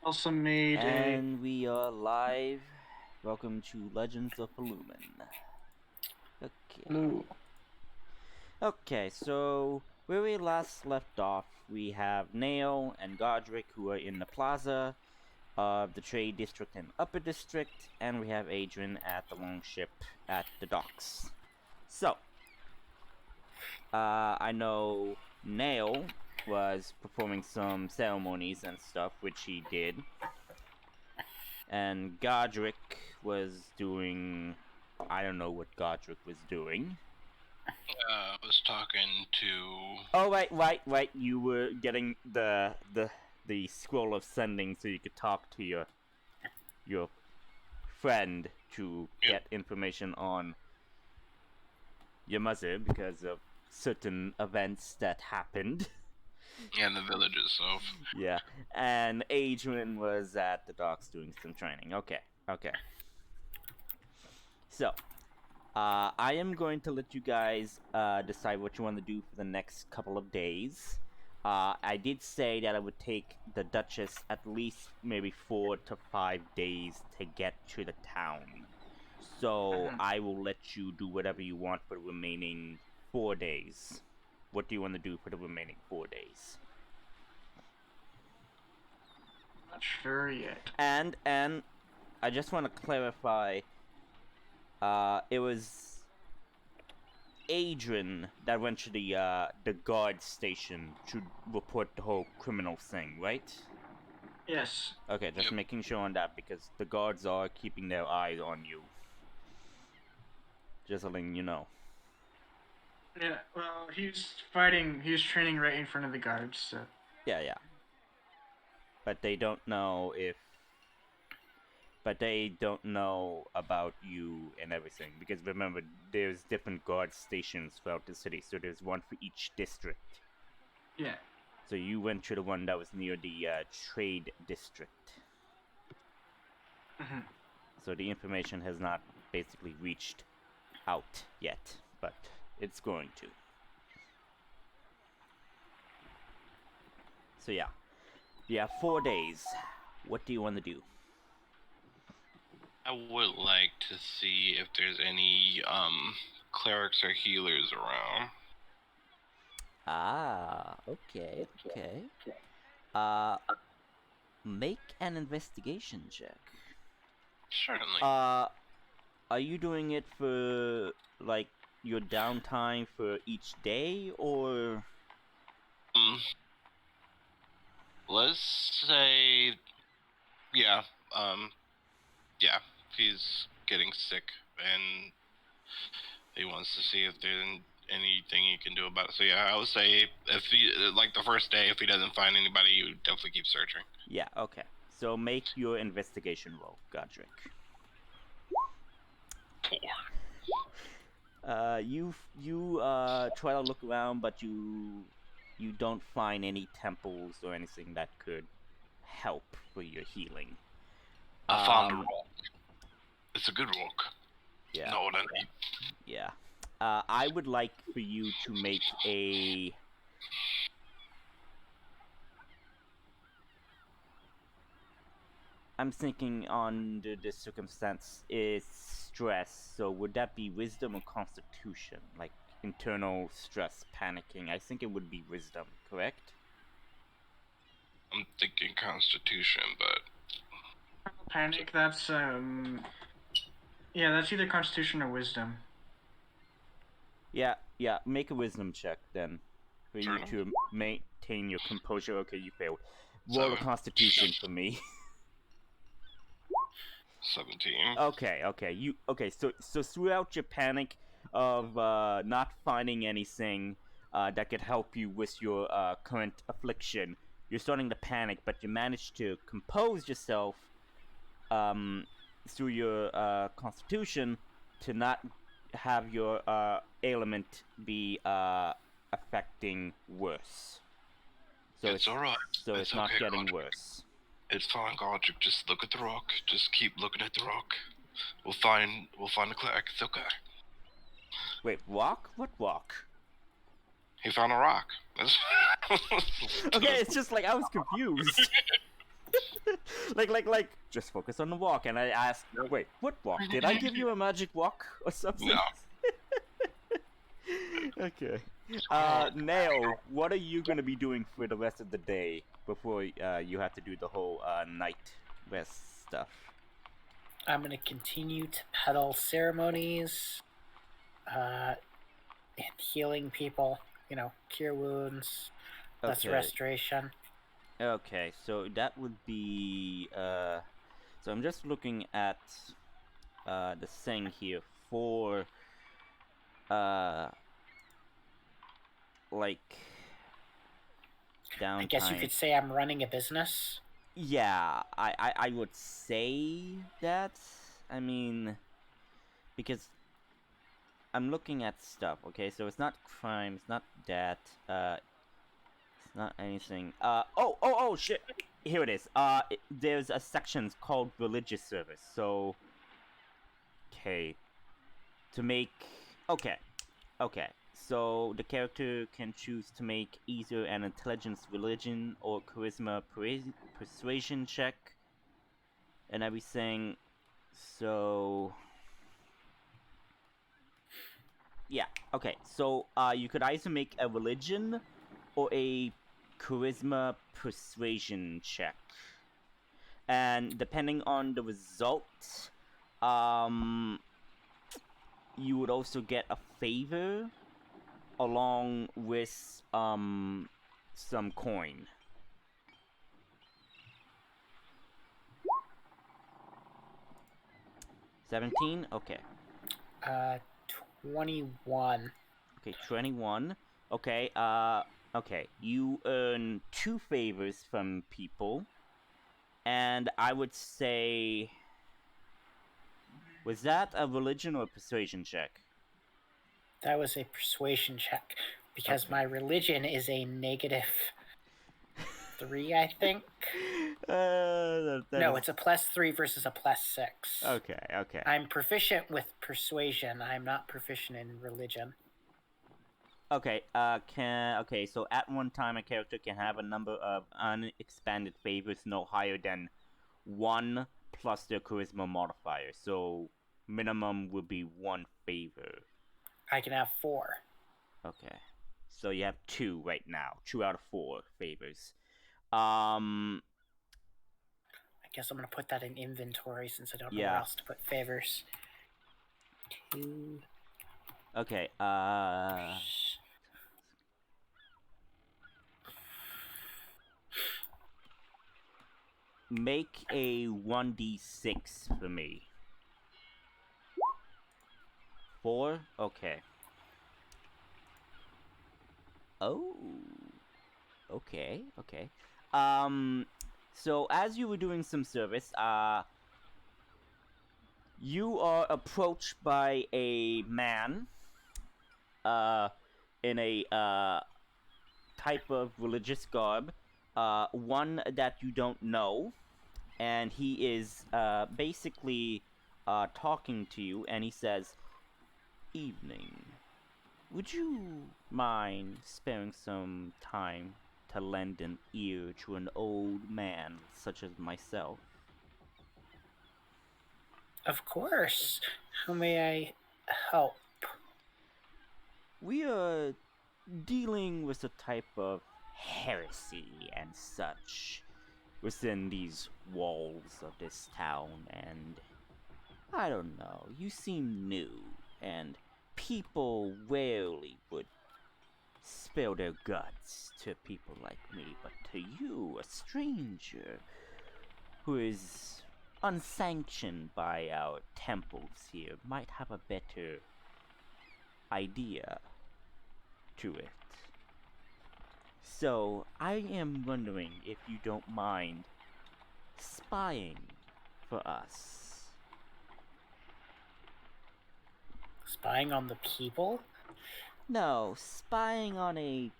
Also made And we are live. Welcome to Legends of Forlumen. Okay. Okay, so where we last left off, we have Nail and Godric who are in the plaza of the trade district and upper district, and we have Adrian at the longship at the docks. So, I know Nail was performing some ceremonies and stuff, which he did. And Godric was doing... I don't know what Godric was doing. I was talking to... Oh, right. You were getting the scroll of sending so you could talk to your friend to get information on your mother because of certain events that happened. Yeah, in the village itself. Yeah, and Adrian was at the docks doing some training. Okay. So, I am going to let you guys decide what you want to do for the next couple of days. I did say that it would take the Duchess at least maybe 4 to 5 days to get to the town. So I will let you do whatever you want for the remaining 4 days. What do you want to do for the remaining 4 days? Not sure yet. And I just want to clarify, it was Adrian that went to the guard station to report the whole criminal thing, right? Yes. Okay, just making sure on that because the guards are keeping their eyes on you. Just letting you know. Yeah, well, he was training right in front of the guards, so... Yeah. But they don't know about you and everything, because remember, there's different guard stations throughout the city, so there's one for each district. Yeah. So you went to the one that was near the trade district. So the information has not basically reached out yet, but it's going to. So yeah. You have 4 days. What do you want to do? I would like to see if there's any clerics or healers around. Okay. Make an investigation check. Certainly. Are you doing it for, like, your downtime for each day, or...? Let's say... Yeah, he's getting sick, and he wants to see if there's anything he can do about it. So yeah, I would say if he, like the first day, if he doesn't find anybody, you definitely keep searching. Yeah, okay. So make your investigation roll, Godric. 4. You try to look around, but you don't find any temples or anything that could help for your healing. I found a rock. It's a good rock. Yeah. No, what I need. Yeah. I would like for you to make a... I'm thinking under this circumstance is stress, so would that be wisdom or constitution? Like internal stress, panicking. I think it would be wisdom, correct? I'm thinking constitution, but... Panic, that's, yeah, that's either constitution or wisdom. Yeah, make a wisdom check then. For you to maintain your composure. Okay, you failed. Roll a constitution for me. 17. Okay, so throughout your panic of not finding anything that could help you with your current affliction, you're starting to panic, but you manage to compose yourself through your constitution to not have your ailment be affecting worse. So it's alright. So it's not okay, getting Godric. worse. It's fine, Godric. Just look at the rock. Just keep looking at the rock. We'll find a cleric. It's okay. Wait, rock? What rock? He found a rock. Okay, it's just like I was confused. like, just focus on the walk. And I asked, wait, what walk? Did I give you a magic walk or something? No. Okay. Nail, what are you gonna be doing for the rest of the day before you have to do the whole night rest stuff? I'm going to continue to peddle ceremonies and healing people, cure wounds, less Okay. restoration. Okay, so that would be so I'm just looking at the thing here for like downtime. I guess you could say I'm running a business. Yeah, I would say that. I mean, because I'm looking at stuff, okay? So it's not crime, it's not that, it's not anything. Oh, shit! Here it is. There's a section called religious service, so... Okay. To make... Okay. So the character can choose to make either an intelligence, religion, or charisma persuasion check. And everything. So... Yeah, okay. So, you could either make a religion or a charisma persuasion check. And depending on the result, you would also get a favor along with, some coin. $17? Okay. 21. Okay, 21. Okay, okay. You earn 2 favors from people. And I would say... Was that a religion or a persuasion check? That was a persuasion check, because Okay. my religion is a negative 3, I think. That No, is- it's a +3 versus a +6. Okay. I'm proficient with persuasion. I'm not proficient in religion. Okay, so at one time a character can have a number of unexpanded favors no higher than 1 plus their charisma modifier. So minimum would be 1 favor. I can have 4. Okay. So you have 2 right now. 2 out of 4 favors. I guess I'm going to put that in inventory since I don't know where Yeah. else to put favors. 2. Okay, make a 1d6 for me. 4? Okay. Oh. Okay. So as you were doing some service, you are approached by a man, in a, type of religious garb, one that you don't know, and he is, basically, talking to you, and he says, "Evening. Would you mind sparing some time to lend an ear to an old man such as myself?" Of course. How may I help? We are dealing with a type of heresy and such within these walls of this town, and I don't know, you seem new, and people rarely would spill their guts to people like me, but to you, a stranger who is unsanctioned by our temples here, might have a better idea to it. So, I am wondering if you don't mind spying for us. Spying on the people? No, spying on a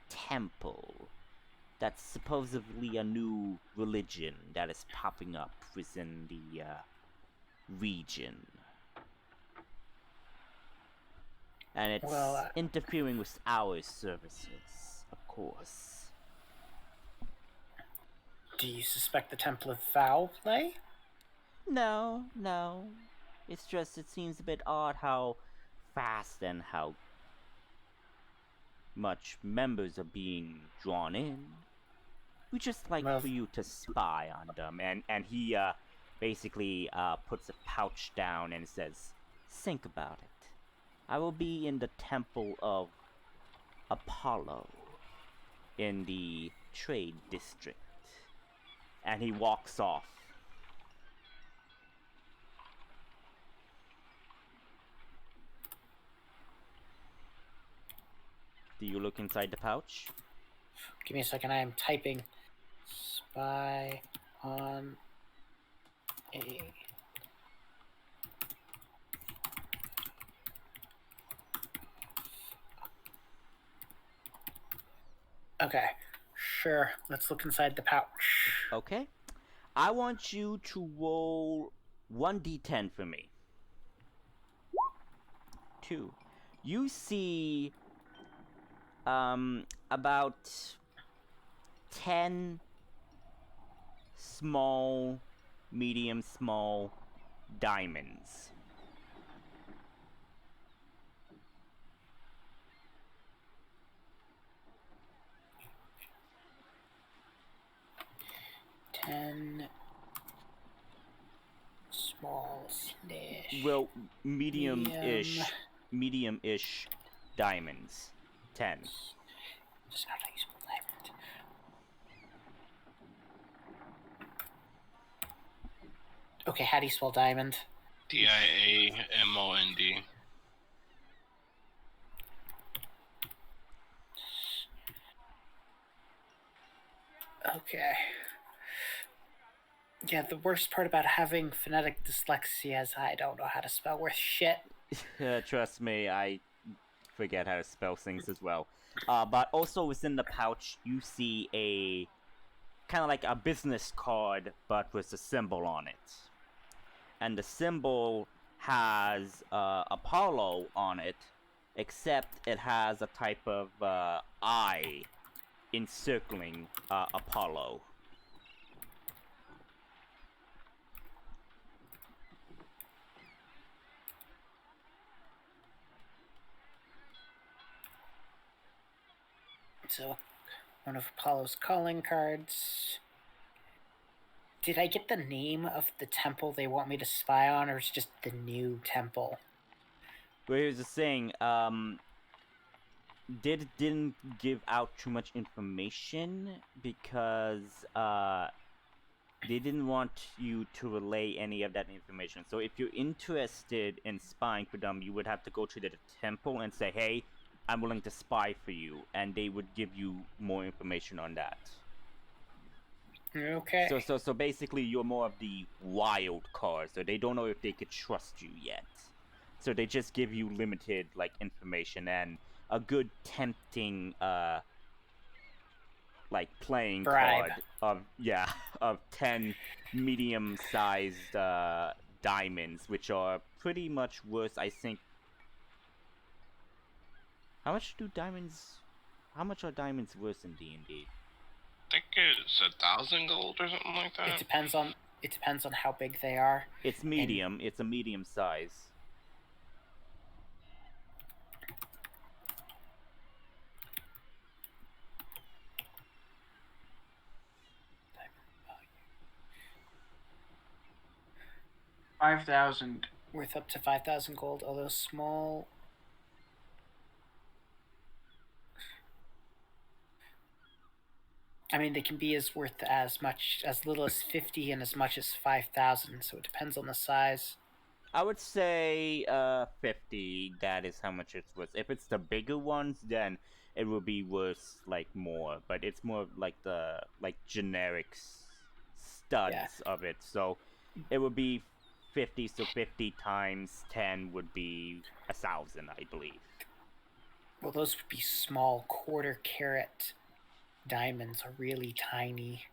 temple that's supposedly a new religion that is popping up within the region. And it's Well, interfering with our services, of course. Do you suspect the Temple of foul play? No, no. It's just, it seems a bit odd how fast and how much members are being drawn in. We just like Well- for you to spy on them. And he basically puts a pouch down and says, think about it. I will be in the Temple of Apollo in the Trade District. And he walks off. Do you look inside the pouch? Give me a second, I am typing. Spy on a... Okay, sure. Let's look inside the pouch. Okay. I want you to roll 1d10 for me. 2. You see about 10 small, medium small diamonds. Small slash... Well, medium-ish diamonds. 10. That's not how you spell diamond. Okay, how do you spell diamond? Diamond. Okay. Yeah, the worst part about having phonetic dyslexia is I don't know how to spell worth shit. Trust me, I forget how to spell things as well. But also within the pouch, you see a kind of like a business card, but with a symbol on it. And the symbol has Apollo on it, except it has a type of eye encircling Apollo. So, one of Apollo's calling cards. Did I get the name of the temple they want me to spy on, or is it just the new temple? Well, here's the thing. Didn't give out too much information because they didn't want you to relay any of that information. So if you're interested in spying for them, you would have to go to the temple and say, "Hey, I'm willing to spy for you," and they would give you more information on that. Okay. So basically, you're more of the wild card. So they don't know if they could trust you yet. So they just give you limited information and a good tempting playing Bribe. card of 10 medium-sized diamonds, which are pretty much worth, I think. How much are diamonds worth in D&D? I think it's 1,000 gold or something like that. It depends on how big they are. It's medium. It's a medium size. $5,000. Worth up to 5,000 gold, although small. I mean, they can be as little as 50 and as much as 5,000. So it depends on the size. I would say 50. That is how much it's worth. If it's the bigger ones, then it will be worth more. But it's more like the generic studs of it. So it would be 50. So 50 times 10 would be 1,000, I believe. Well, those would be small quarter carat diamonds, are really tiny.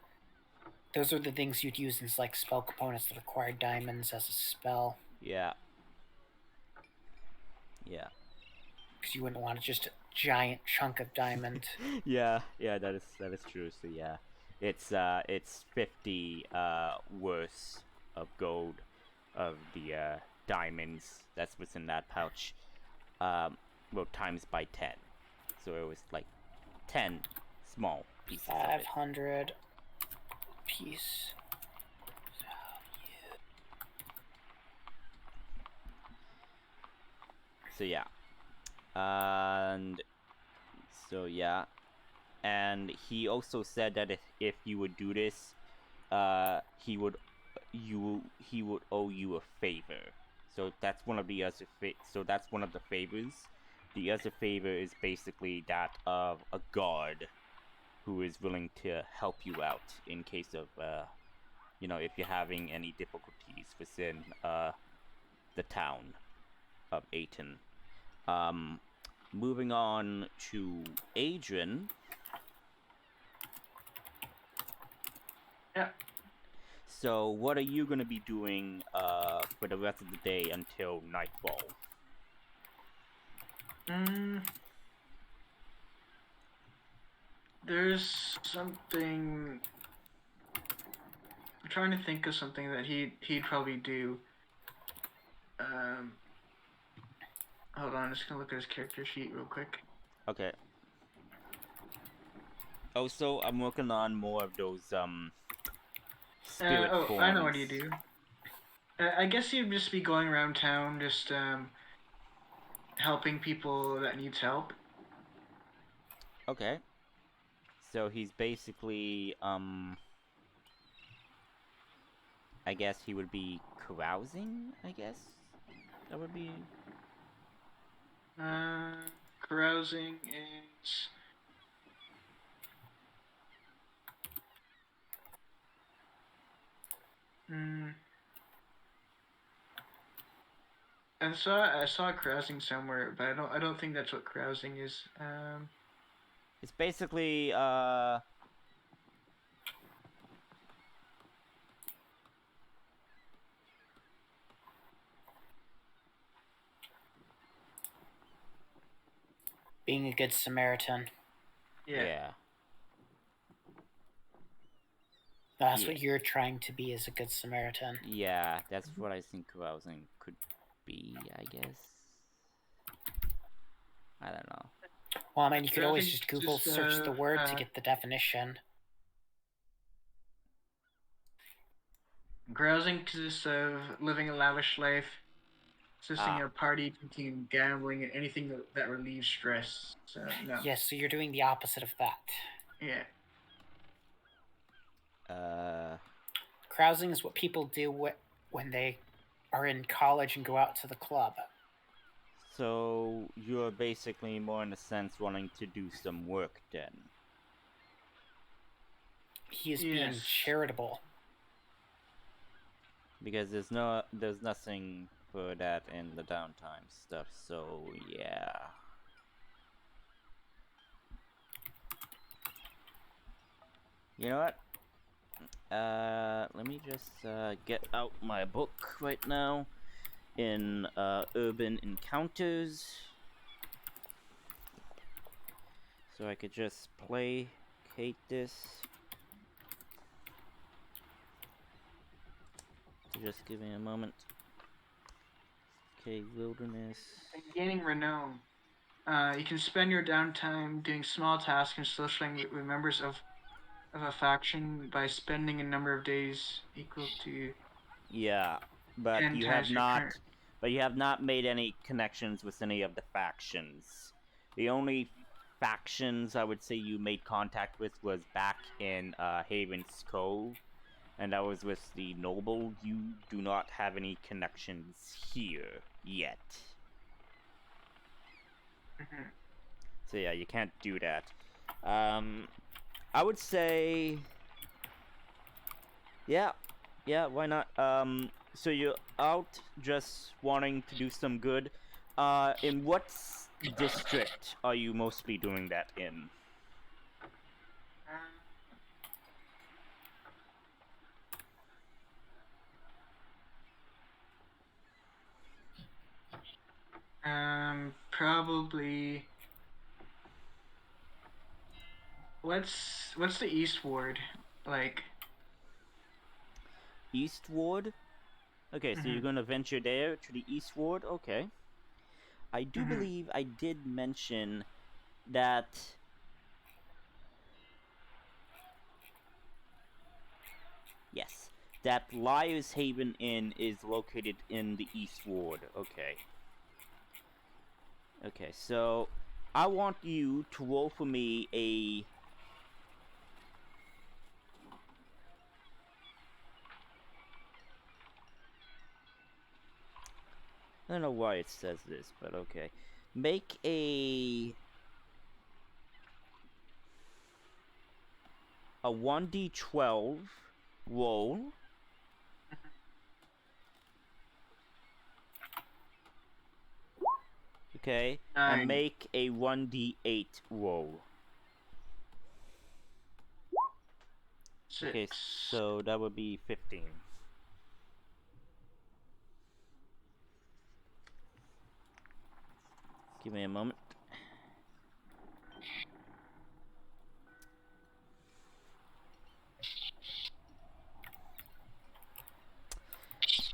Those are the things you'd use in spell components that require diamonds as a spell. Yeah. Because you wouldn't want just a giant chunk of diamond. yeah, that is true. So yeah, It's 50 worth of gold of the diamonds that's within that pouch. Well, times by 10. So it was like 10 small pieces of it. 500 piece. So yeah. And so yeah. And he also said that if you would do this, he would owe you a favor. So that's one of the other that's one of the favors. The other favor is basically that of a guard who is willing to help you out in case of you know, if you're having any difficulties within the town of Aiton. Moving on to Adrian. Yeah. So, what are you going to be doing for the rest of the day until nightfall? There's something. I'm trying to think of something that he'd probably do. Hold on, I'm just gonna look at his character sheet real quick. Okay. Also, I'm working on more of those spirit forms. I know what you do. I guess he'd just be going around town, just helping people that needs help. Okay. So he's basically I guess he would be carousing, I guess. That would be Carousing is I saw carousing somewhere, but I don't think that's what carousing is. It's basically Being a good Samaritan. yeah. That's what you're trying to be, as a good Samaritan. Yeah, that's what I think carousing could be, I guess. I don't know. Well, I mean, you could always just Google search the word to get the definition. Carousing consists of living a lavish life, consisting of party, drinking, gambling, and anything that relieves stress. So no. Yes, so you're doing the opposite of that. Yeah. Carousing is what people do when they are in college and go out to the club. So you're basically more in a sense wanting to do some work then. He is being charitable. Because there's nothing for that in the downtime stuff, so yeah. You know what? Let me just get out my book right now in Urban Encounters, so I could just placate this. So just give me a moment. Okay, wilderness. Gaining renown. You can spend your downtime doing small tasks and socializing with members of a faction by spending a number of days equal to. Yeah, but you have not. But you have not made any connections with any of the factions. The only factions I would say you made contact with was back in Haven's Cove, and that was with the Noble. You do not have any connections here yet. So yeah, you can't do that. I would say, yeah, why not? So you're out just wanting to do some good. In what district are you mostly doing that in? Probably. What's the East Ward? like. Eastward? Okay, so you're gonna venture there to the eastward? Okay. I do believe I did mention that. Yes, that Liar's Haven Inn is located in the eastward. Okay. Okay, so I want you to roll for me a. I don't know why it says this, but okay. Make a 1d12 roll. Okay, 9. and make a 1d8 roll. 6. Okay, so that would be 15. Give me a moment.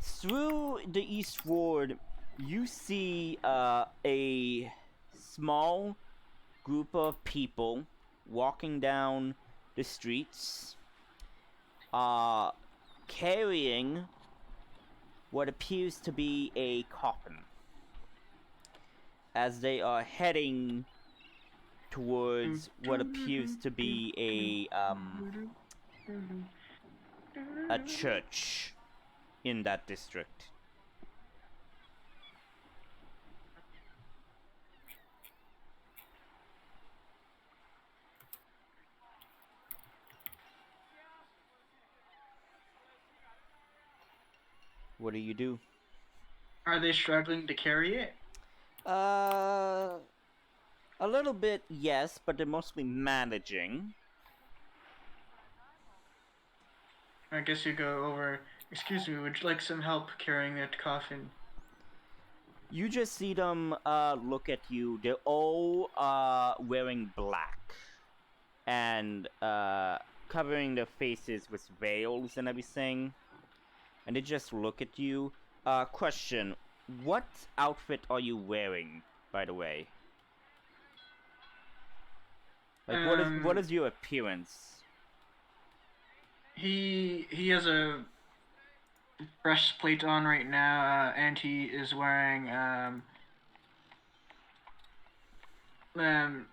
Through the eastward, you see a small group of people walking down the streets, carrying what appears to be a coffin, as they are heading towards what appears to be a church in that district. What do you do? Are they struggling to carry it? A little bit, yes, but they're mostly managing. I guess you go over. Excuse me, would you like some help carrying that coffin? You just see them look at you. They're all wearing black and covering their faces with veils and everything. And they just look at you. Question: what outfit are you wearing, by the way? Like, what is your appearance? He has a breastplate on right now, and he is wearing noblesman,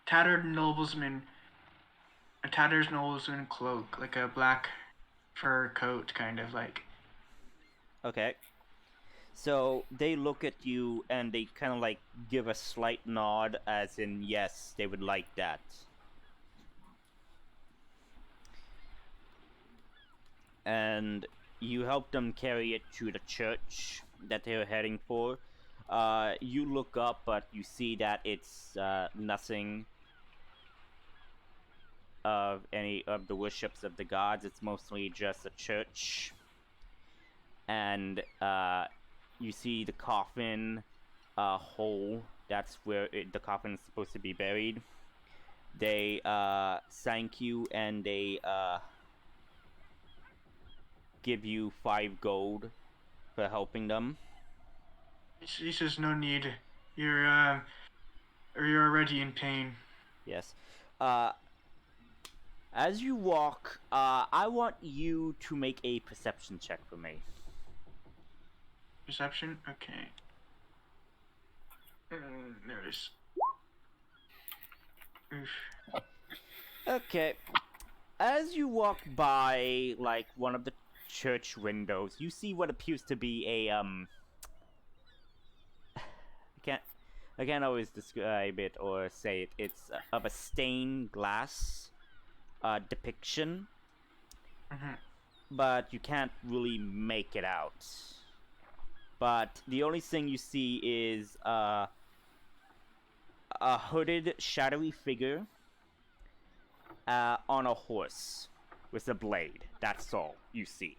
tattered noblesman, a tattered noblesman cloak, like a black fur coat, kind of like. Okay. So they look at you and they kind of like give a slight nod, as in yes, they would like that. And you help them carry it to the church that they're heading for. You look up, but you see that it's nothing of any of the worships of the gods. It's mostly just a church. And you see the coffin hole. That's where the coffin is supposed to be buried. They thank you, and they give you 5 gold for helping them. He says, "No need. You're already in pain." Yes. As you walk, I want you to make a perception check for me. Perception? Okay. There it is. Oof. Okay. As you walk by, like, one of the church windows, you see what appears to be a, I can't always describe it or say it. It's of a stained glass depiction. But you can't really make it out. But the only thing you see is a hooded, shadowy figure on a horse with a blade. That's all you see.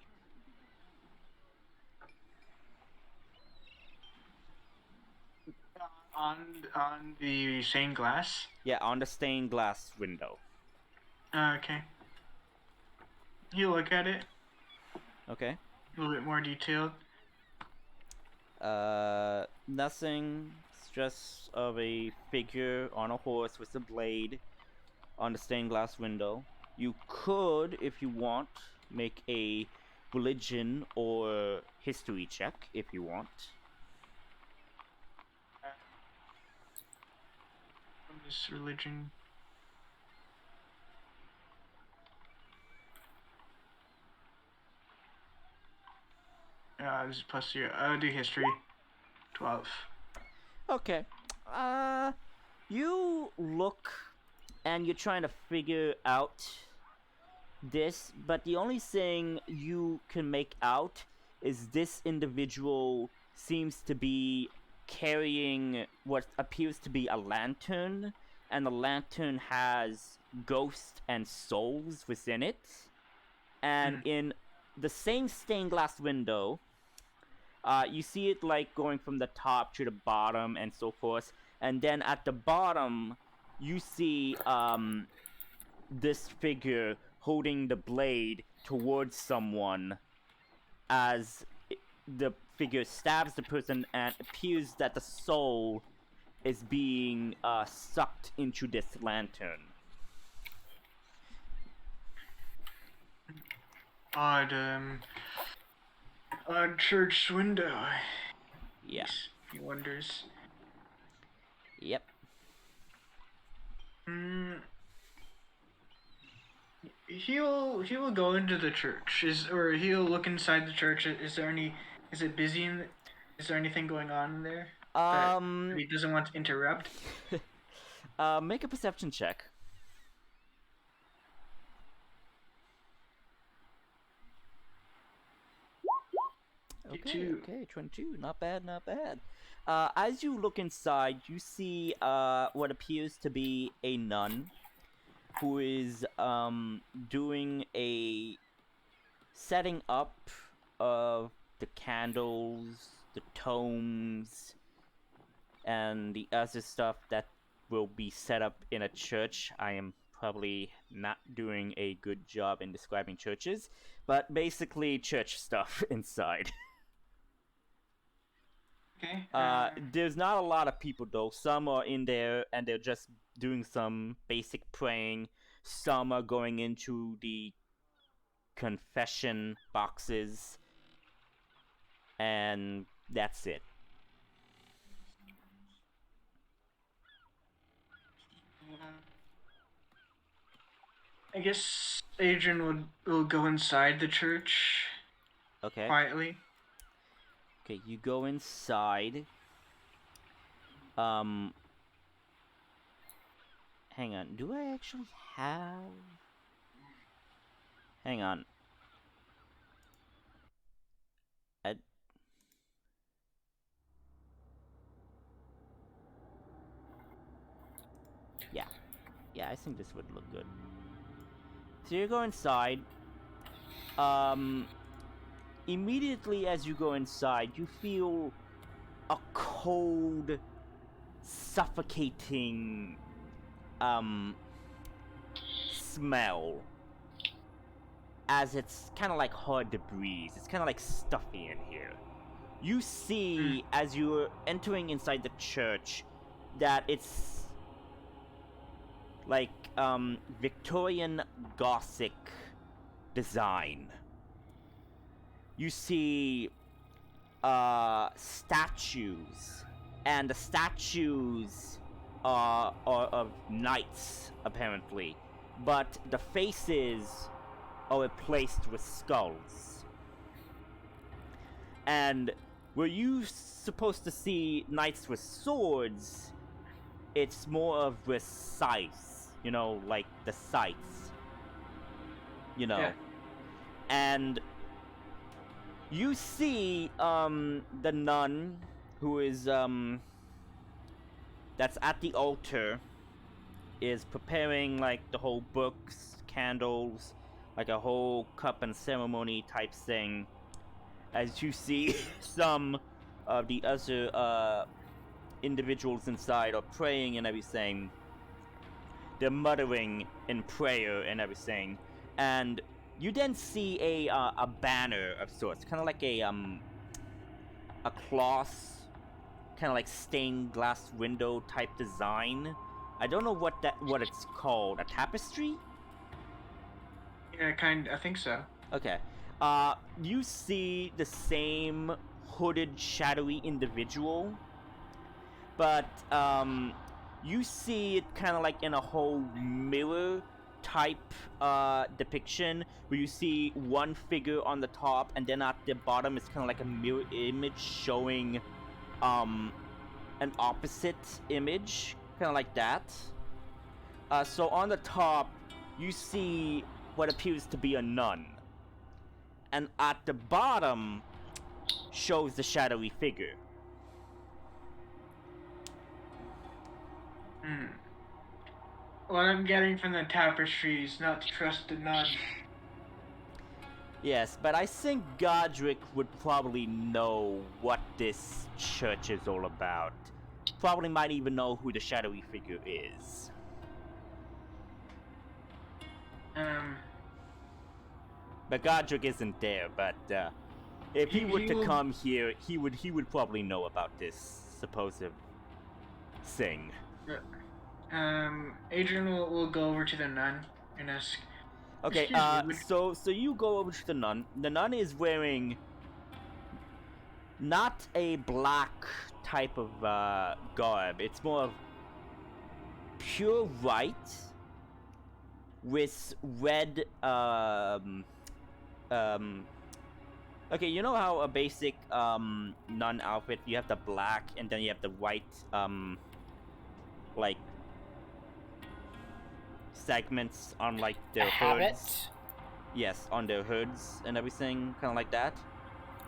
On the stained glass. Yeah, on the stained glass window. Okay. You look at it. Okay. A little bit more detailed. Nothing. It's just of a figure on a horse with a blade on the stained glass window. You could, if you want, make a religion or history check if you want. From this religion. This is plus 0. I'll do history. 12. Okay. You look and you're trying to figure out this, but the only thing you can make out is this individual seems to be carrying what appears to be a lantern, and the lantern has ghosts and souls within it. And in the same stained glass window, you see it like going from the top to the bottom and so forth. And then at the bottom, you see this figure holding the blade towards someone as the figure stabs the person, and it appears that the soul is being sucked into this lantern. Odd church window. Yeah. He wonders. Yep. He will go into the church. Or he'll look inside the church. Is it busy is there anything going on in there? That he doesn't want to interrupt? Make a perception check. Okay, 22. Not bad, not bad. As you look inside, you see what appears to be a nun who is doing a setting up of the candles, the tomes, and the other stuff that will be set up in a church. I am probably not doing a good job in describing churches, but basically church stuff inside. Okay. There's not a lot of people though. Some are in there and they're just doing some basic praying. Some are going into the confession boxes. And that's it. I guess Adrian will go inside the church. Okay. Quietly. Okay, you go inside. Hang on. Do I actually have... Hang on. Yeah, I think this would look good. So you go inside. Immediately as you go inside, you feel a cold, suffocating, smell. As it's kind of like hard to breathe. It's kind of like stuffy in here. You see, as you're entering inside the church, that it's like Victorian Gothic design. You see statues, and the statues are of knights apparently, but the faces are replaced with skulls. And were you supposed to see knights with swords, it's more of with scythes. You know, like the scythes. You know. Yeah. And you see the nun who is that's at the altar is preparing like the whole books, candles, like a whole cup and ceremony type thing. As you see some of the other individuals inside are praying and everything. They're muttering in prayer and everything, and you then see a banner of sorts, kind of like a cloth, kind of like stained glass window type design. I don't know what it's called. A tapestry? Yeah, I think so. Okay. You see the same hooded, shadowy individual, but you see it kind of like in a whole mirror type depiction, where you see one figure on the top, and then at the bottom it's kind of like a mirror image showing an opposite image, kind of like that. So on the top, you see what appears to be a nun, and at the bottom shows the shadowy figure. What I'm getting from the tapestry is not to trust the nun. Yes, but I think Godric would probably know what this church is all about. Probably might even know who the shadowy figure is. But Godric isn't there, but if he were to come here, he would probably know about this supposed thing. Adrian will go over to the nun and ask. Okay, so you go over to the nun. The nun is wearing not a black type of garb. It's more of pure white with red okay, you know how a basic nun outfit, you have the black and then you have the white like segments on like their hoods. Yes, on their hoods and everything, kind of like that.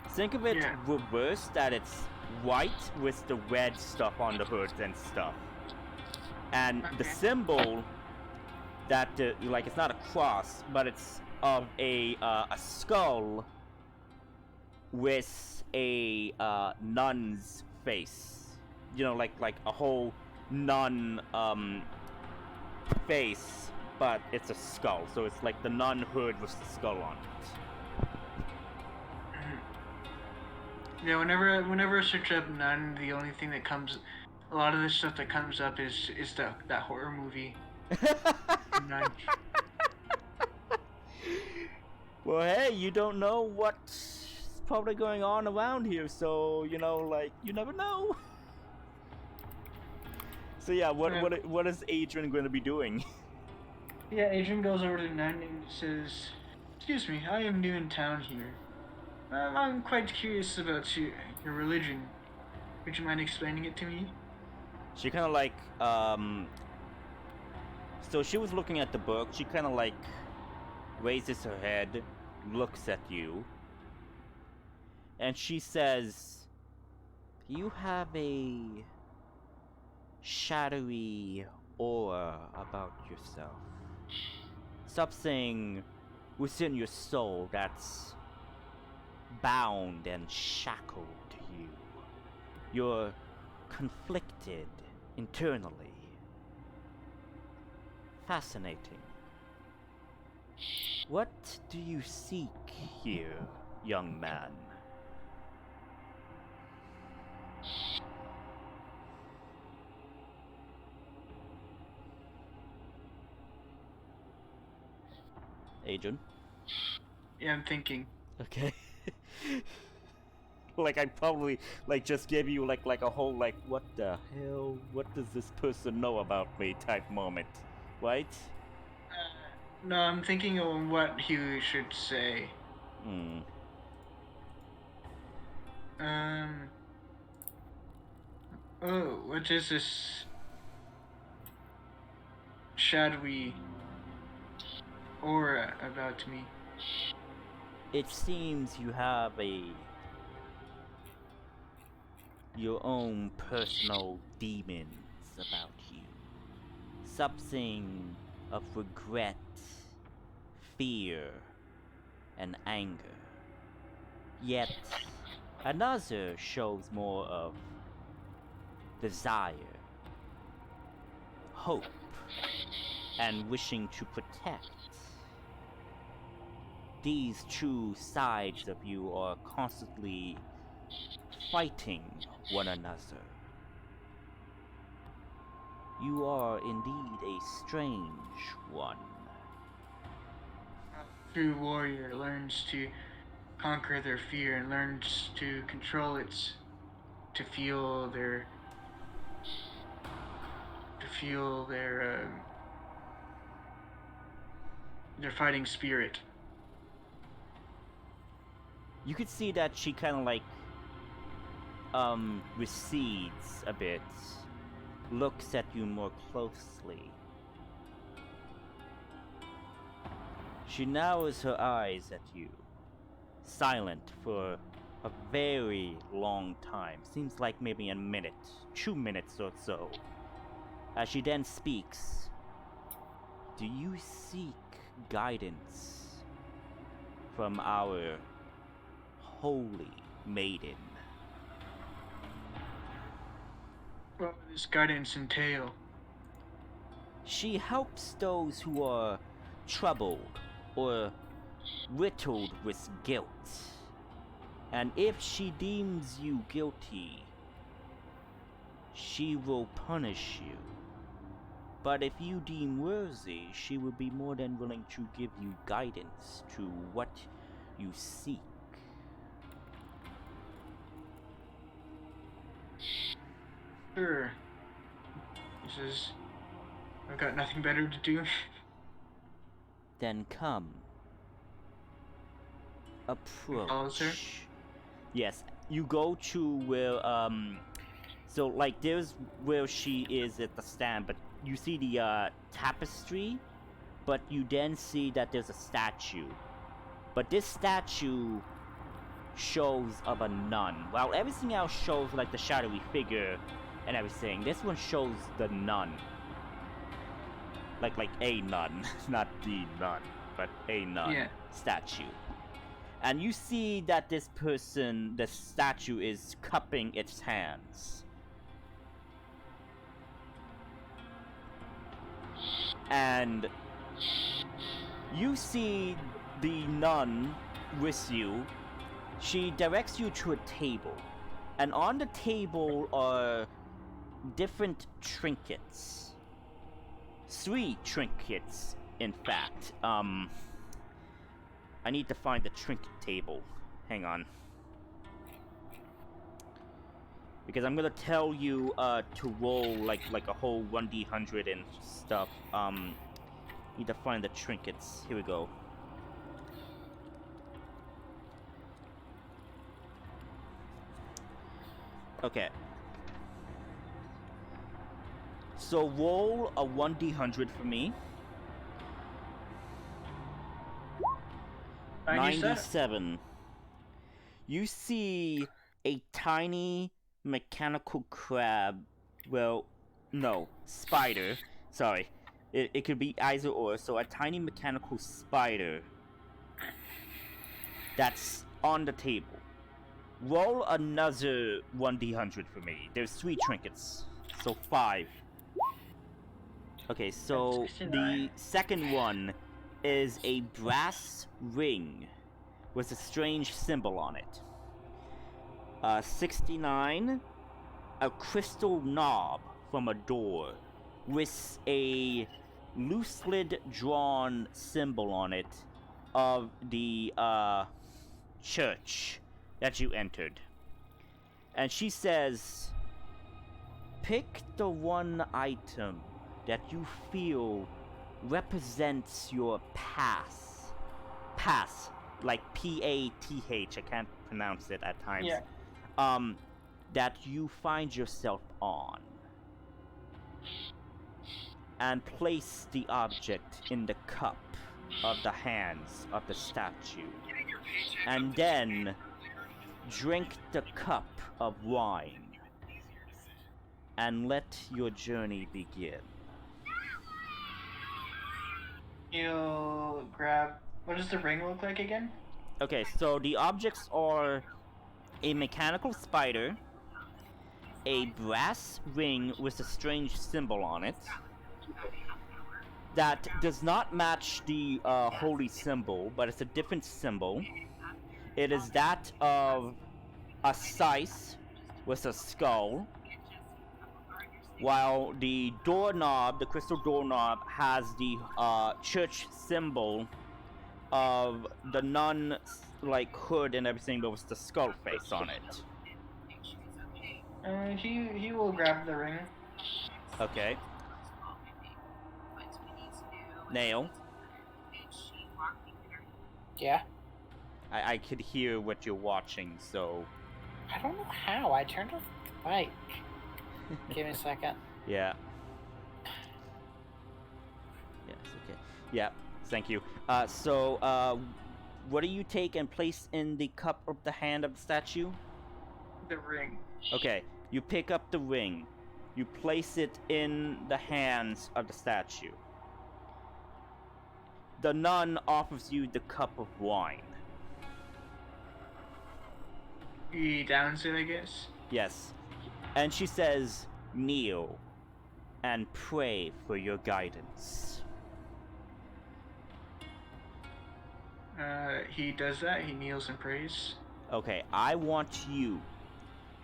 Think of it reversed, that it's white with the red stuff on the hoods and stuff. And the symbol that like, it's not a cross, but it's of a skull with a nun's face. You know, like a whole nun face, but it's a skull. So it's like the nun hood with the skull on it. Yeah, whenever I search up nun, the only thing that comes, a lot of the stuff that comes up is that horror movie. Nun. Well, hey, you don't know what's probably going on around here, so you know, like, you never know. So yeah, what is Adrian going to be doing? Yeah, Adrian goes over to the nun and says, "Excuse me, I am new in town here. I'm quite curious about your religion. Would you mind explaining it to me?" She kind of like, so she was looking at the book. She kind of like raises her head, looks at you, and she says, "You have a shadowy aura about yourself. Something within your soul that's bound and shackled to you. You're conflicted internally. Fascinating. What do you seek here, young man?" Adrian? Yeah, I'm thinking. Okay. Like, I probably like just gave you like a whole like, what the hell, what does this person know about me type moment, right? No, I'm thinking of what he should say. Oh, what is this shadowy aura about me? It seems you have your own personal demons about you. Something of regret, fear, and anger. Yet another shows more of desire, hope, and wishing to protect. These two sides of you are constantly fighting one another. You are indeed a strange one. A true warrior learns to conquer their fear and learns to control it, to feel their fighting spirit. You could see that she kind of like recedes a bit, looks at you more closely. She narrows her eyes at you, silent for a very long time. Seems like maybe a minute, 2 minutes or so. As she then speaks, do you seek guidance from our holy maiden? What would this guidance entail? She helps those who are troubled or riddled with guilt. And if she deems you guilty, she will punish you. But if you deem worthy, she will be more than willing to give you guidance to what you seek. Sure. I've got nothing better to do. Then come. Follows her? Approach. Yes, you go to where, so like there's where she is at the stand, but you see the, tapestry, but you then see that there's a statue. But this statue shows of a nun. While everything else shows like the shadowy figure and everything, this one shows the nun. Like a nun, not the nun, but a nun statue. And you see that this person, the statue, is cupping its hands. And you see the nun with you. She directs you to a table. And on the table are different trinkets. 3 trinkets, in fact. I need to find the trinket table. Hang on. Because I'm gonna tell you to roll like a whole 1d100 and stuff. Need to find the trinkets. Here we go. Okay. So roll a 1d100 for me. 97. You see a tiny mechanical crab. Well, no, spider. Sorry. It could be either or. So a tiny mechanical spider that's on the table. Roll another 1d100 for me. There's 3 trinkets. So 5. Okay, so the second one is a brass ring with a strange symbol on it. 69, a crystal knob from a door with a loose-lid drawn symbol on it of the church that you entered. And she says, pick the one item that you feel represents your past, like P-A-T-H, I can't pronounce it at times, that you find yourself on, and place the object in the cup of the hands of the statue, and then drink the cup of wine, and let your journey begin. You'll grab... What does the ring look like again? Okay, so the objects are a mechanical spider, a brass ring with a strange symbol on it that does not match the holy symbol, but it's a different symbol. It is that of a scythe with a skull, while the doorknob, the crystal doorknob, has the church symbol of the nun, like, hood and everything, but with the skull face on it. He will grab the ring. Okay. Nail, Yeah? I could hear what you're watching, so I don't know how. I turned off the mic. Give me a second. yeah. Yes, okay. Yeah, thank you. What do you take and place in the cup of the hand of the statue? The ring. Okay, you pick up the ring. You place it in the hands of the statue. The nun offers you the cup of wine. He downs it, I guess. Yes. And she says, kneel and pray for your guidance. He does that. He kneels and prays. Okay, I want you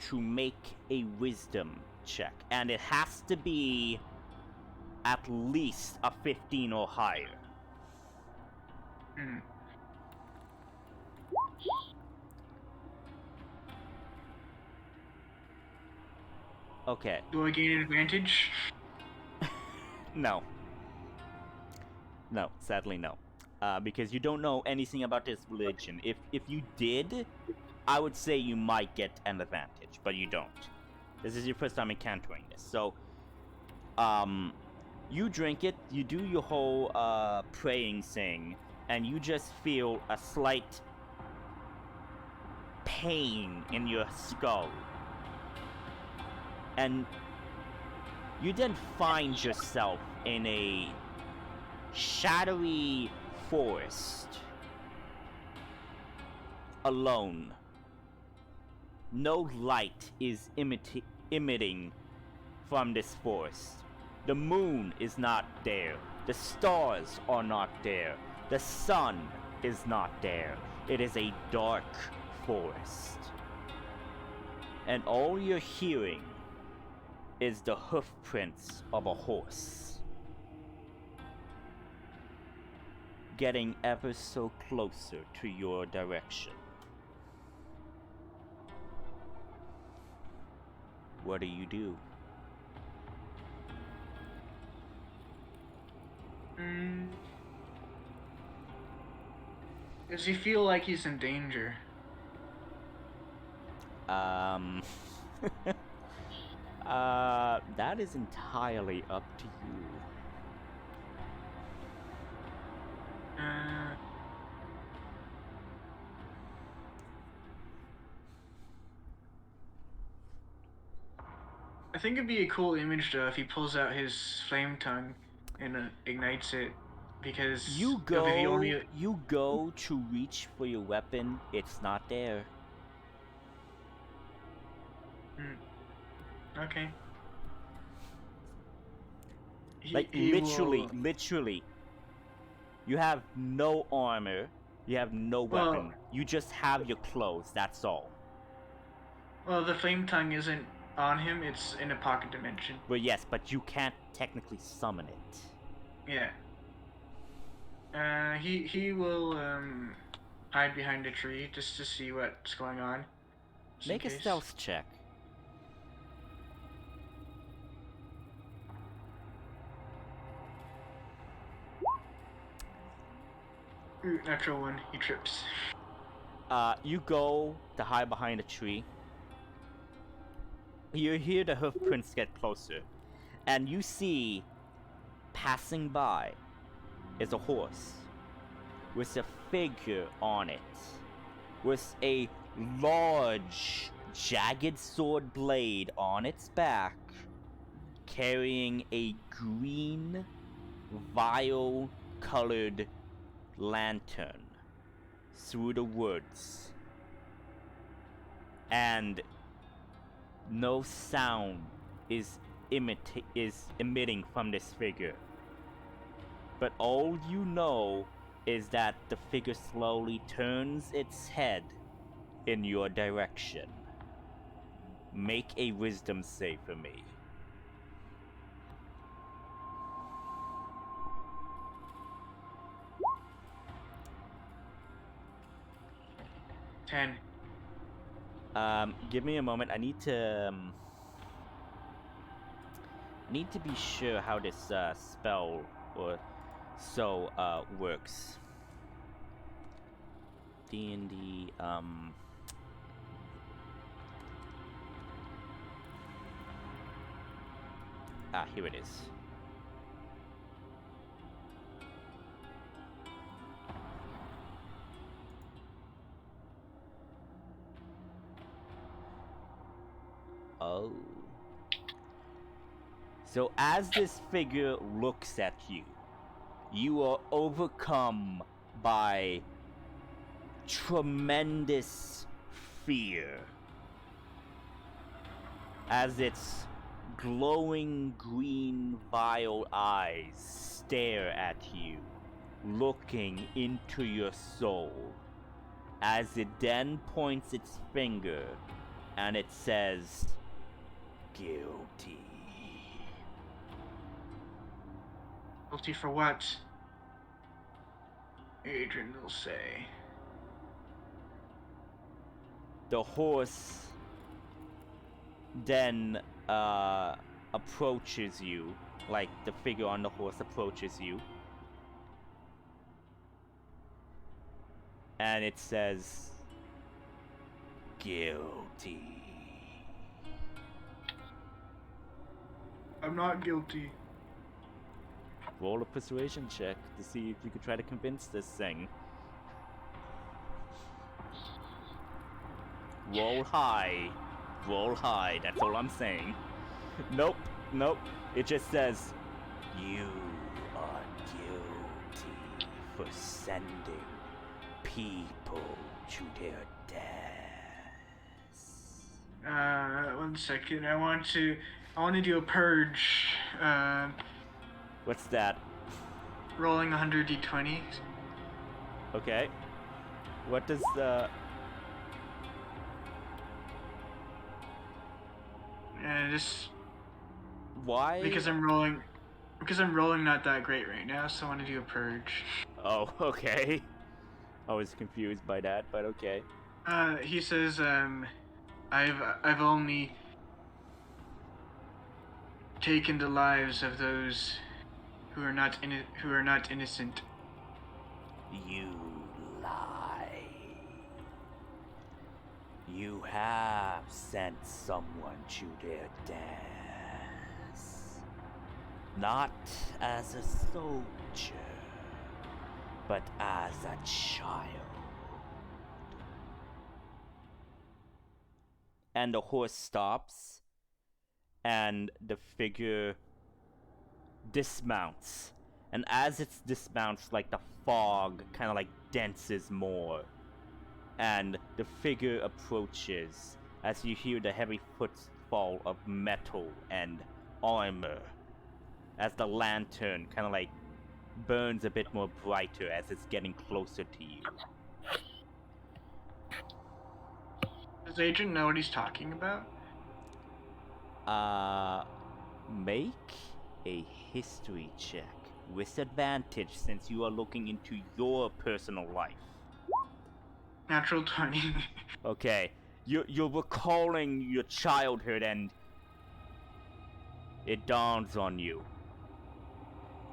to make a wisdom check. And it has to be at least a 15 or higher. Hmm. Okay. Do I gain an advantage? No. No, sadly no. Because you don't know anything about this religion. If you did, I would say you might get an advantage, but you don't. This is your first time encountering this. So, you drink it, you do your whole praying thing, and you just feel a slight pain in your skull. And you then find yourself in a shadowy forest. Alone. No light is emitting from this forest. The moon is not there. The stars are not there. The sun is not there. It is a dark forest. And all you're hearing is the hoof prints of a horse. Getting ever so closer to your direction. What do you do? Does he feel like he's in danger? That is entirely up to you. I think it'd be a cool image though if he pulls out his flame tongue and ignites it, because You it'll be the go, only. you go to reach for your weapon, it's not there. Okay. Like, literally, you have no armor, you have no weapon, you just have your clothes, that's all. Well, the flame tongue isn't on him, it's in a pocket dimension. Well, yes, but you can't technically summon it. Yeah. He will hide behind a tree just to see what's going on. just in Make a case. stealth check. Natural one. He trips. You go to hide behind a tree. You hear the hoof prints get closer, and you see, passing by, is a horse with a figure on it, with a large, jagged sword blade on its back, carrying a green, vile-colored lantern through the woods. And No sound is emitting from this figure. But all you know is that the figure slowly turns its head in your direction. Make a wisdom save for me. Ten. Give me a moment. I need to be sure how this spell or so works. D&D here it is. Oh. So as this figure looks at you, you are overcome by tremendous fear as its glowing green vile eyes stare at you, looking into your soul, as it then points its finger and it says, guilty. Guilty for what? Adrian will say. The horse then approaches you, like the figure on the horse approaches you, and it says, guilty. I'm not guilty. Roll a persuasion check to see if you could try to convince this thing. Roll high. Roll high, that's all I'm saying. Nope. It just says, you are guilty for sending people to their deaths. 1 second. I want to do a purge. What's that? Rolling 100 d20s. Okay. What does the... Just Why? because I'm rolling not that great right now, so I want to do a purge. Oh, okay. I was confused by that, but okay. He says, I've only taken the lives of those who are not innocent. You lie. You have sent someone to their deaths. Not as a soldier, but as a child. And the horse stops, and the figure dismounts. And as it dismounts, like the fog kind of like denses more. And the figure approaches as you hear the heavy footfall of metal and armor. As the lantern kind of like burns a bit more brighter as it's getting closer to you. Does Agent know what he's talking about? Make a history check with advantage since you are looking into your personal life. Natural 20. Okay, you're recalling your childhood and it dawns on you.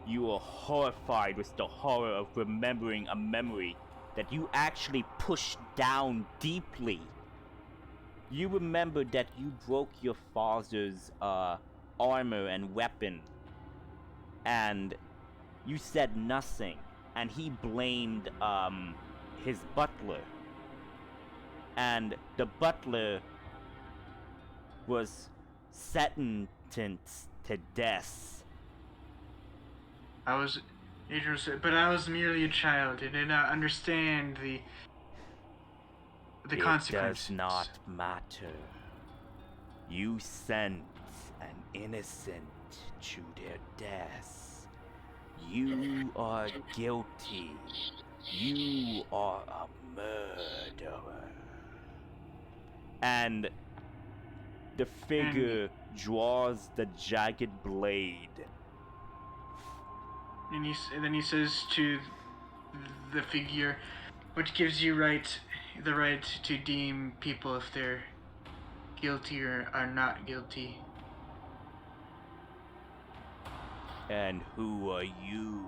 You are horrified with the horror of remembering a memory that you actually pushed down deeply. You remember that you broke your father's armor and weapon, and you said nothing, and he blamed his butler. And the butler was sentenced to death. Adrian said, but I was merely a child and did not understand the consequences. It does not matter. You sent an innocent to their death. You are guilty. You are a murderer. And the figure draws the jagged blade. And then he says to the figure, which gives you the right to deem people if they're guilty or are not guilty. And who are you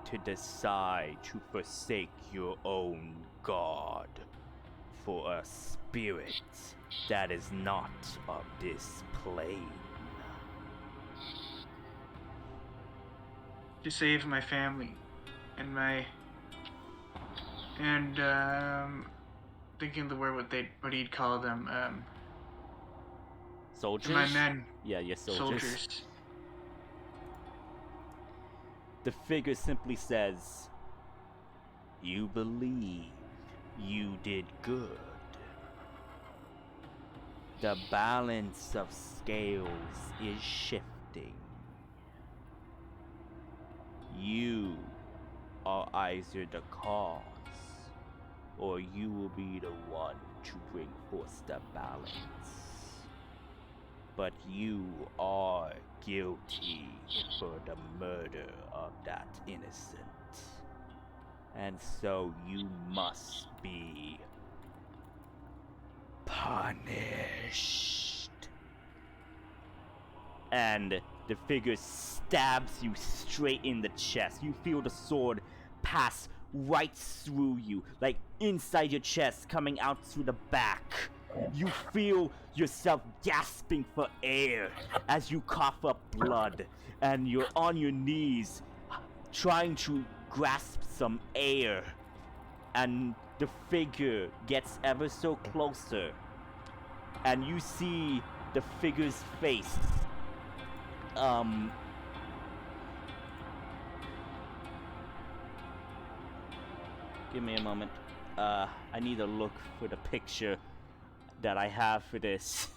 to decide to forsake your own god for a spirit that is not of this plane? To save my family and thinking the word what he'd call them, Soldiers? my men. Yeah, your soldiers. Soldiers. The figure simply says, you believe you did good. The balance of scales is shifting. You are either the cause, or you will be the one to bring forth the balance. But you are guilty for the murder of that innocent. And so you must be punished. And the figure stabs you straight in the chest. You feel the sword pass right through you, like inside your chest, coming out through the back. You feel yourself gasping for air as you cough up blood, and you're on your knees trying to grasp some air. And the figure gets ever so closer, and you see the figure's face. Give me a moment. I need to look for the picture that I have for this.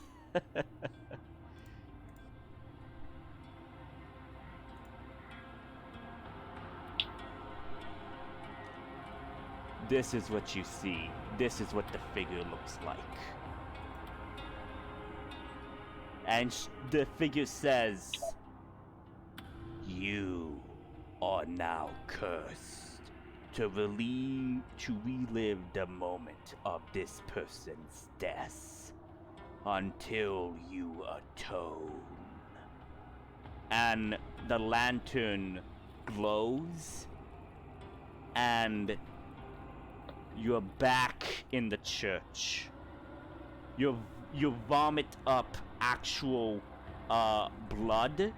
This is what you see. This is what the figure looks like. And the figure says, you are now cursed to relive the moment of this person's death until you atone. And the lantern glows, and you're back in the church. You vomit up actual blood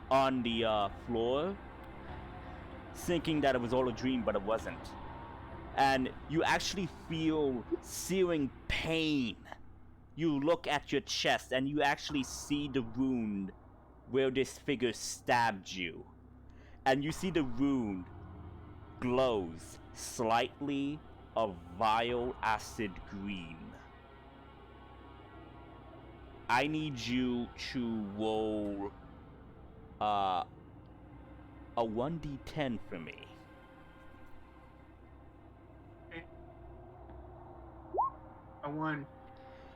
on the floor, thinking that it was all a dream, but it wasn't. And you actually feel searing pain. You look at your chest and you actually see the wound where this figure stabbed you. And you see the wound glows slightly a vile acid green. I need you to roll a 1d10 for me. A 1.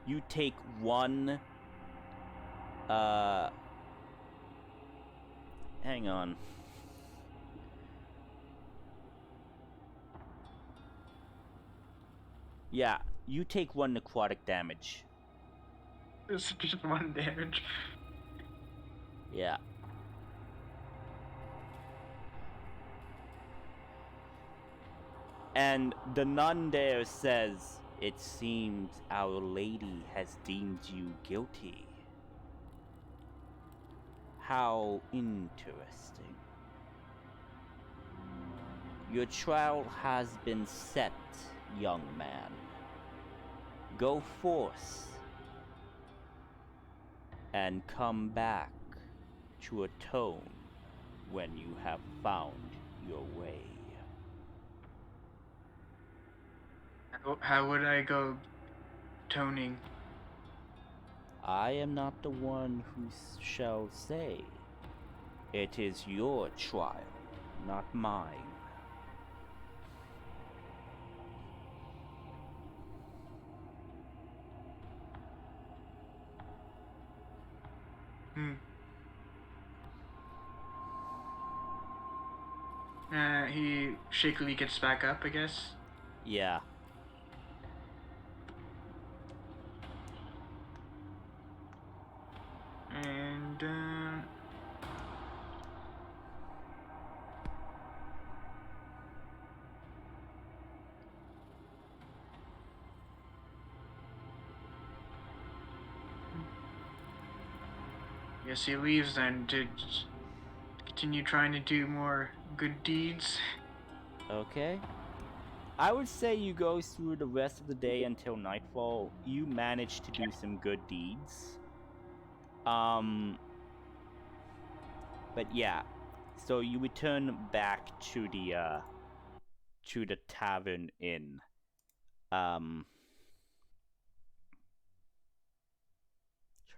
You take one, hang on. Yeah, you take 1 necrotic damage. It's just 1 damage. Yeah. And the nun there says, it seems Our Lady has deemed you guilty. How interesting. Your trial has been set, young man. Go forth and come back to atone when you have found your way. How would I go toning? I am not the one who shall say. It is your trial, not mine. Hmm. He shakily gets back up, I guess. Yeah. And, Yes, he leaves then to continue trying to do more good deeds. Okay. I would say you go through the rest of the day until nightfall. You manage to do some good deeds. But yeah. So you return back to the tavern inn. Trying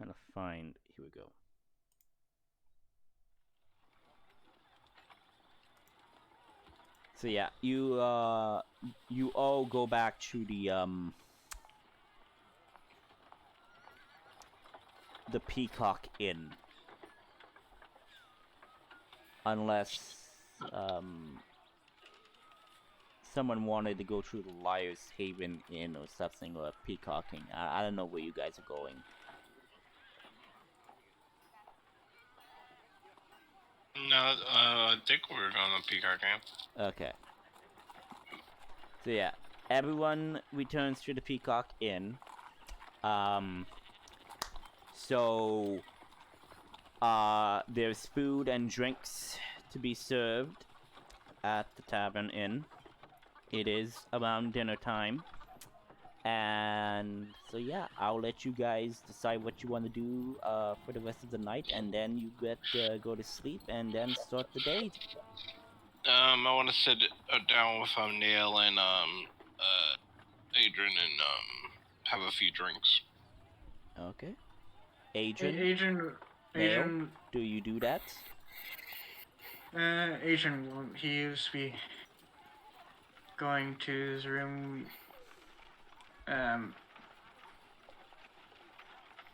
to find. Here we go. So yeah, you all go back to the Peacock Inn. Unless someone wanted to go to the Liar's Haven Inn or something, or peacocking. I don't know where you guys are going. No, I think we're going to Peacock Camp. Okay. So yeah, everyone returns to the Peacock Inn. So there's food and drinks to be served at the Tavern Inn. It is around dinner time. And so yeah, I'll let you guys decide what you want to do for the rest of the night, and then you get go to sleep and then start the day. I want to sit down with Neil and Adrian and have a few drinks. Okay. Adrian, Nail, do you do that? Adrian won't. He used to be going to his room,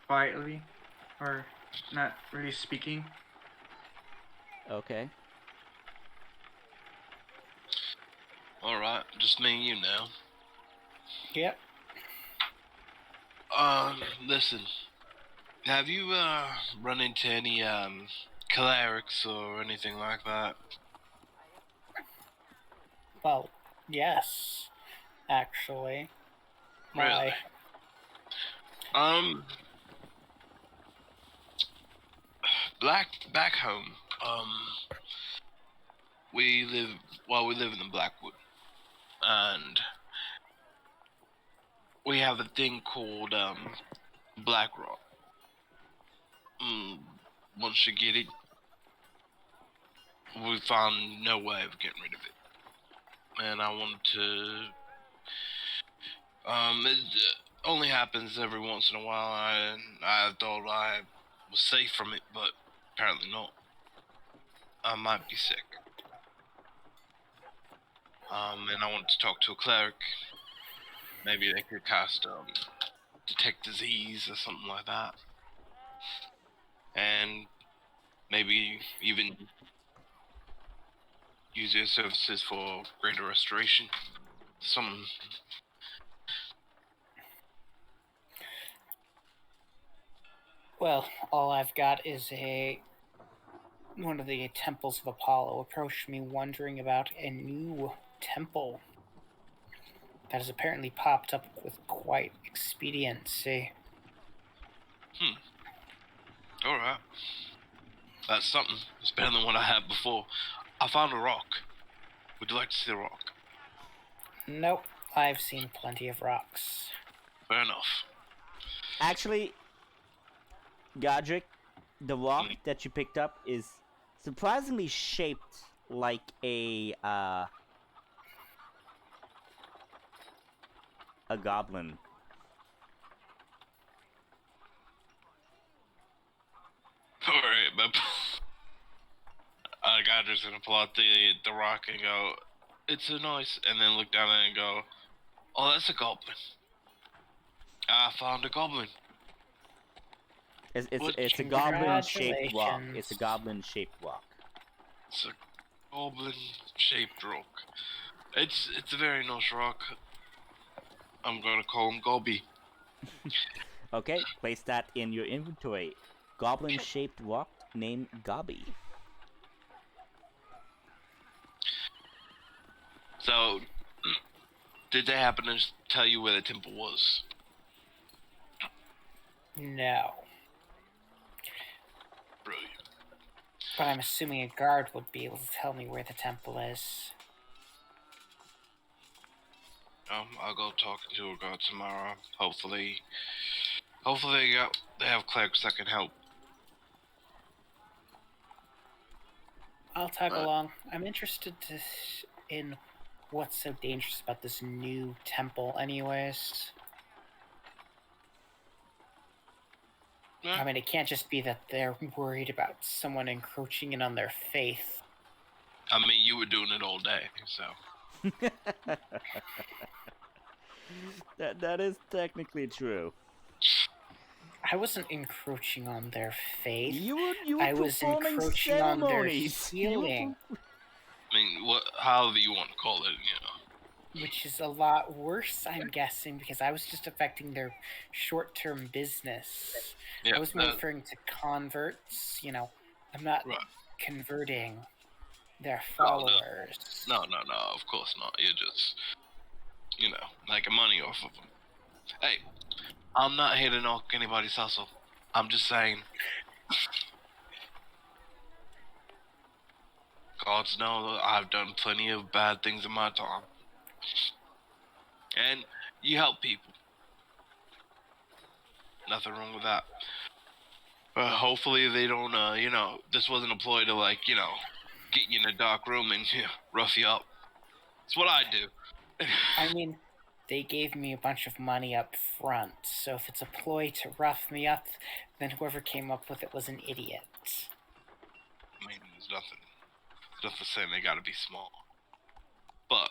quietly, or not really speaking. Okay. Alright, just me and you now. Yep. Listen. Have you, run into any, clerics or anything like that? Well, yes, actually. Really? Why? Back home, we live in the Blackwood, and we have a thing called, Black Rock. Once you get it, we found no way of getting rid of it. And I wanted to, it only happens every once in a while. I thought I was safe from it, but apparently not. I might be sick. And I wanted to talk to a cleric. Maybe they could cast, detect disease or something like that. And maybe even use their services for greater restoration. Well, all I've got is one of the temples of Apollo approached me wondering about a new temple that has apparently popped up with quite expediency. Alright. That's something. It's better than what I had before. I found a rock. Would you like to see the rock? Nope, I've seen plenty of rocks. Fair enough. Actually, Godric, the rock that you picked up is surprisingly shaped like a goblin. Alright, but Godri's gonna pull out the rock and go, it's a noise, and then look down at it and go, oh, that's a goblin. I found a goblin. It's a goblin-shaped rock. It's a goblin-shaped rock. It's a goblin-shaped rock. It's a very nice rock. I'm gonna call him Gobi. Okay, place that in your inventory. Goblin-shaped rock named Gobi. So, did they happen to tell you where the temple was? No. Brilliant. But I'm assuming a guard would be able to tell me where the temple is. I'll go talk to a guard tomorrow. Hopefully they have clerics that can help. I'll tag along. I'm interested in what's so dangerous about this new temple anyways. I mean, it can't just be that they're worried about someone encroaching in on their faith. I mean, you were doing it all day, so. That is technically true. I wasn't encroaching on their faith. You were I was performing encroaching ceremonies. on their healing. I mean, however you want to call it, you know. Which is a lot worse, I'm guessing, because I was just affecting their short-term business. Yeah, I was more referring to converts, you know. I'm not converting their followers. No, of course not. You're just, you know, making money off of them. Hey, I'm not here to knock anybody's hustle. I'm just saying. Gods know that I've done plenty of bad things in my time. And you help people. Nothing wrong with that. But hopefully they don't, you know, this wasn't a ploy to, like, you know, get you in a dark room and rough you up. It's what I do. I mean, they gave me a bunch of money up front, so if it's a ploy to rough me up, then whoever came up with it was an idiot. I mean, there's nothing saying they gotta be small. But,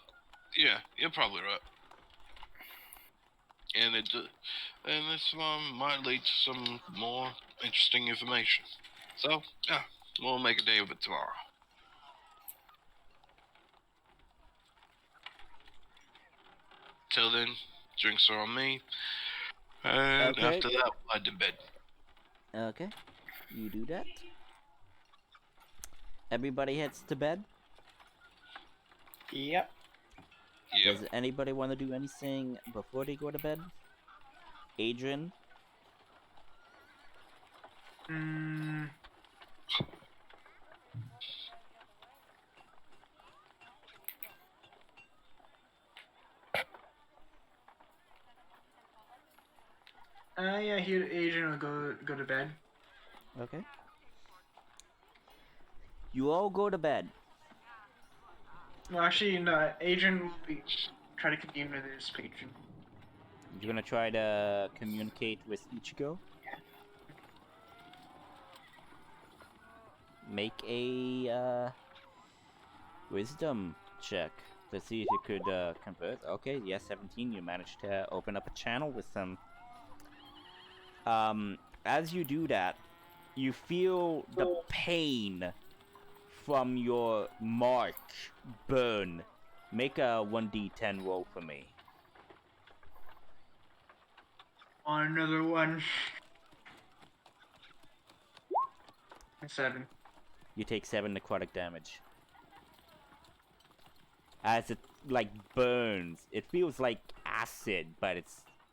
yeah, you're probably right. And this might lead to some more interesting information. So, yeah, we'll make a day of it tomorrow. Till then, drinks are on me. And Okay. after that, we'll head to bed. Okay, you do that. Everybody heads to bed. Yep. Yep. Does anybody want to do anything before they go to bed? Adrian? Yeah, here Adrian will go to bed. Okay. You all go to bed. Well, actually, no. Adrian will try to commune with his patron. You're gonna try to communicate with Ichigo? Make a wisdom check to see if you could convert. Okay, yes, 17. You managed to open up a channel with them. As you do that, you feel the pain from your mark burn. Make a 1d10 roll for me. On another one. 7. You take 7 necrotic damage. As it like burns, it feels like acid, but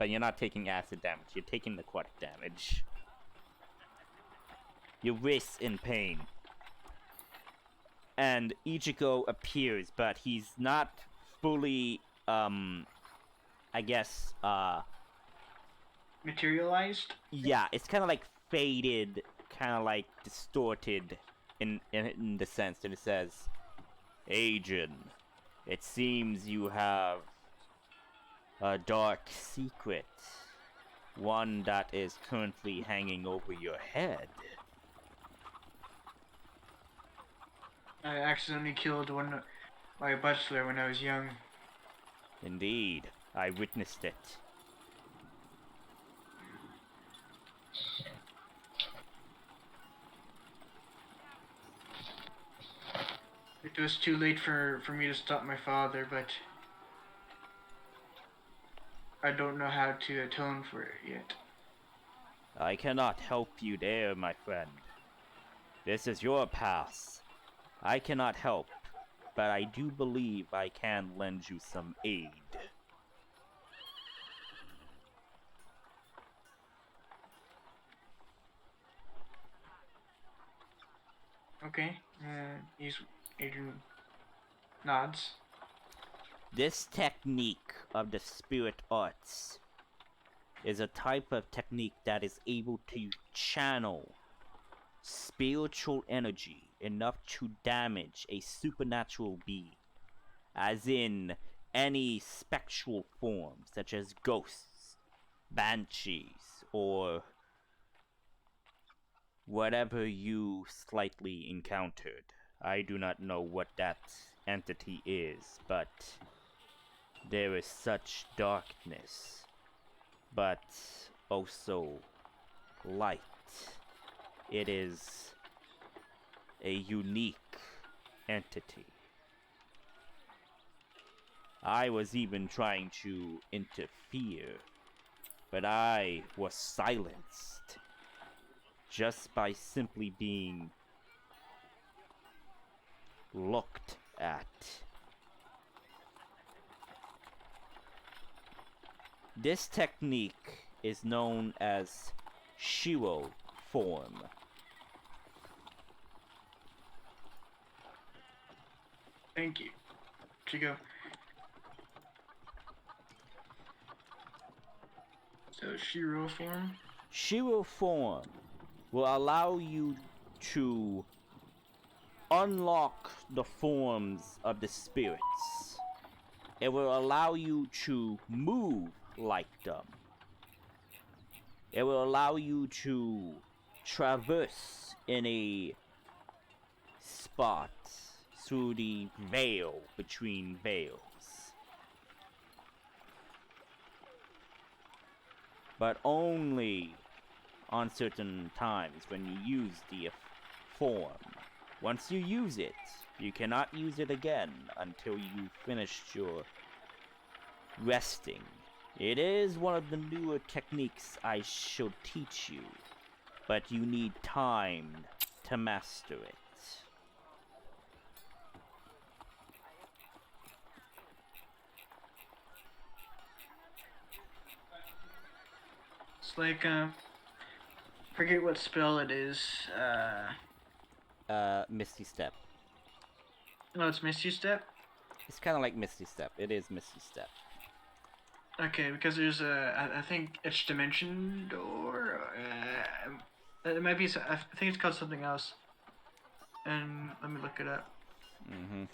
you're not taking acid damage. You're taking necrotic damage. Your wrist's in pain. And Ichigo appears, but he's not fully, I guess, materialized? Yeah, it's kind of like faded, kind of like distorted in the sense that it says, Agent, it seems you have a dark secret, one that is currently hanging over your head. I accidentally killed my butler when I was young. Indeed, I witnessed it. It was too late for me to stop my father, but I don't know how to atone for it yet. I cannot help you there, my friend. This is your past. I cannot help, but I do believe I can lend you some aid. Okay. Adrian nods. This technique of the spirit arts is a type of technique that is able to channel spiritual energy enough to damage a supernatural being, as in any spectral form such as ghosts, banshees, or whatever you slightly encountered. I do not know what that entity is, but there is such darkness, but also light. It is a unique entity. I was even trying to interfere, but I was silenced just by simply being looked at. This technique is known as Shiro form. Thank you. Chico. So Shiro form. Shiro form will allow you to unlock the forms of the spirits. It will allow you to move like them. It will allow you to traverse in a spot through the veil between veils. But only on certain times when you use the form. Once you use it, you cannot use it again until you finish your resting. It is one of the newer techniques I shall teach you, but you need time to master it. It's like forget what spell it is. Misty Step. No, it's Misty Step. It's kind of like Misty Step. It is Misty Step. Okay, because there's I think it's Dimension Door. It might be. I think it's called something else. And let me look it up. Mm-hmm.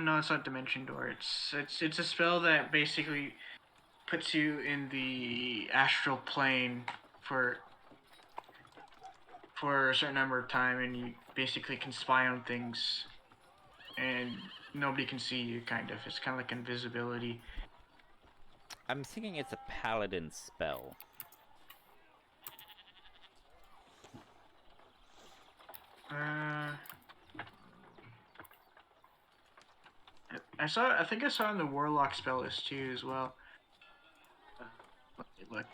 No, it's not Dimension Door. It's a spell that basically puts you in the astral plane for a certain number of time, and you basically can spy on things, and nobody can see you. Kind of. It's kind of like invisibility. I'm thinking it's a paladin spell. I think I saw in the Warlock spell list too as well. Let me look.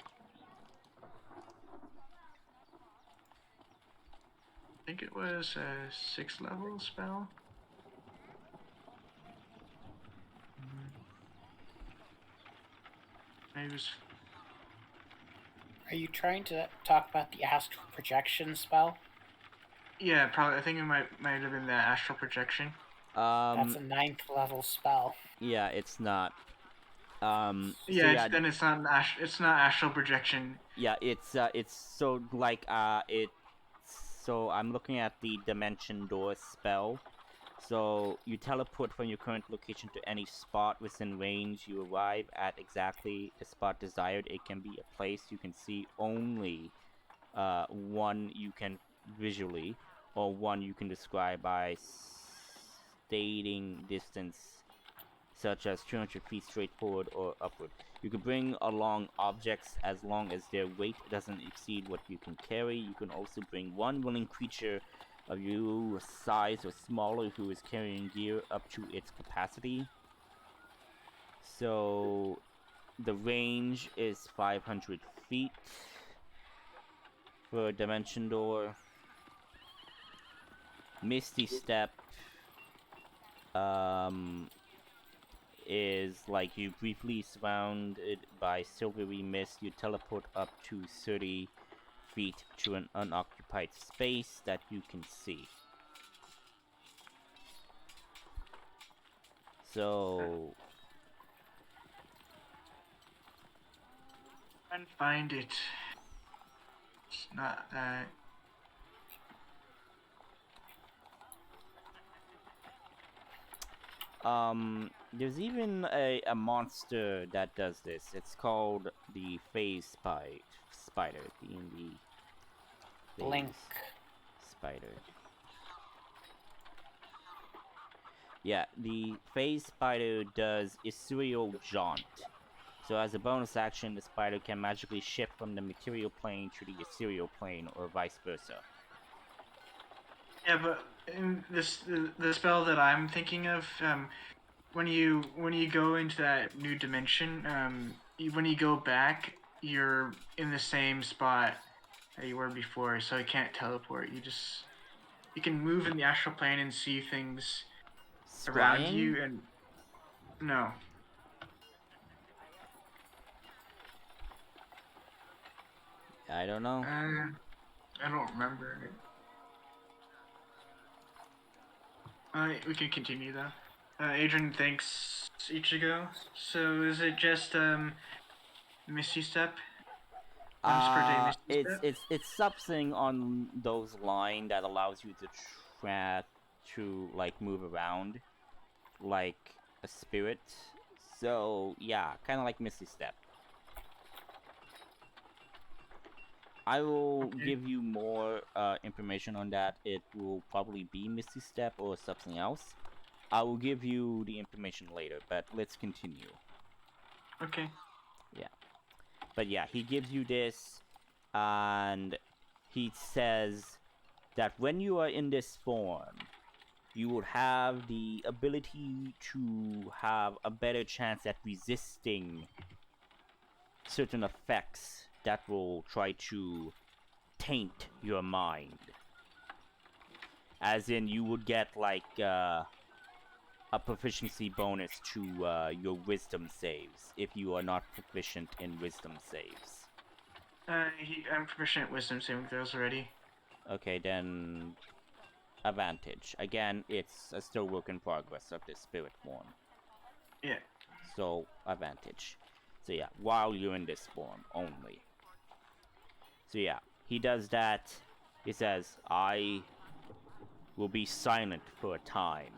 I think it was a 6th level spell. Maybe it was. Are you trying to talk about the Astral Projection spell? Yeah, probably. I think it might have been the Astral Projection. That's a 9th level spell. Yeah, it's not. Yeah, then it's not it's not Astral Projection. Yeah, it's so like so I'm looking at the Dimension Door spell. So you teleport from your current location to any spot within range. You arrive at exactly the spot desired. It can be a place you can see only one you can visually, or one you can describe by stating distance, such as 200 feet straight forward or upward. You can bring along objects as long as their weight doesn't exceed what you can carry. You can also bring one willing creature of your size or smaller who is carrying gear up to its capacity. So the range is 500 feet for a dimension door. Misty Step is like you briefly surrounded by silvery mist. You teleport up to 30 feet to an unoccupied space that you can see. So And find it. It's not that. there's even a monster that does this. It's called the phase spider. The Blink. Spider. Yeah, the phase spider does ethereal jaunt. So as a bonus action, the spider can magically shift from the material plane to the ethereal plane, or vice versa. Yeah, but in the spell that I'm thinking of, when you go into that new dimension, when you go back, you're in the same spot that you were before, so you can't teleport. You can move in the astral plane and see things around Scrying? you, and no. I don't know. I don't remember. We can continue though. Adrian thanks Ichigo. So is it just Misty Step? Once per day Misty Step? It's something on those line that allows you to like move around like a spirit. So yeah, kind of like Misty Step. I will give you more information on that. It will probably be Misty Step or something else. I will give you the information later, but let's continue. Okay. Yeah. But yeah, he gives you this, and he says that when you are in this form, you will have the ability to have a better chance at resisting certain effects that will try to taint your mind. As in, you would get like a proficiency bonus to your wisdom saves if you are not proficient in wisdom saves. I'm proficient at wisdom saving throws already. Okay, then advantage. Again, it's a still work in progress of this spirit form. Yeah. So, advantage. So yeah, while you're in this form only. So yeah, he does that. He says, I will be silent for a time.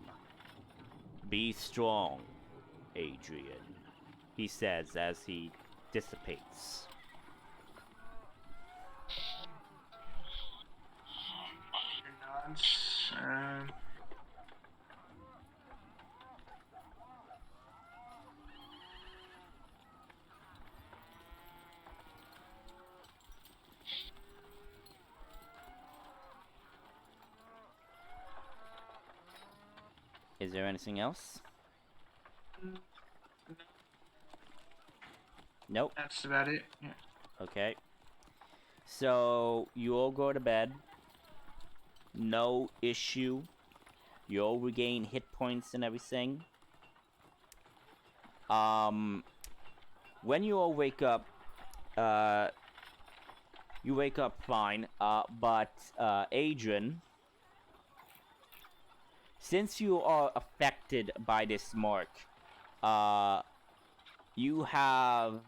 Be strong, Adrian, he says as he dissipates. Nods. Is there anything else? Nope. That's about it. Yeah. Okay. So, you all go to bed. No issue. You all regain hit points and everything. When you all wake up, you wake up fine, but Adrian, since you are affected by this mark, you have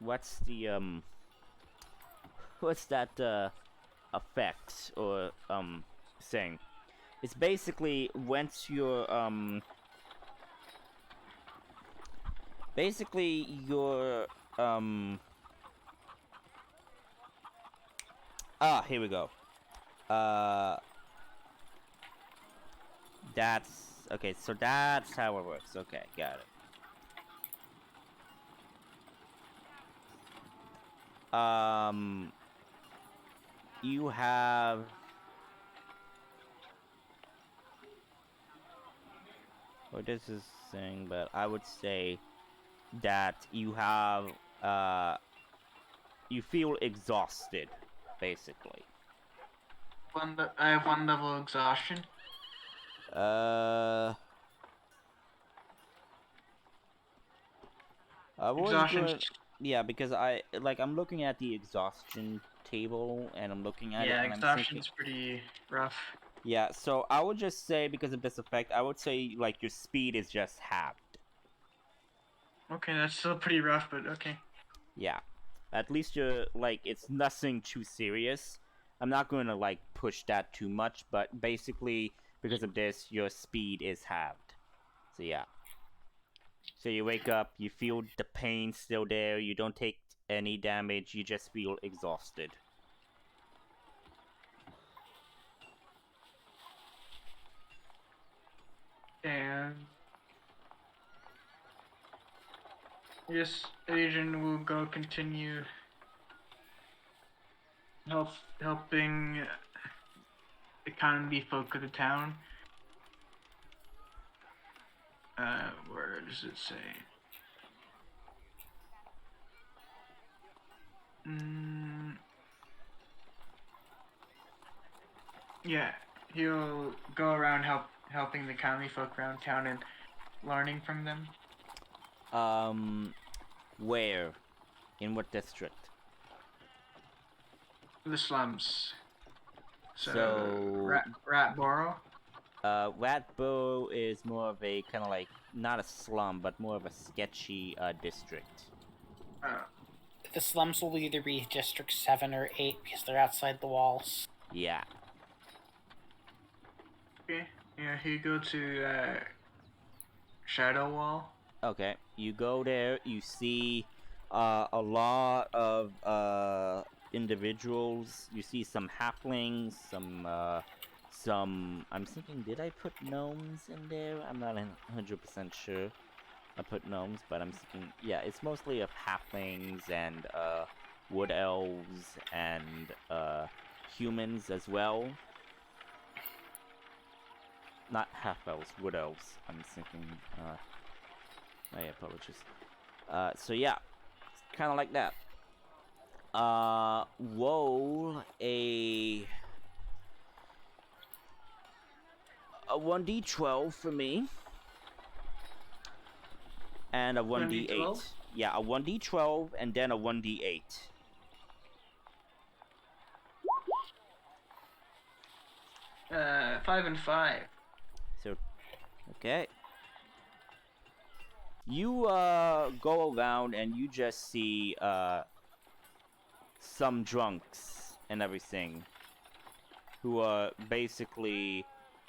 what's that effect or thing? It's basically once you're Here we go. That's okay. So that's how it works. Okay, got it. You have what this is saying, but I would say that you have you feel exhausted, basically. I have 1 level exhaustion. I was Exhaustion. going, yeah, because I'm looking at the exhaustion table and I'm looking at it Yeah, and I'm thinking, exhaustion's pretty rough. yeah, so I would just say because of this effect, I would say like your speed is just halved. Okay, that's still pretty rough, but okay. Yeah, at least you're like it's nothing too serious. I'm not going to like push that too much, but basically because of this, your speed is halved. So yeah. So you wake up, you feel the pain still there, you don't take any damage, you just feel exhausted. And yes, Agent will go continue helping the economy folk of the town. Where does it say? Yeah, he'll go around helping the economy folk around town and learning from them. Where? In what district? The slums. So Ratboro. Ratboro is more of a kind of like not a slum, but more of a sketchy district. The slums will either be District 7 or 8 because they're outside the walls. Yeah. Okay. Yeah, he go to Shadow Wall. Okay. You go there. You see a lot of individuals. You see some halflings, some. I'm thinking, did I put gnomes in there? I'm not 100% sure. I put gnomes, but I'm thinking, yeah, it's mostly of halflings and wood elves and humans as well. Not half elves, wood elves. I'm thinking. My apologies. So yeah, it's kind of like that. Roll a 1d12 for me. And a 1d8. 1d12? Yeah, a 1d12 and then a 1d8. Five and 5. So, okay. You go around and you just see some drunks and everything who are basically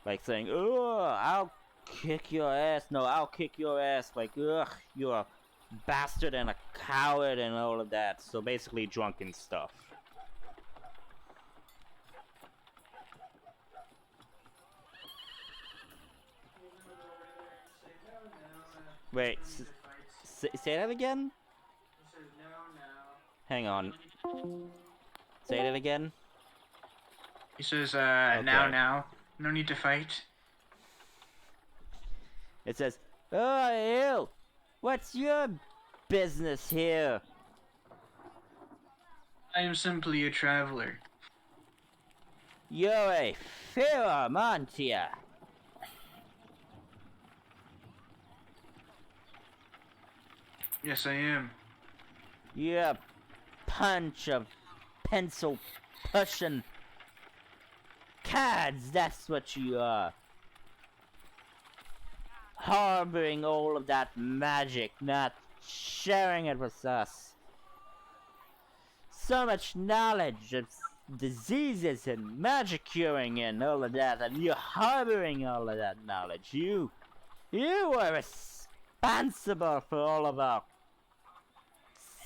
like saying, "Ugh, I'll kick your ass." No, I'll kick your ass. Like, ugh, you're a bastard and a coward and all of that. So basically, drunken stuff. Wait, say that again? Hang on. Say that again? He says, Okay. now. No need to fight. It says, "Oh, you! What's your business here?" I am simply a traveler. You're a Pharaoh, aren't ya? Yes, I am. You're a bunch of pencil pushing cads, that's what you are. Harboring all of that magic, not sharing it with us. So much knowledge of diseases and magic curing and all of that, and you're harboring all of that knowledge. You are responsible for all of our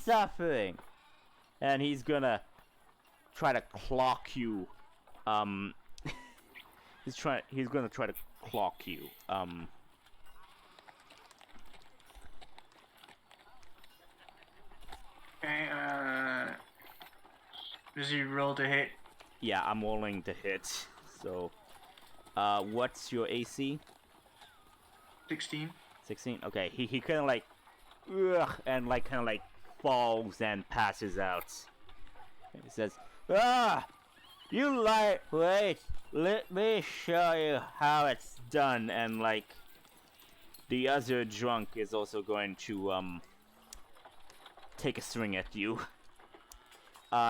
suffering. And he's gonna try to clock you. He's gonna try to clock you. Okay, does he roll to hit? Yeah, I'm rolling to hit. So, what's your AC? 16. 16. Okay, he kind of like, ugh, and like kind of like falls and passes out. And he says, "Ah, you lie. Wait, let me show you how it's done." And like, the other drunk is also going to take a swing at you.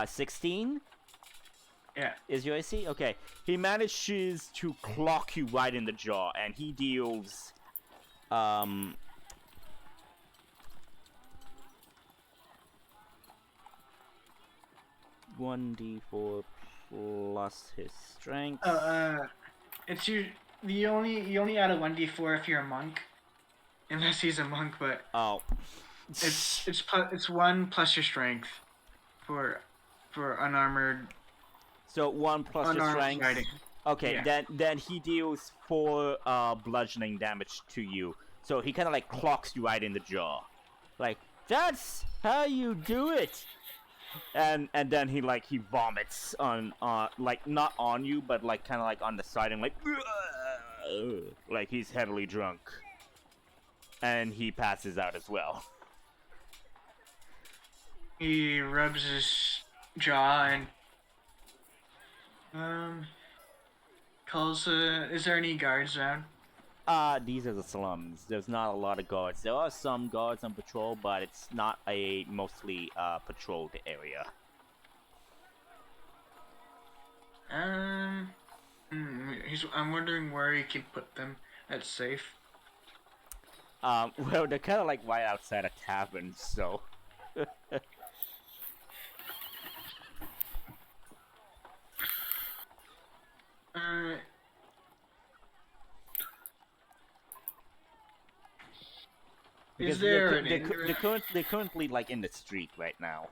16 Yeah. is your AC? Okay. He manages to clock you right in the jaw, and he deals 1d4 plus his strength. It's you only add a 1d4 if you're a monk, unless he's a monk. But Oh, it's 1 plus your strength for unarmored. so 1 plus your Unarmed strength. fighting. Okay, Yeah. then he deals 4 bludgeoning damage to you. So he kind of like clocks you right in the jaw, like that's how you do it. And then he vomits on like not on you, but like kind of like on the side and like he's heavily drunk. And he passes out as well. He rubs his jaw and calls. Is there any guards around? These are the slums. There's not a lot of guards. There are some guards on patrol, but it's not a mostly patrolled area. I'm wondering where he can put them. That's safe. Well, they're kind of like right outside a tavern, so. Is there they're currently like in the street right now.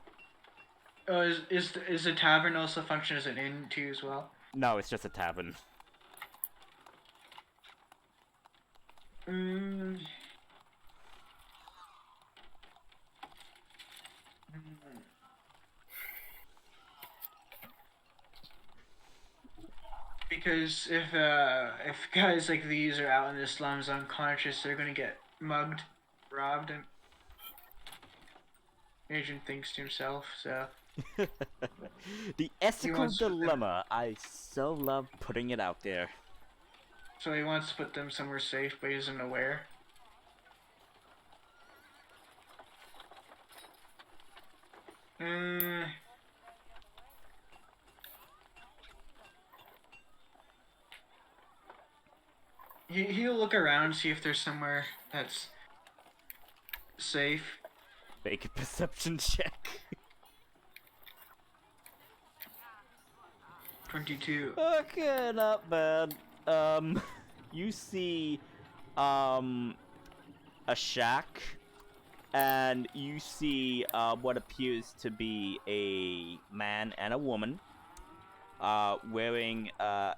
Oh, is the tavern also function as an inn too as well? No, it's just a tavern. Because if guys like these are out in the slums unconscious, they're gonna get mugged, robbed, and Agent thinks to himself. So The ethical wants to put them- dilemma. I so love putting it out there. so he wants to put them somewhere safe, but he isn't aware. He'll look around, see if there's somewhere that's safe. Make a perception check. 22. Okay, not bad. You see, a shack, and you see, what appears to be a man and a woman, wearing,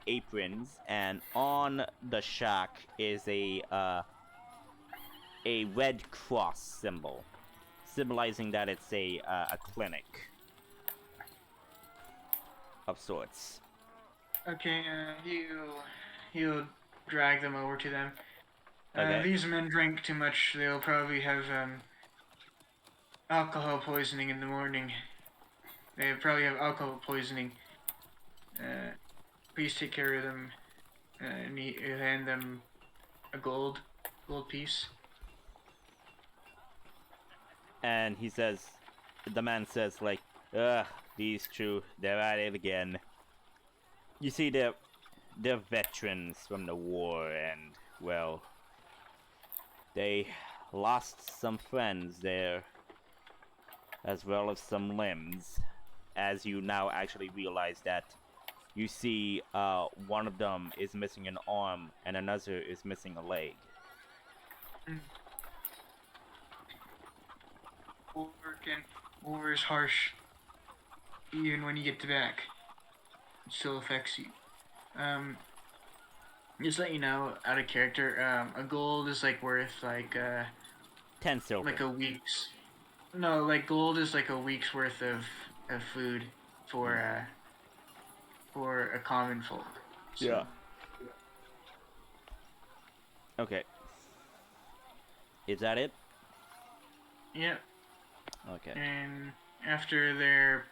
aprons, and on the shack is a red cross symbol, symbolizing that it's a clinic of sorts. Okay, he'll drag them over to them. Okay. These men drink too much. They'll probably have alcohol poisoning in the morning. They probably have alcohol poisoning. Please take care of them. And he'll hand them a gold piece. And he says, the man says, like, ugh, these two, they're at it again. You see, they're veterans from the war, and, well, they lost some friends there, as well as some limbs, as you now actually realize that you see one of them is missing an arm, and another is missing a leg. War is harsh. even when you get to back. It still affects you. Just let you know, out of character, a gold is like worth like 10 silver. like a week's. No, like gold is like a week's worth of food for a common folk. So, Yeah. Okay. Is that it? Yep. Okay. And after they're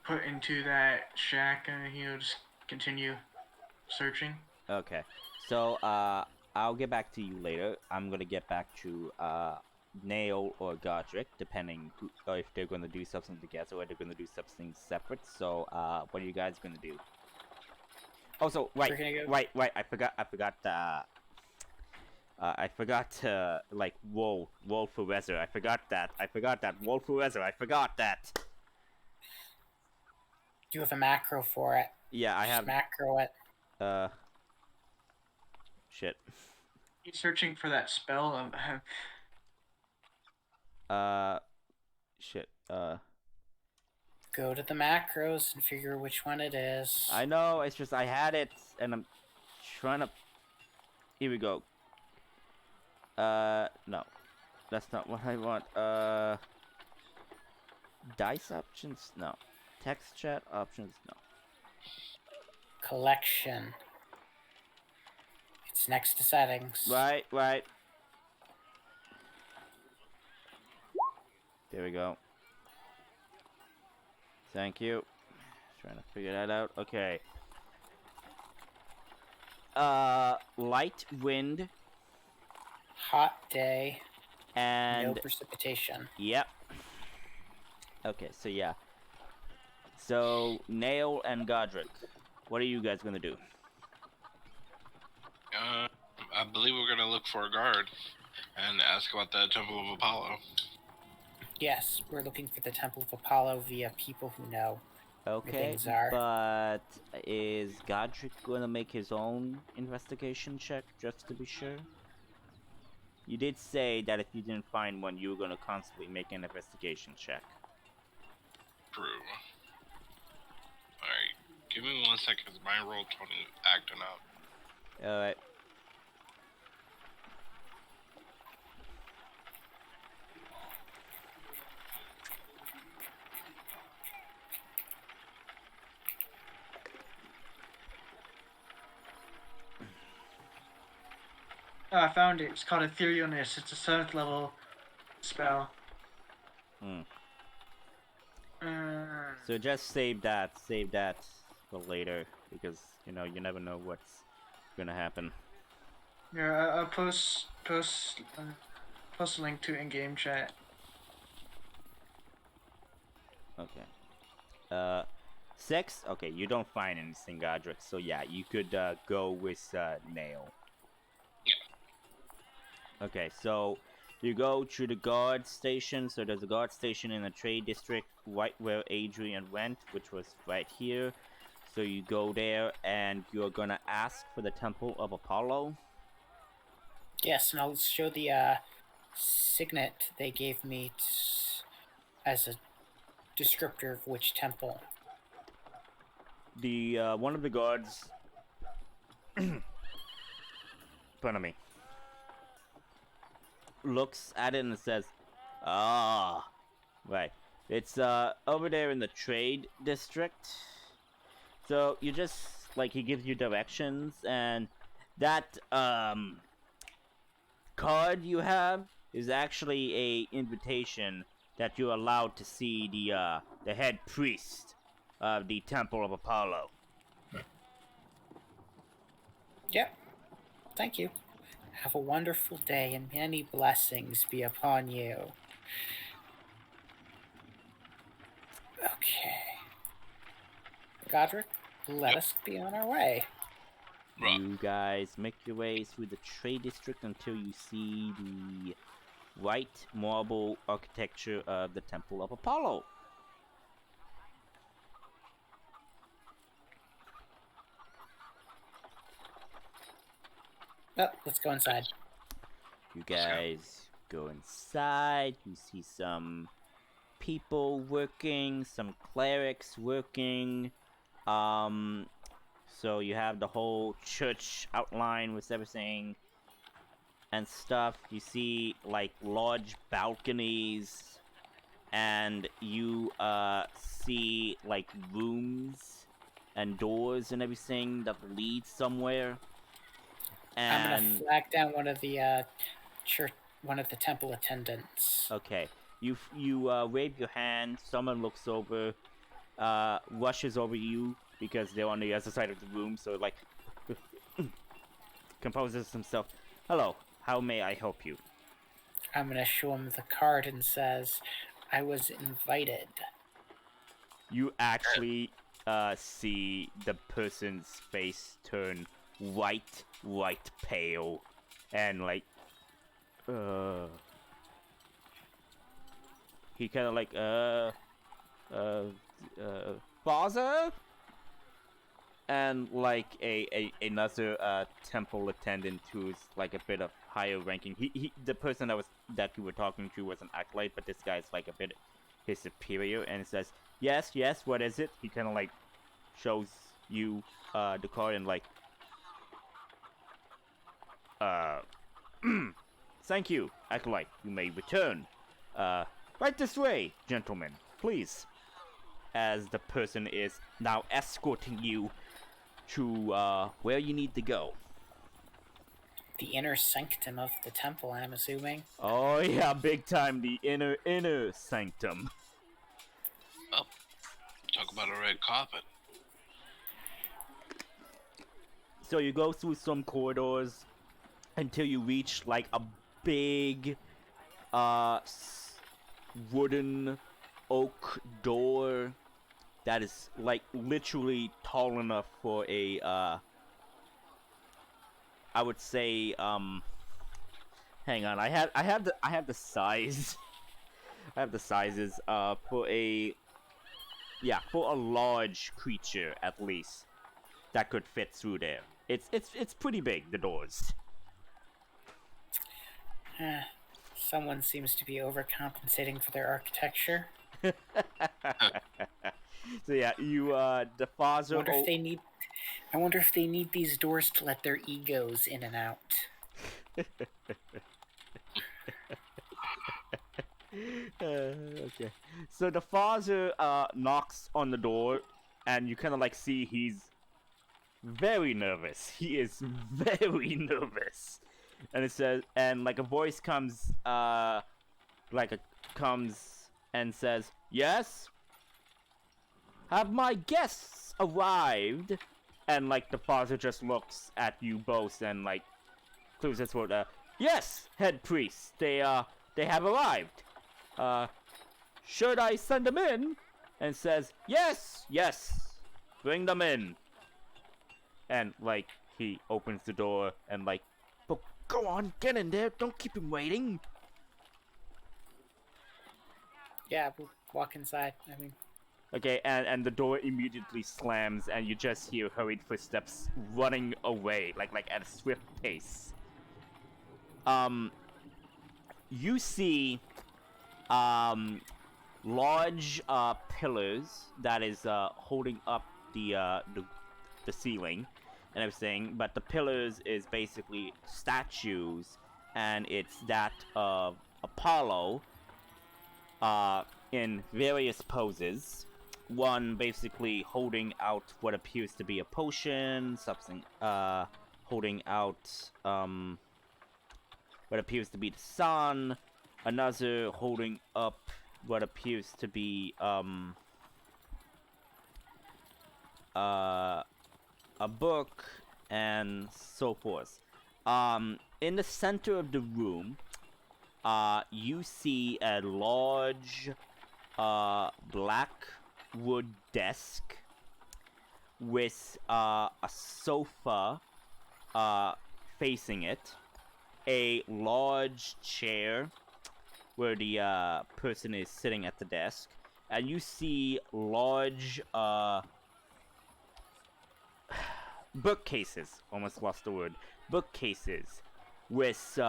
put into that shack, he'll just continue searching. Okay. So, I'll get back to you later. I'm gonna get back to, Nail or Godric, depending who, if they're gonna do something together or they're gonna do something separate. So, what are you guys gonna do? Oh, so, right, We're gonna go- right, I forgot to, like, roll for weather. I forgot that, roll for weather, I forgot that. You have a macro for it. Yeah, I Just have, macro it. shit. He's searching for that spell. Shit, Go to the macros and figure which one it is. I know, it's just I had it, and I'm trying to... Here we go. No. That's not what I want. Dice options? No. Text chat options? No. Collection. It's next to settings. Right. There we go. Thank you. Trying to figure that out. Okay. Light wind Hot day. and... No precipitation. Yep. Okay, so yeah. So, Nail and Godric, what are you guys gonna do? I believe we're gonna look for a guard and ask about the Temple of Apollo. Yes, we're looking for the Temple of Apollo via people who know where Okay, things are. but is Godric gonna make his own investigation check just to be sure? You did say that if you didn't find one, you were gonna constantly make an investigation check. True. Alright, give me 1 second, because my roll 20 acting out. Alright. Oh, I found it. It's called Etherealness. It's a 7th level spell. So just save that for later, because, you know, you never know what's gonna happen. Yeah, I'll post a link to it in game chat. Okay. 6? Okay, you don't find anything, Godric, so yeah, you could, go with, Nail. Yeah. Okay, so you go to the guard station. So there's a guard station in the trade district right where Adrian went, which was right here. So you go there and you're gonna ask for the Temple of Apollo. Yes, and I'll show the signet they gave me as a descriptor of which temple. The one of the guards in front of me looks at it and says, "Ah, right. It's over there in the trade district." So you just, like, he gives you directions, and that card you have is actually a invitation that you're allowed to see the head priest of the Temple of Apollo. Yep. Thank you. Have a wonderful day and many blessings be upon you. Okay. Godric, let us be on our way. Right. You guys make your way through the trade district until you see the white marble architecture of the Temple of Apollo. Oh, let's go inside. You guys go inside. You see some people working, some clerics working. So you have the whole church outline with everything and stuff. You see like large balconies, and you see like rooms and doors and everything that lead somewhere. I'm And gonna flag down one of the one of the temple attendants. okay, you wave your hand. Someone looks over, rushes over you because they're on the other side of the room. So like composes himself. Hello, how may I help you? I'm gonna show him the card and says, "I was invited." You actually see the person's face turn white pale, and like, he kind of like, father, and like another temple attendant who's like a bit of higher ranking. The person that you were talking to was an acolyte, but this guy's like a bit his superior, and says, yes, what is it? He kind of like shows you the card and like, thank you, acolyte. You may return. Right this way, gentlemen, please. As the person is now escorting you to where you need to go. The inner sanctum of the temple, I'm assuming. Oh yeah, big time. The inner sanctum. Oh, talk about a red carpet. So you go through some corridors until you reach like a big wooden oak door that is like literally tall enough for a I would say hang on, I have the size. I have the sizes for a large creature at least that could fit through there. It's pretty big, the doors. Someone seems to be overcompensating for their architecture. So yeah, you the father. I wonder if they need these doors to let their egos in and out. Okay. So the father knocks on the door, and you kind of like see he's very nervous. He is very nervous, and it says, and like a voice comes, comes and says, "Yes, have my guests arrived?" And like the father just looks at you both and like clears his throat. Yes, head priest, they have arrived. Should I send them in? And says, yes, bring them in. And like he opens the door and like, but go on, get in there. Don't keep him waiting. Yeah, we'll walk inside. I mean, okay, and the door immediately slams, and you just hear hurried footsteps running away, like at a swift pace. You see, large pillars that is holding up the ceiling and everything, but the pillars is basically statues, and it's that of Apollo in various poses. One basically holding out what appears to be a potion, something holding out what appears to be the sun, another holding up what appears to be a book, and so forth. In the center of the room, you see a large black wood desk with a sofa facing it, a large chair where the person is sitting at the desk, and you see large bookcases, almost lost the word, bookcases with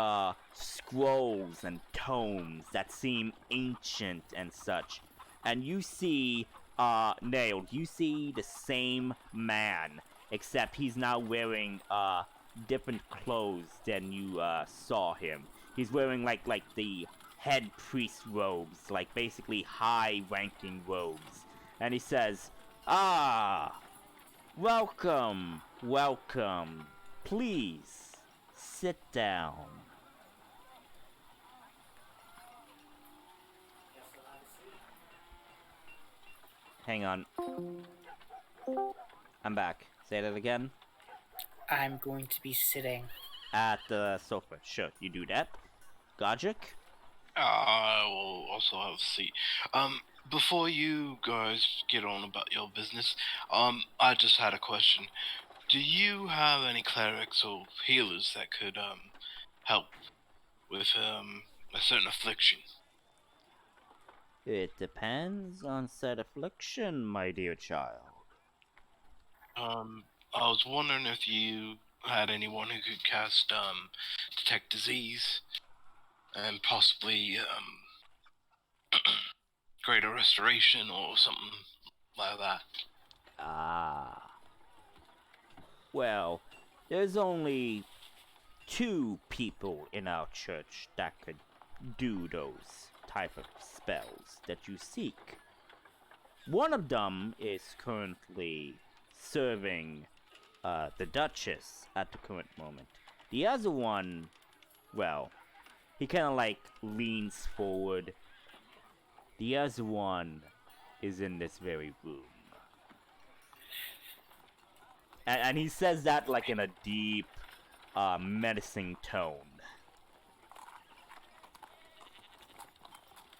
scrolls and tomes that seem ancient and such. And you see, Nailed, you see the same man, except he's now wearing different clothes than you saw him. He's wearing like the head priest robes, like basically high-ranking robes. And he says, "Ah, welcome, welcome. Please sit down." Hang on. I'm back. Say that again. I'm going to be sitting. At the sofa. Sure, you do that. Godric? I will also have a seat. Before you guys get on about your business, I just had a question. Do you have any clerics or healers that could, help with, a certain affliction? It depends on said affliction, my dear child. I was wondering if you had anyone who could cast, detect disease, and possibly, greater restoration or something like that. Ah. Well, there's only 2 people in our church that could do those type of spells that you seek. One of them is currently serving the Duchess at the current moment. The other one, well, he kind of like leans forward. The other one is in this very room. And he says that like in a deep, menacing tone.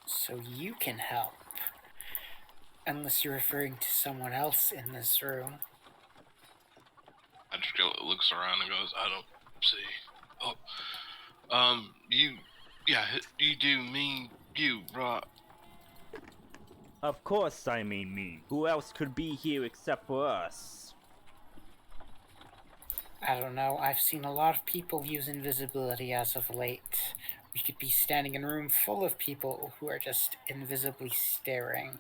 So you can help. Unless you're referring to someone else in this room. I just looks around and goes, I don't see. Oh, you do mean you, right? Of course I mean me. Who else could be here except for us? I don't know, I've seen a lot of people use invisibility as of late. We could be standing in a room full of people who are just invisibly staring.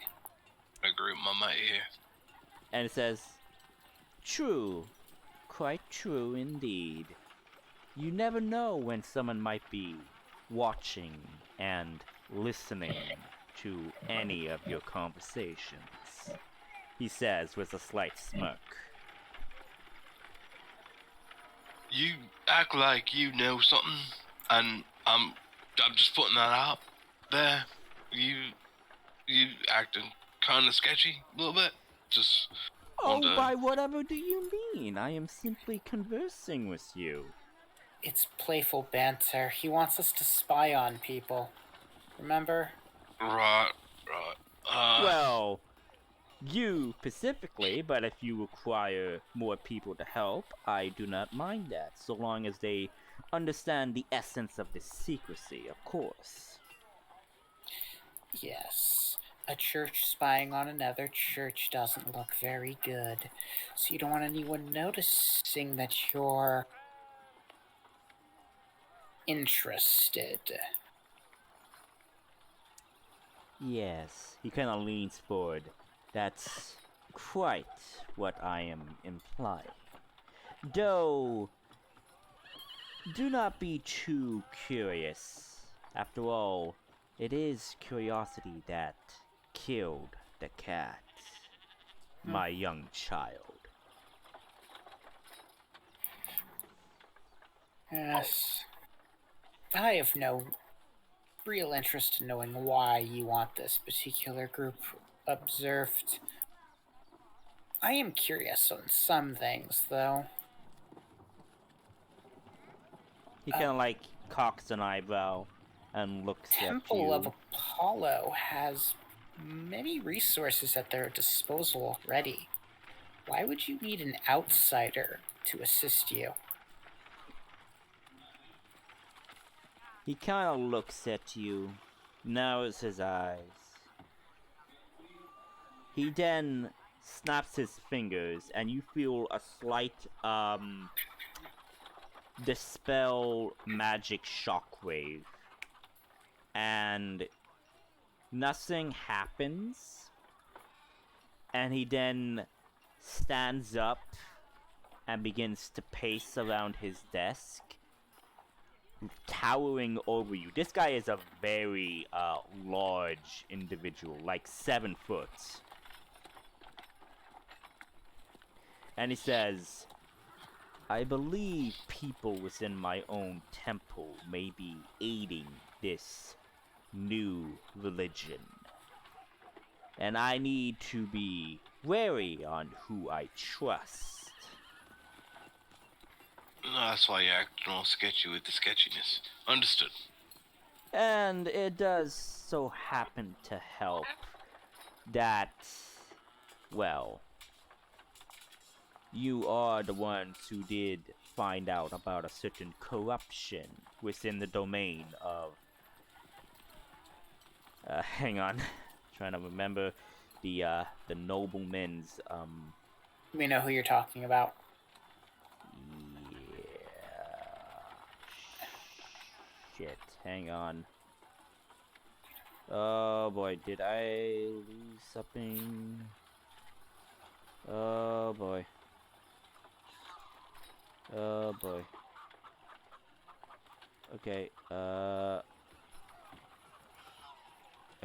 I agree with my mate here. And it says, "True. Quite true indeed. You never know when someone might be watching and listening to any of your conversations," he says with a slight smirk. You act like you know something, and I'm just putting that out there. You acting kind of sketchy a little bit. Just Oh, by whatever do you mean? I am simply conversing with you. It's playful banter. He wants us to spy on people. Remember? Right. Well, you specifically, but if you require more people to help, I do not mind that, so long as they understand the essence of the secrecy, of course. Yes. A church spying on another church doesn't look very good. So you don't want anyone noticing that you're interested. Yes, he kind of leans forward. That's quite what I am implying. Though, do not be too curious. After all, it is curiosity that killed the cat, my young child. Yes. I have no real interest in knowing why you want this particular group observed. I am curious on some things, though. He kind of like cocks an eyebrow and looks at you. Temple of Apollo has many resources at their disposal already. Why would you need an outsider to assist you? He kind of looks at you, narrows his eyes. He then snaps his fingers, and you feel a slight, dispel magic shockwave, and nothing happens, and he then stands up and begins to pace around his desk, towering over you. This guy is a very large individual, like 7 foot. And he says, I believe people within my own temple may be aiding this new religion. And I need to be wary on who I trust. No, that's why you act all sketchy with the sketchiness. Understood. And it does so happen to help that, well, you are the ones who did find out about a certain corruption within the domain of... hang on. Trying to remember the nobleman's, We know who you're talking about. Shit, hang on. Oh boy, did I lose something? Oh boy. Oh boy. Okay, I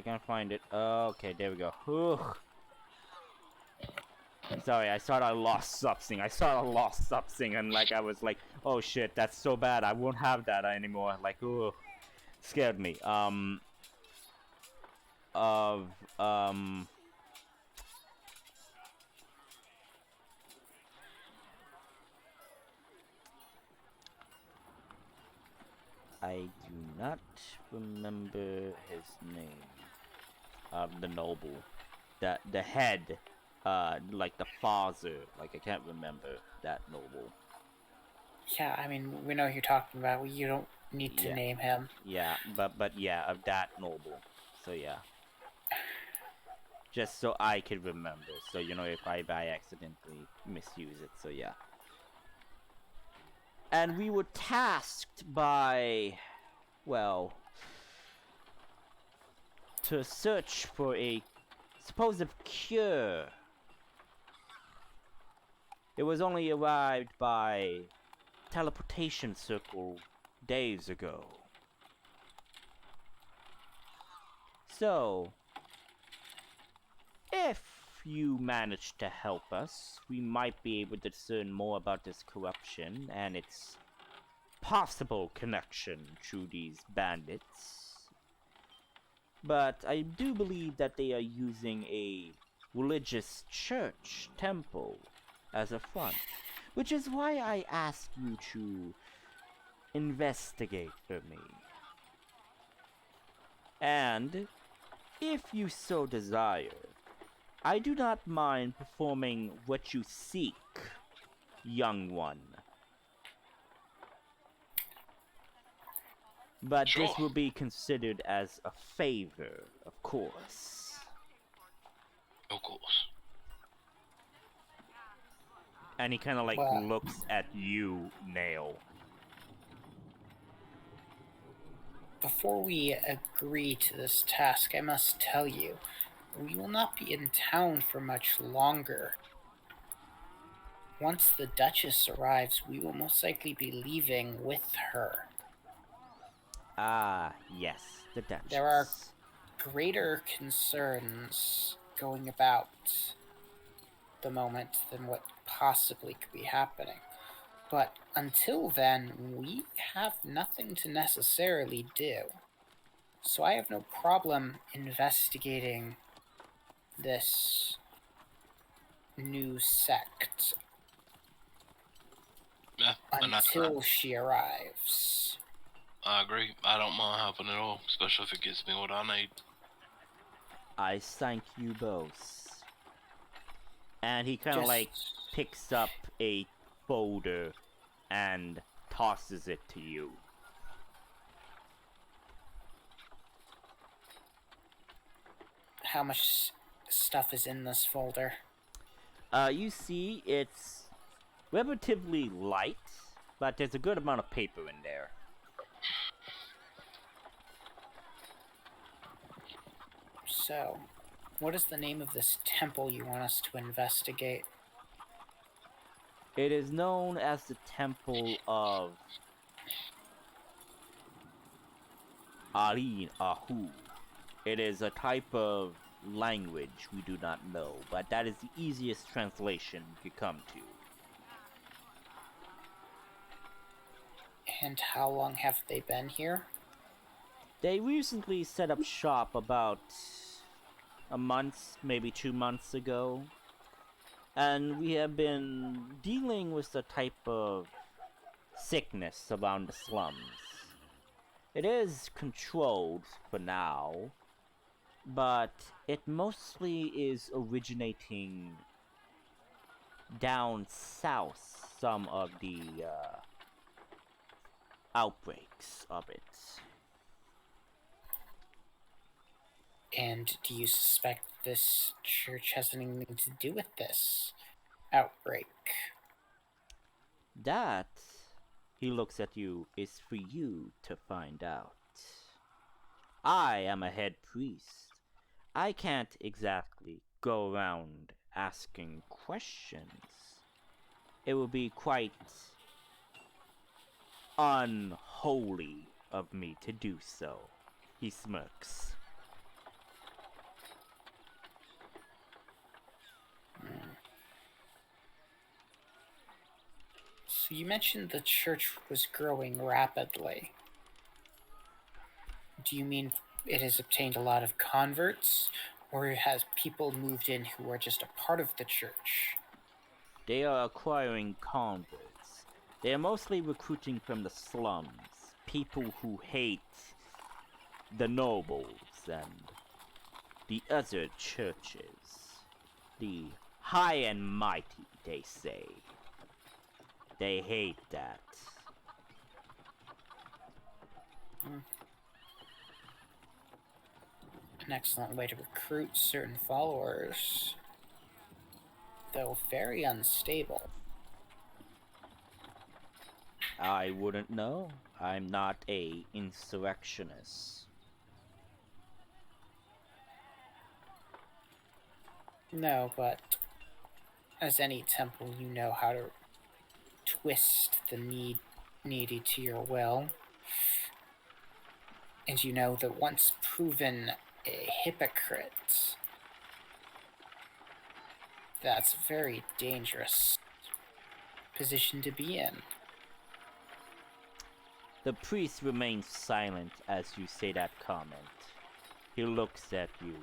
can't find it. Okay, there we go. Whew. Sorry, I thought I lost something. And like I was like, oh shit, that's so bad. I won't have that anymore. Like, ooh, scared me. I do not remember his name. The noble, the head. Like the father, like I can't remember that noble. Yeah, I mean, we know who you're talking about. You don't need to name him. Yeah, but yeah, of that noble. So yeah. Just so I can remember. So you know, if I by accidentally misuse it. So yeah. And we were tasked by, well, to search for a supposed cure. It was only arrived by teleportation circle days ago. So, if you manage to help us, we might be able to discern more about this corruption and its possible connection to these bandits. But I do believe that they are using a religious church temple as a front, which is why I asked you to investigate for me. And if you so desire, I do not mind performing what you seek, young one. But Sure. this will be considered as a favor, of course. Of course. And he kind of like Well- looks at you, Nail. Before we agree to this task, I must tell you, we will not be in town for much longer. Once the Duchess arrives, we will most likely be leaving with her. Ah, yes, the Duchess. There are greater concerns going about the moment than what possibly could be happening. But until then, we have nothing to necessarily do. So I have no problem investigating this new sect Yeah, and that's until that. she arrives. I agree. I don't mind helping at all, especially if it gets me what I need. I thank you both. And he kind of Just- like picks up a folder and tosses it to you. How much stuff is in this folder? You see, it's relatively light. but there's a good amount of paper in there. So, what is the name of this temple you want us to investigate? It is known as the Temple of Arin Ahu. It is a type of language we do not know, but that is the easiest translation we could come to. And how long have they been here? They recently set up shop about a month, maybe 2 months ago. And we have been dealing with the type of sickness around the slums. It is controlled for now, but it mostly is originating down south, some of the outbreaks of it. And do you suspect this church has anything to do with this outbreak? That, he looks at you, is for you to find out. I am a head priest. I can't exactly go around asking questions. It would be quite unholy of me to do so. He smirks. So you mentioned the church was growing rapidly. Do you mean it has obtained a lot of converts, or has people moved in who are just a part of the church? They are acquiring converts. They are mostly recruiting from the slums, people who hate the nobles and the other churches. The high and mighty, they say. They hate that. An excellent way to recruit certain followers, though very unstable. I wouldn't know. I'm not a insurrectionist. No, but as any temple, you know how to twist the needy to your will. And you know that once proven a hypocrite, that's a very dangerous position to be in. The priest remains silent as you say that comment. He looks at you,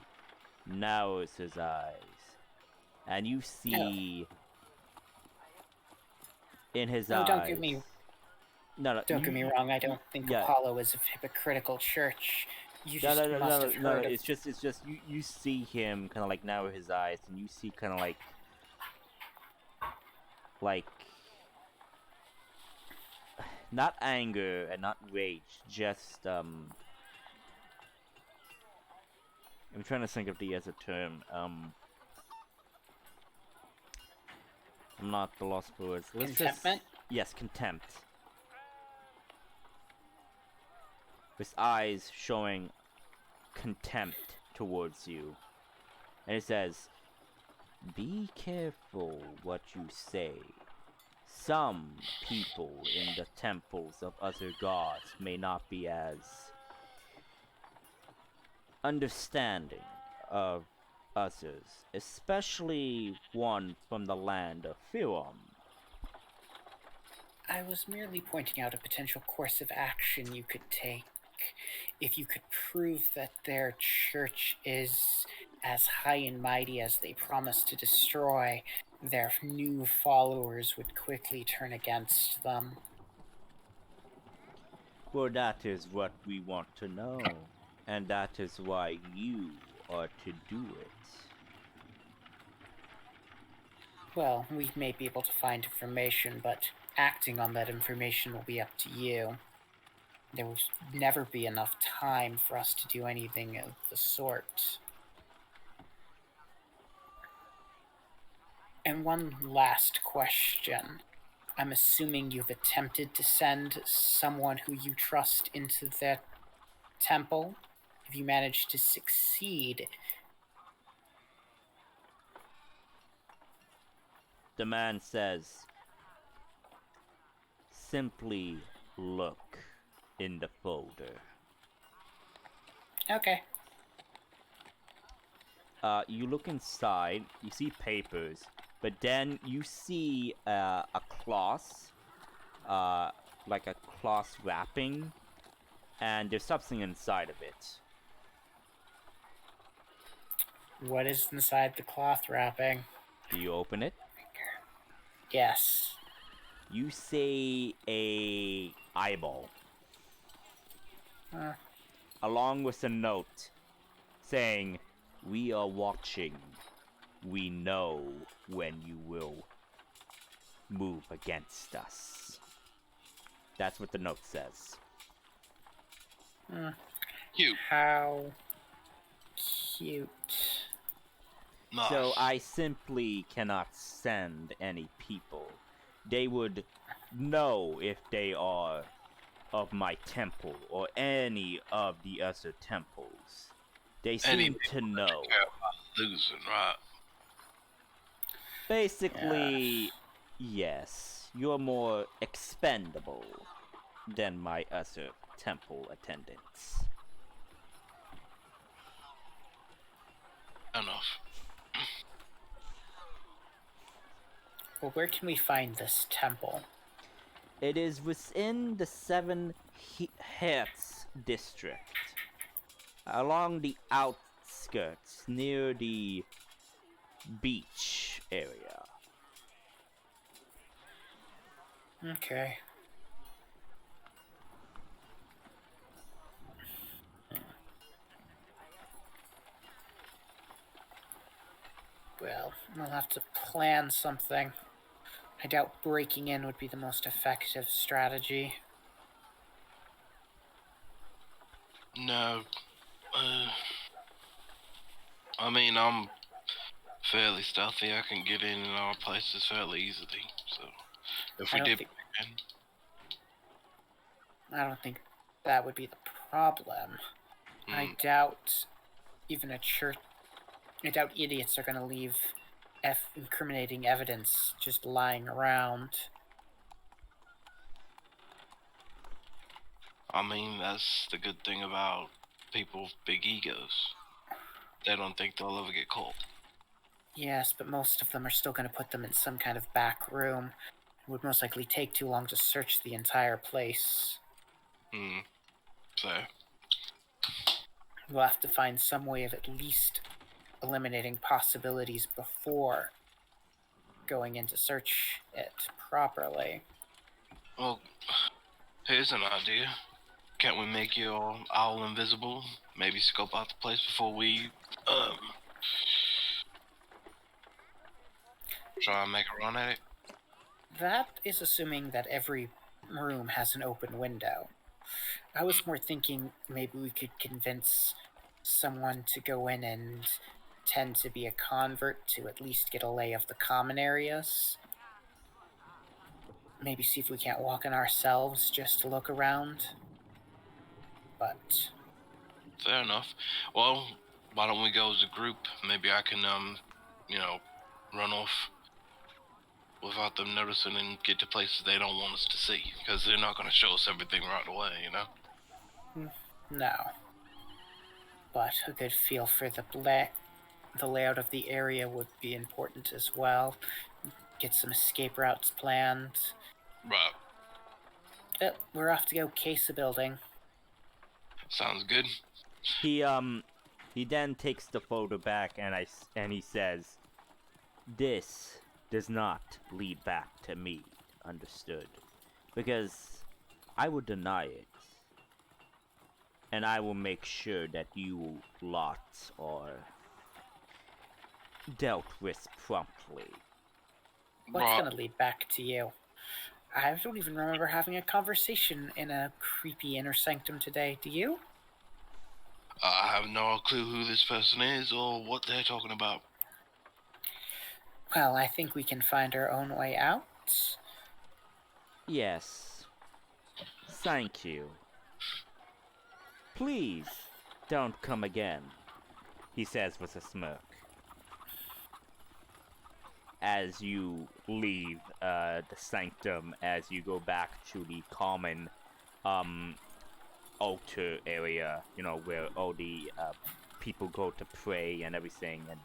narrows his eyes, and you see in his eyes. Don't get me. No, Don't get me wrong. I don't think Apollo is a hypocritical church. You just must have heard of. It's just you see him kind of like narrow his eyes, and you see kind of like not anger and not rage, just I'm trying to think of the other term. I'm not the lost for words. Contentment? Yes, contempt. His eyes showing contempt towards you. And it says, "Be careful what you say. Some people in the temples of other gods may not be as understanding of others, especially one from the land of Firom." I was merely pointing out a potential course of action you could take. If you could prove that their church is as high and mighty as they promise to destroy, their new followers would quickly turn against them. Well, that is what we want to know, and that is why you are to do it. Well, we may be able to find information, but acting on that information will be up to you. There will never be enough time for us to do anything of the sort. And one last question. I'm assuming you've attempted to send someone who you trust into the temple. If you managed to succeed, The man says, simply look in the folder. okay. You look inside, you see papers, but then you see a cloth, like a cloth wrapping, and there's something inside of it. What is inside the cloth wrapping? Do you open it? Yes. You see a eyeball, along with a note saying, "We are watching. We know when you will move against us." That's what the note says. Cute. How cute. Nice. So I simply cannot send any people. They would know if they are of my temple or any of the other temples. They seem to know. Care about losing, right? Basically, yes, you're more expendable than my other temple attendants. Enough. Well, where can we find this temple? It is within the Seven Hertz district, along the outskirts near the beach area. Okay. Well, we'll have to plan something. I doubt breaking in would be the most effective strategy. No. I mean, I'm fairly stealthy. I can get in all places fairly easily. So, if we did, I don't think that would be the problem. I doubt even a church. I doubt idiots are going to leave incriminating evidence just lying around. I mean, that's the good thing about people with big egos. They don't think they'll ever get caught. Yes, but most of them are still going to put them in some kind of back room. It would most likely take too long to search the entire place. So, We'll have to find some way of at least eliminating possibilities before going in to search it properly. well, here's an idea. Can't we make you all invisible? Maybe scope out the place before we, try and make a run at it? That is assuming that every room has an open window. I was more thinking maybe we could convince someone to go in and tend to be a convert to at least get a lay of the common areas. Maybe see if we can't walk in ourselves just to look around. But Fair enough. Well, why don't we go as a group? Maybe I can, run off without them noticing and get to places they don't want us to see. Because they're not going to show us everything right away, you know? no. But a good feel for the layout of the area would be important as well. Get some escape routes planned. Right. We're off to go case a building. Sounds good. He then takes the photo back and he says, "This does not lead back to me, understood? Because I will deny it. And I will make sure that you lot are dealt with promptly." What's going to lead back to you? I don't even remember having a conversation in a creepy Inner Sanctum today. Do you? I have no clue who this person is or what they're talking about. Well, I think we can find our own way out. Yes. Thank you. Please, don't come again, he says with a smirk. As you leave the sanctum, as you go back to the common altar area, you know, where all the people go to pray and everything and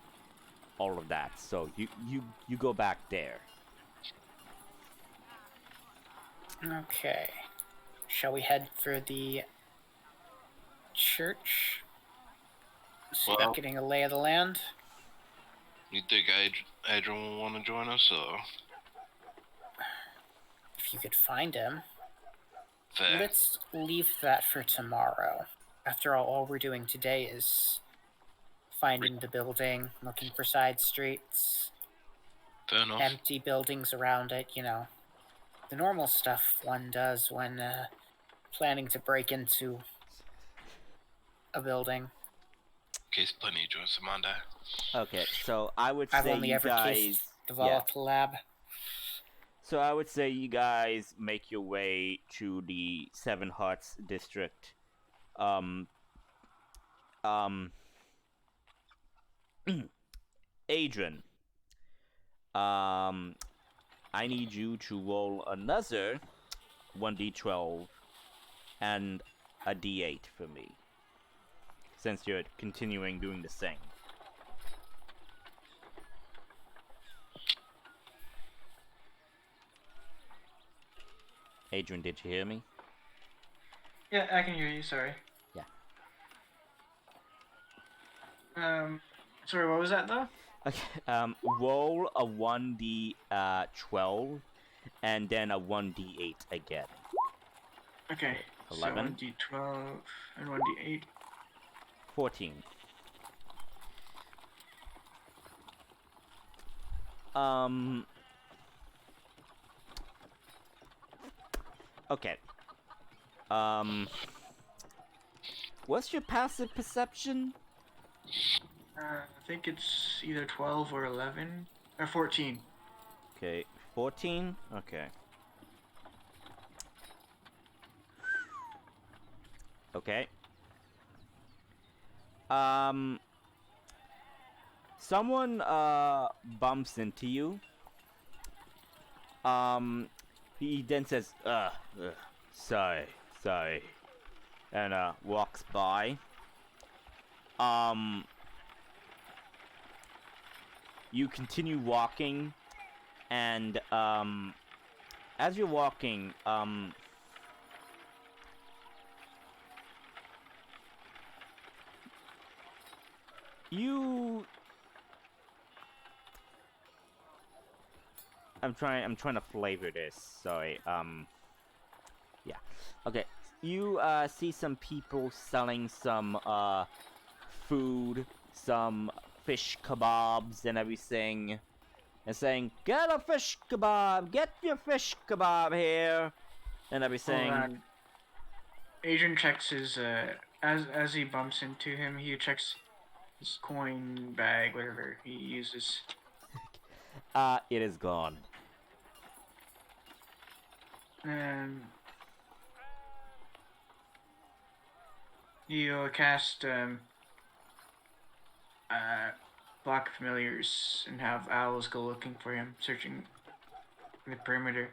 all of that. So you go back there. Okay. Shall we head for the church? Start Well, getting a lay of the land? you think Adrian will want to join us, or If you could find him. fair? Let's leave that for tomorrow. After all we're doing today is finding the building, looking for side streets, Fair enough. empty buildings around it, you know. The normal stuff one does when planning to break into a building. In case Plenty joins the Monday. Okay, so I would I've say only you ever guys. cased the Yeah. volatile lab. So I would say you guys make your way to the Seven Hearts district. Adrian. I need you to roll another 1d12 and a d8 for me, since you're continuing doing the same. Adrian, did you hear me? Yeah, I can hear you. Sorry. Yeah. Sorry. What was that though? Okay. Roll a 1d12 and then a 1d8 again. Okay. 11. So 1d12 and 1d8. 14. Okay. What's your passive perception? I think it's either 12 or 11 or 14. Okay, 14? Okay. Okay. Someone, bumps into you. He then says, sorry, and, walks by. You continue walking, and, as you're walking, I'm trying to flavor this, sorry, yeah. Okay, you, see some people selling some, food, some fish kebabs and everything, and saying, get a fish kebab, get your fish kebab here, and everything. Hold on. Adrian checks his as he bumps into him, he checks his coin bag, whatever he uses. It is gone. You cast block familiars and have owls go looking for him, searching the perimeter.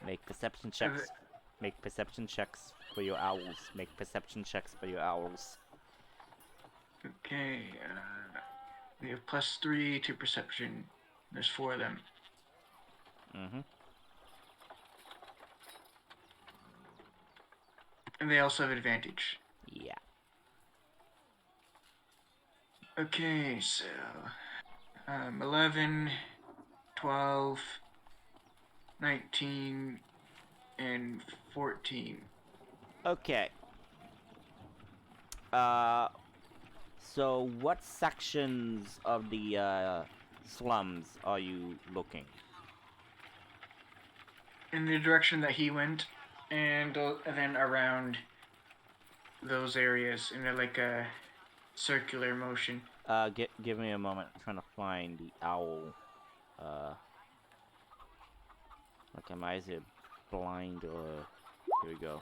Make perception checks. Make perception checks for your owls. Make perception checks for your owls. Okay, we have +3 to perception. There's 4 of them. Mm-hmm. And they also have advantage. Yeah. Okay, so 11, 12, 19, and 14. Okay. So what sections of the slums are you looking? In the direction that he went, and then around those areas in like a circular motion. Give me a moment. I'm trying to find the owl. Okay, my eyes are blind or... Here we go.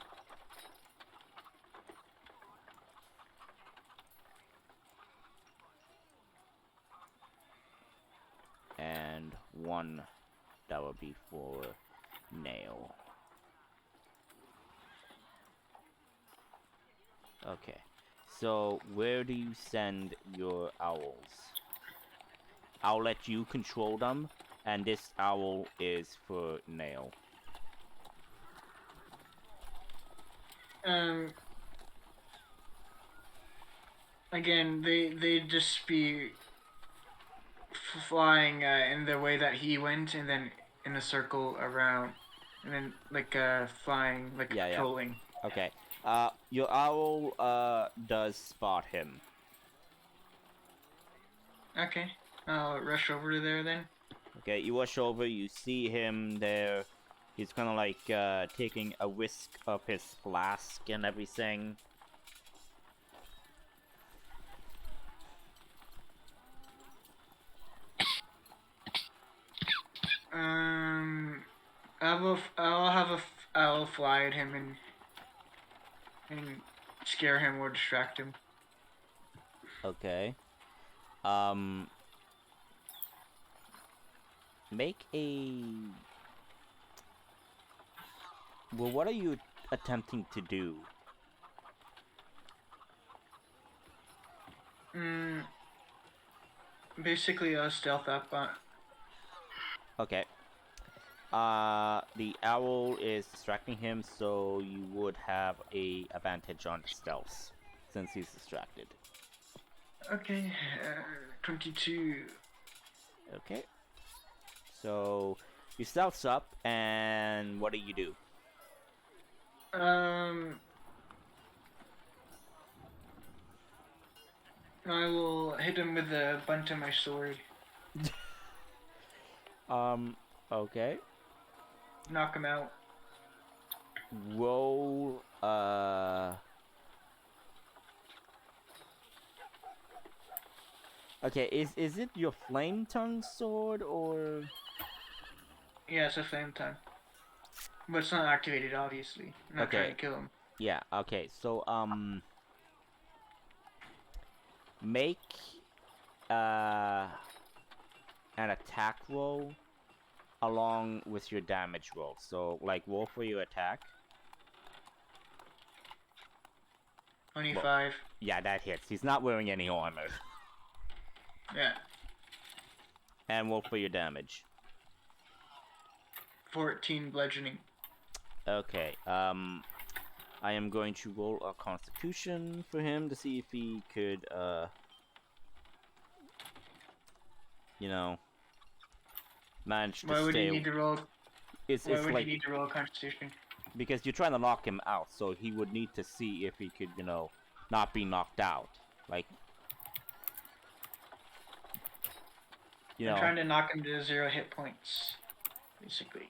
And 1 that would be for nail. Okay, so where do you send your owls? I'll let you control them, and this owl is for nail. Again, they just be flying in the way that he went, and then in a circle around, and then like flying, like Yeah, yeah. patrolling. Okay. Your owl does spot him. Okay, I'll rush over to there then. Okay, you rush over, you see him there. He's kind of like taking a whisk of his flask and everything. I'll fly at him and scare him or distract him. Okay. Make a... Well, what are you attempting to do? Basically, stealth up on. Okay. The owl is distracting him, so you would have a advantage on stealth, since he's distracted. Okay, 22. Okay. So, you stealth up, and what do you do? I will hit him with the butt of my sword. Okay. Knock him out. Roll, Okay, is it your flame tongue sword, or... Yeah, it's a flame tongue. But it's not activated, obviously. I'm not trying to kill him. Yeah, okay, so, make, an attack roll along with your damage roll. So, like, roll for your attack. 25. Well, yeah, that hits. He's not wearing any armor. Yeah. And roll for your damage. 14 bludgeoning. Okay, I am going to roll a constitution for him to see if he could, you know, manage to stay... Why would you need to roll? It's Why would like... you need to roll a constitution? Because you're trying to knock him out, so he would need to see if he could, you know, not be knocked out. Like... You know... I'm trying to knock him to 0 hit points, basically.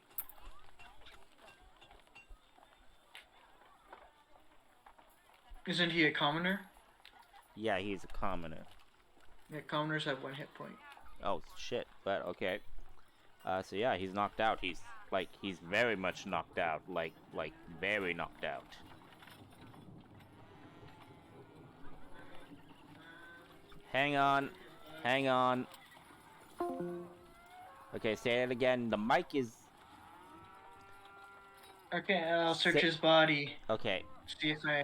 Isn't he a commoner? Yeah, he's a commoner. Yeah, commoners have 1 hit point. Oh, shit. But, okay. So yeah, he's knocked out. He's very much knocked out. Like, very knocked out. Hang on. Hang on. Okay, say it again. The mic is... Okay, I'll search his body. Okay. See if I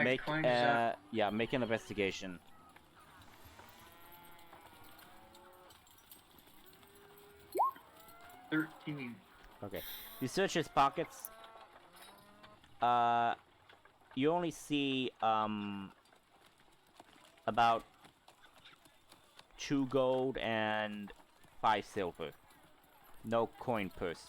Make, coin his out. yeah, make an investigation. $13. Okay. You search his pockets. You only see, about 2 gold and 5 silver. No coin purse.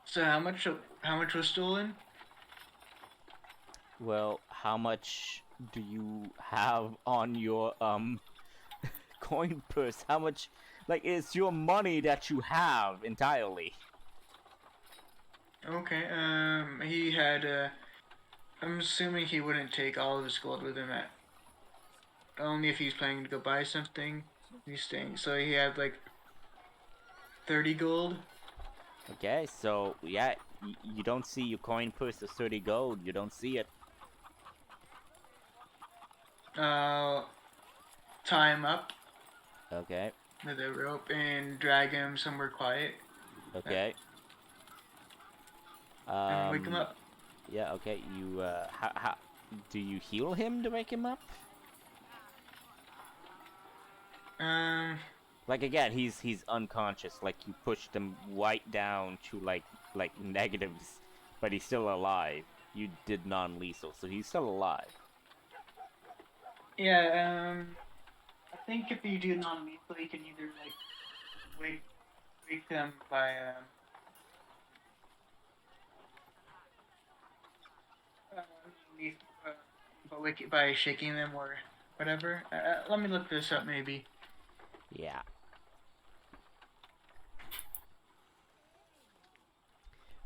So how much was stolen? Well, how much do you have on your, coin purse? How much, like, it's your money that you have entirely. Okay, he had, I'm assuming he wouldn't take all of his gold with him only if he's planning to go buy something. He's staying. So he had like 30 gold. Okay, so yeah, you don't see your coin purse of 30 gold. You don't see it. Tie him up Okay, with a rope and drag him somewhere quiet okay. and wake him up. Yeah, okay. You how do you heal him to wake him up? Um, Like again, he's unconscious. Like you pushed him right down to like negatives, but he's still alive. You did non-lethal, so he's still alive. yeah. I think if you do non-lethal, you can either like wake them by by shaking them or whatever. Let me look this up, maybe. Yeah.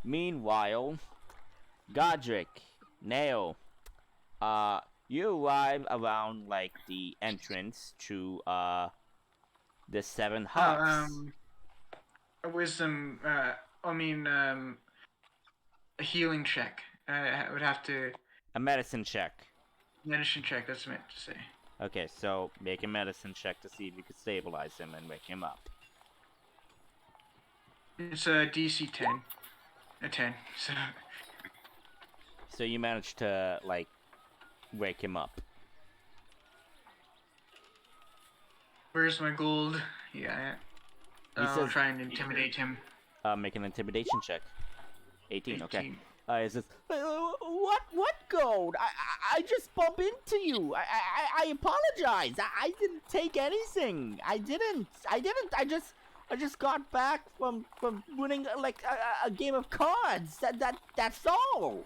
Meanwhile, Godric, Neo, you arrive around like the entrance to the Seven Hearts. A wisdom. A healing check. I would have to. A medicine check. Medicine check. That's what I meant to say. Okay, so make a medicine check to see if you can stabilize him and wake him up. It's a DC 10. A 10. So you managed to like wake him up. Where's my gold? Yeah. I'll try and intimidate him. Make an intimidation check. 18. Okay. 18. It says, what gold? I just bumped into you. I apologize. I didn't take anything. I didn't. I just got back from winning like a game of cards. That's all.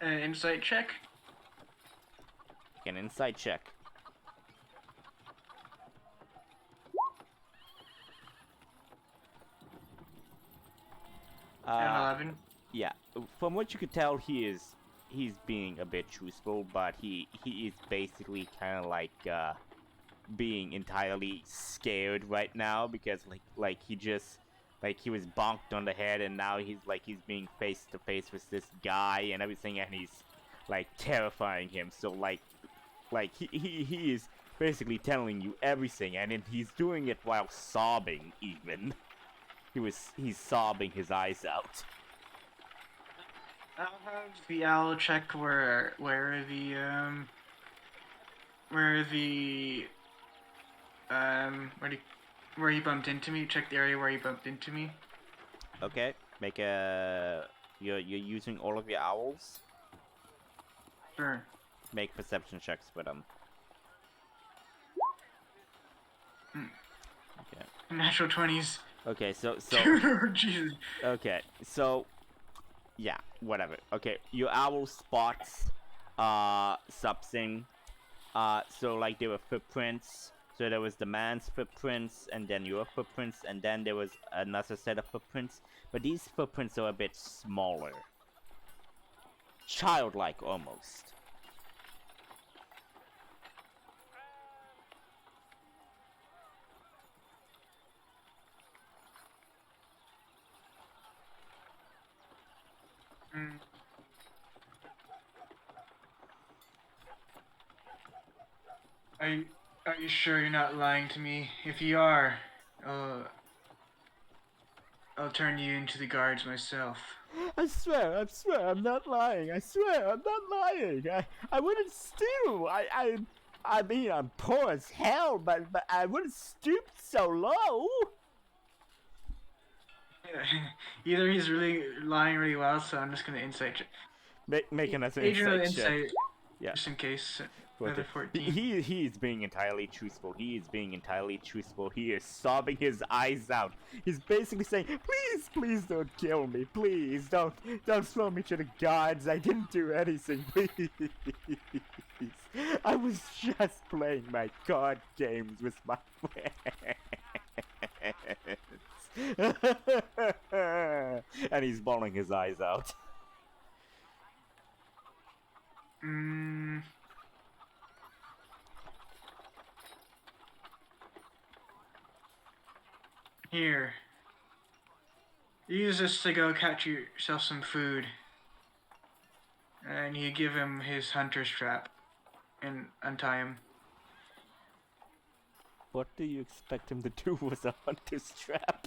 Insight check. An insight check. 11. Yeah, from what you could tell, he's being a bit truthful, but he is basically kind of like being entirely scared right now because like he just like he was bonked on the head and now he's being face to face with this guy and everything and he's like terrifying him. So like he is basically telling you everything and he's doing it while sobbing even. He's sobbing his eyes out. I'll have the owl check where he bumped into me. Check the area where he bumped into me. Okay, make a you're using all of your owls. Sure. Make perception checks with them. Okay. Natural 20s. Okay, so Jesus. okay, so yeah, whatever. Okay, your owl spots something. So like there were footprints. So there was the man's footprints, and then your footprints, and then there was another set of footprints. But these footprints are a bit smaller, childlike almost. Are you sure you're not lying to me? If you are, I'll turn you into the guards myself. I swear, I'm not lying. I swear, I'm not lying. I wouldn't steal. I mean, I'm poor as hell, but I wouldn't stoop so low. Either he's really lying really well, so I'm just gonna insight check. Make another Adrian, insight check. insight. Yeah. Just in case. Another 14. He is being entirely truthful. He is being entirely truthful. He is sobbing his eyes out. He's basically saying, please don't kill me. Please don't throw me to the gods. I didn't do anything. Please. I was just playing my card games with my friends. And he's bawling his eyes out. Mm. Here. Use this to go catch yourself some food. And you give him his hunter's trap and untie him. What do you expect him to do with a hunter's trap?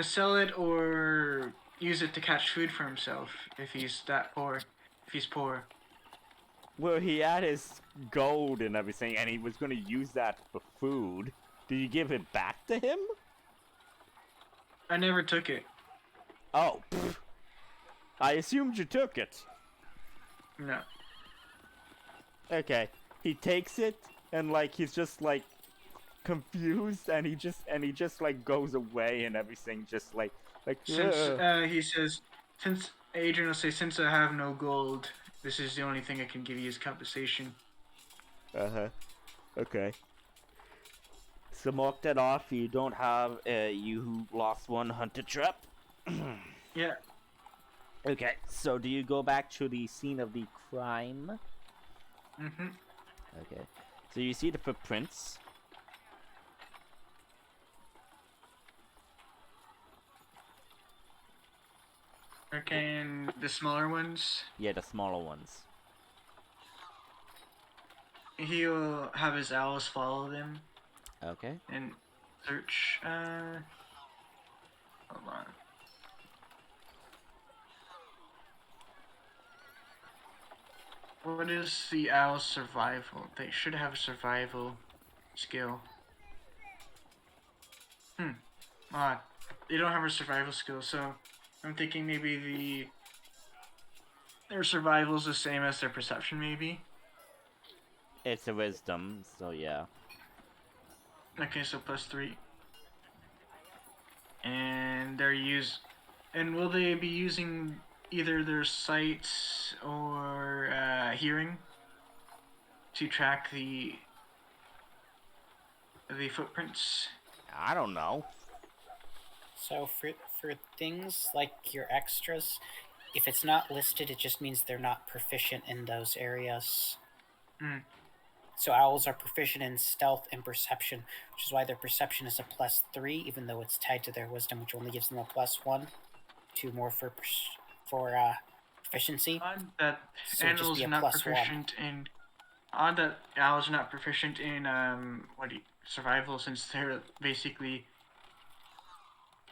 Sell it or use it to catch food for himself if he's that poor. If he's poor. Well, he had his gold and everything, and he was going to use that for food. Did you give it back to him? I never took it. Oh, pfft. I assumed you took it. No. Okay, he takes it, and like he's just like confused, and he just like goes away and everything, just like Since "Ugh." he says, since Adrian will say, since I have no gold, this is the only thing I can give you as compensation. Uh-huh. Okay. So mark that off. You don't have you lost one hunter trap. Yeah. Okay. So do you go back to the scene of the crime? Mm-hmm. Okay. So you see the footprints. Okay, and the smaller ones, Yeah, the smaller ones. he'll have his owls follow them Okay. and search. Hold on. What is the owl's survival? They should have a survival skill. Odd. They don't have a survival skill, so I'm thinking maybe their survival is the same as their perception, maybe. It's a wisdom, so yeah. Okay, so +3. And and will they be using either their sight or hearing to track the footprints? I don't know. So for things like your extras, if it's not listed, it just means they're not proficient in those areas. Mm. So owls are proficient in stealth and perception, which is why their perception is a +3, even though it's tied to their wisdom, which only gives them a +1. 2 more for proficiency. Odd that So it'd just animals be are a not +1. proficient in. Odd that owls are not proficient in survival, since they're basically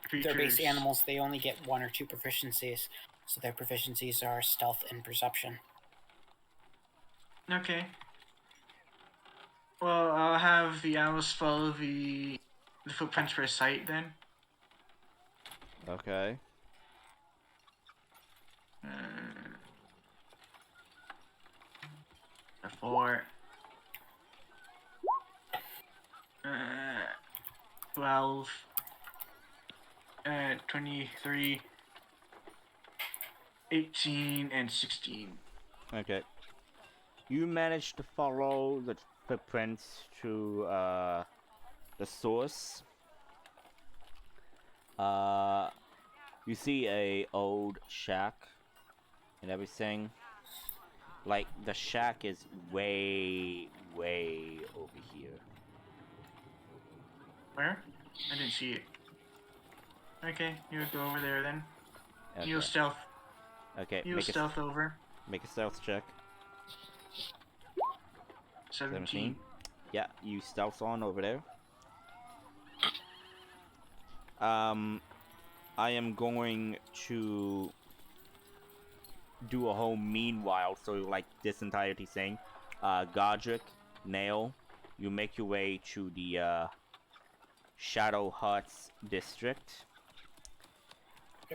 creatures. They're base animals. They only get 1 or 2 proficiencies, so their proficiencies are stealth and perception. Okay. Well, I'll have the owls follow the footprints for sight then. Okay. A 4. 12. 23. 18 and 16. Okay. You managed to follow the footprints to the source. You see a old shack and everything. Like the shack is way over here. Where? I didn't see it. Okay, you would go over there then. Okay. You'll stealth. Okay. You'll stealth over. Make a stealth check. 17. Yeah, you stealth on over there. I am going to do a whole meanwhile, so like this entirety thing. Godric, Nail, you make your way to the Shadow Huts district.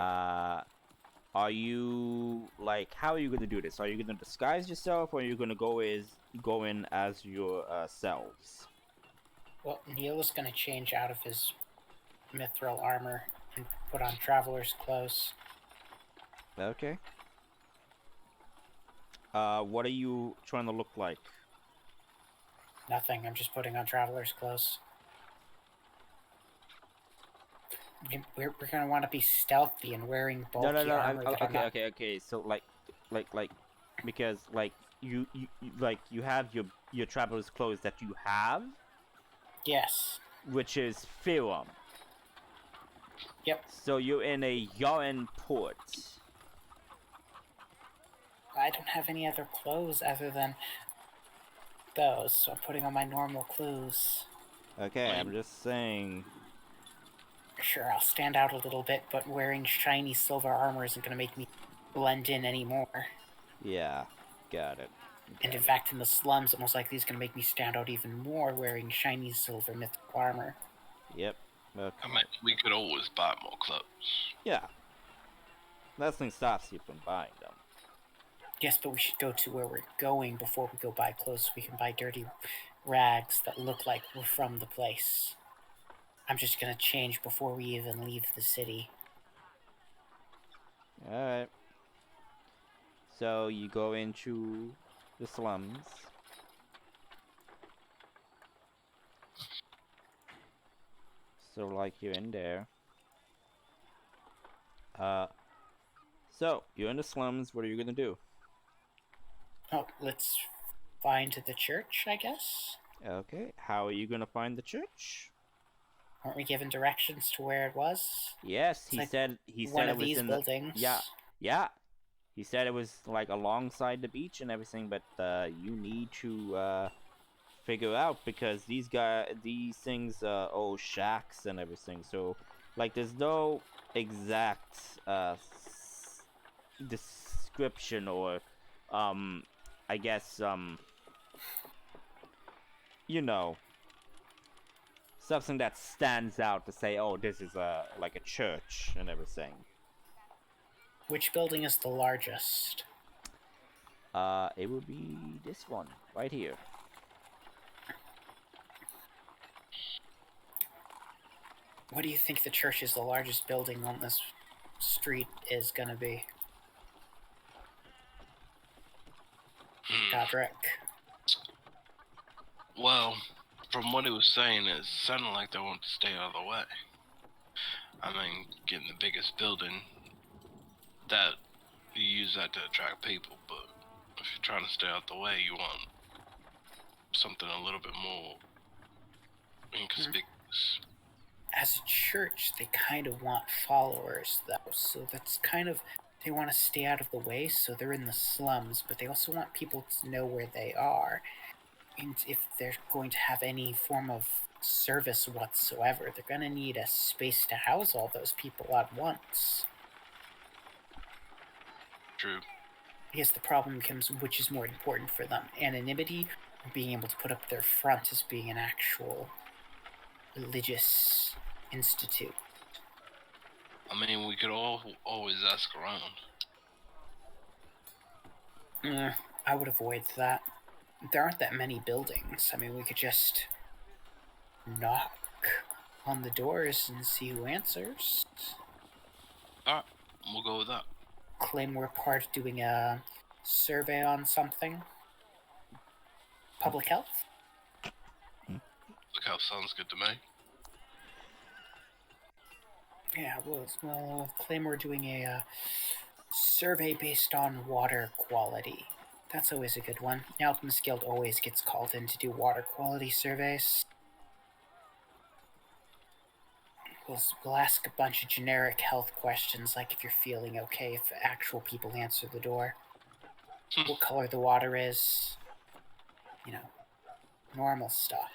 Are you like, how are you gonna do this? Are you gonna disguise yourself, or are you gonna go in as yourselves? Well, Neil is going to change out of his mithril armor and put on traveler's clothes. Okay. What are you trying to look like? Nothing, I'm just putting on traveler's clothes. We're going to want to be stealthy and wearing bulky armor that I'm not... Okay. So like, because like you have your traveler's clothes that you have, Yes. which is Firum. Yep. So you're in a Yarn port. I don't have any other clothes other than those, so I'm putting on my normal clothes. Okay, I'm just saying. Sure, I'll stand out a little bit, but wearing shiny silver armor isn't going to make me blend in anymore. Yeah, got it. And in fact, in the slums, it most likely is going to make me stand out even more wearing shiny silver mythical armor. Yep. Okay. I mean, we could always buy more clothes. Yeah. Nothing stops you from buying them. Yes, but we should go to where we're going before we go buy clothes so we can buy dirty rags that look like we're from the place. I'm just going to change before we even leave the city. Alright. So you go into the slums. So like you're in there. So you're in the slums, what are you gonna do? Oh, let's find the church, I guess? Okay, how are you gonna find the church? Weren't we given directions to where it was? Yes, he like said one it of was these in buildings. Yeah. He said it was like alongside the beach and everything, but you need to figure out because these things are all shacks and everything. So like there's no exact description or I guess you know, something that stands out to say, oh, this is like a church and everything. Which building is the largest? It would be this one right here. What do you think the church is the largest building on this street is gonna be? Godric. Well, from what he was saying, it sounded like they want to stay out of the way. I mean, getting the biggest building, that you use that to attract people, but if you're trying to stay out the way, you want something a little bit more inconspicuous. As a church, they kind of want followers, though, so that's kind of... They want to stay out of the way, so they're in the slums, but they also want people to know where they are. And if they're going to have any form of service whatsoever, they're going to need a space to house all those people at once. True. I guess the problem becomes which is more important for them, anonymity or being able to put up their front as being an actual religious institute. I mean, we could always ask around. I would avoid that. There aren't that many buildings. I mean, we could just knock on the doors and see who answers. Alright, we'll go with that. Claim we're part of doing a survey on something. Public health? Look how sounds good to me. Yeah, we'll claim we're doing a survey based on water quality. That's always a good one. The Alchemist Guild always gets called in to do water quality surveys. We'll ask a bunch of generic health questions, like if you're feeling okay, if actual people answer the door. What color the water is. You know, normal stuff.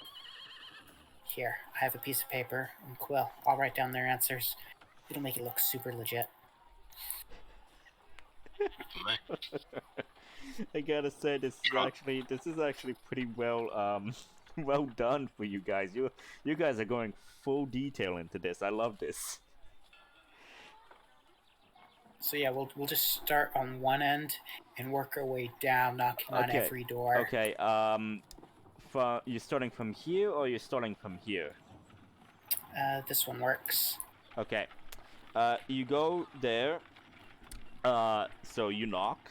Here, I have a piece of paper and quill. I'll write down their answers. It'll make it look super legit. I gotta say, this is actually pretty well well done for you guys. You guys are going full detail into this. I love this. So yeah, we'll just start on one end and work our way down, knocking on every door. Okay. You're starting from here or you're starting from here? This one works. Okay. You go there. So you knock.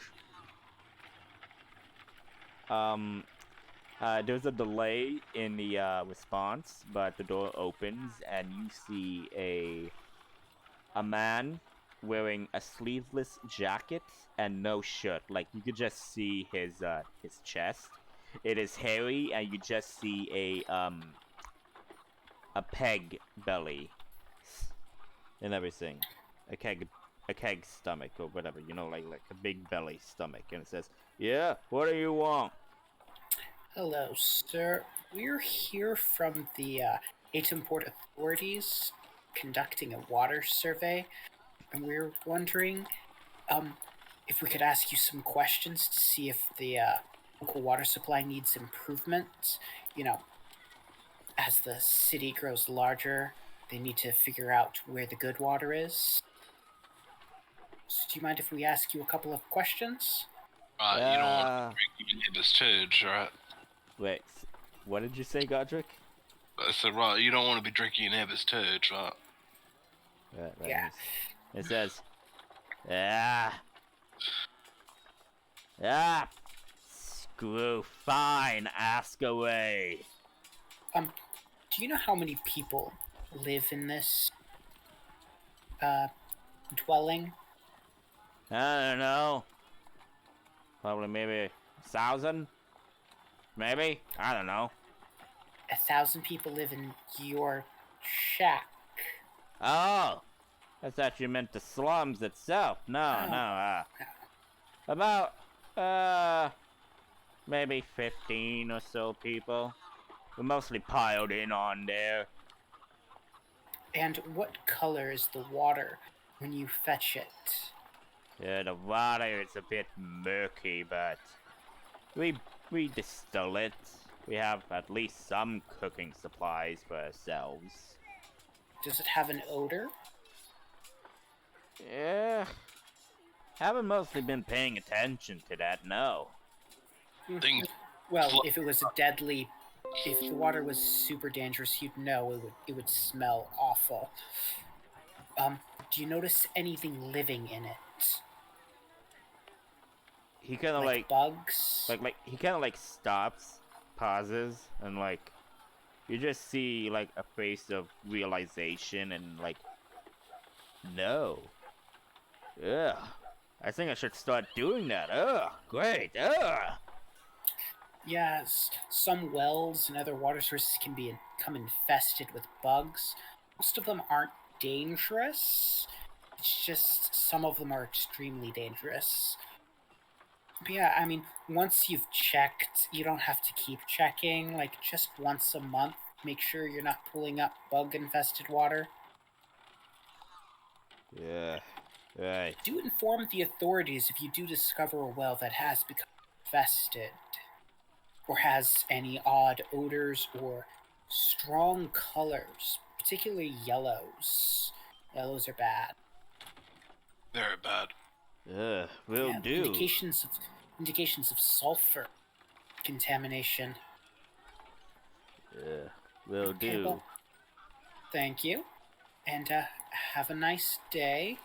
There's a delay in the response, but the door opens and you see a man wearing a sleeveless jacket and no shirt. Like, you could just see his chest. It is hairy, and you just see a peg belly and everything. A keg stomach or whatever, you know, like a big belly stomach, and it says, "Yeah, what do you want?" Hello, sir. We're here from the Atom Port authorities conducting a water survey, and we're wondering if we could ask you some questions to see if the local water supply needs improvement. You know, as the city grows larger, they need to figure out where the good water is. So do you mind if we ask you a couple of questions? You don't want to drink your neighbor's turds, right? Wait, what did you say, Godric? I said, right, you don't want to be drinking your neighbor's turds, right? Right, Yeah. It says, screw, fine, ask away. Do you know how many people live in this dwelling? I don't know. Probably maybe 1,000? Maybe? I don't know. 1,000 people live in your shack. Oh! I thought you meant the slums itself. No, about, maybe 15 or so people. We're mostly piled in on there. And what color is the water when you fetch it? Yeah, the water is a bit murky, but we distill it. We have at least some cooking supplies for ourselves. Does it have an odor? Yeah, haven't mostly been paying attention to that, no. Things. Well, if the water was super dangerous, you'd know it would smell awful. Do you notice anything living in it? He kind of like bugs? like he kind of like stops, pauses, and like you just see like a face of realization and like, no. Ugh. I think I should start doing that. Ugh, great. Ugh. Yes, some wells and other water sources can become infested with bugs. Most of them aren't dangerous. It's just some of them are extremely dangerous. But yeah, I mean, once you've checked, you don't have to keep checking. Like, just once a month, make sure you're not pulling up bug-infested water. Yeah, right. Do inform the authorities if you do discover a well that has become infested, or has any odd odors or strong colors, particularly yellows. Yellows are bad. Very bad. Will do. Indications of sulfur contamination. Will Okay, do. well, thank you, and have a nice day.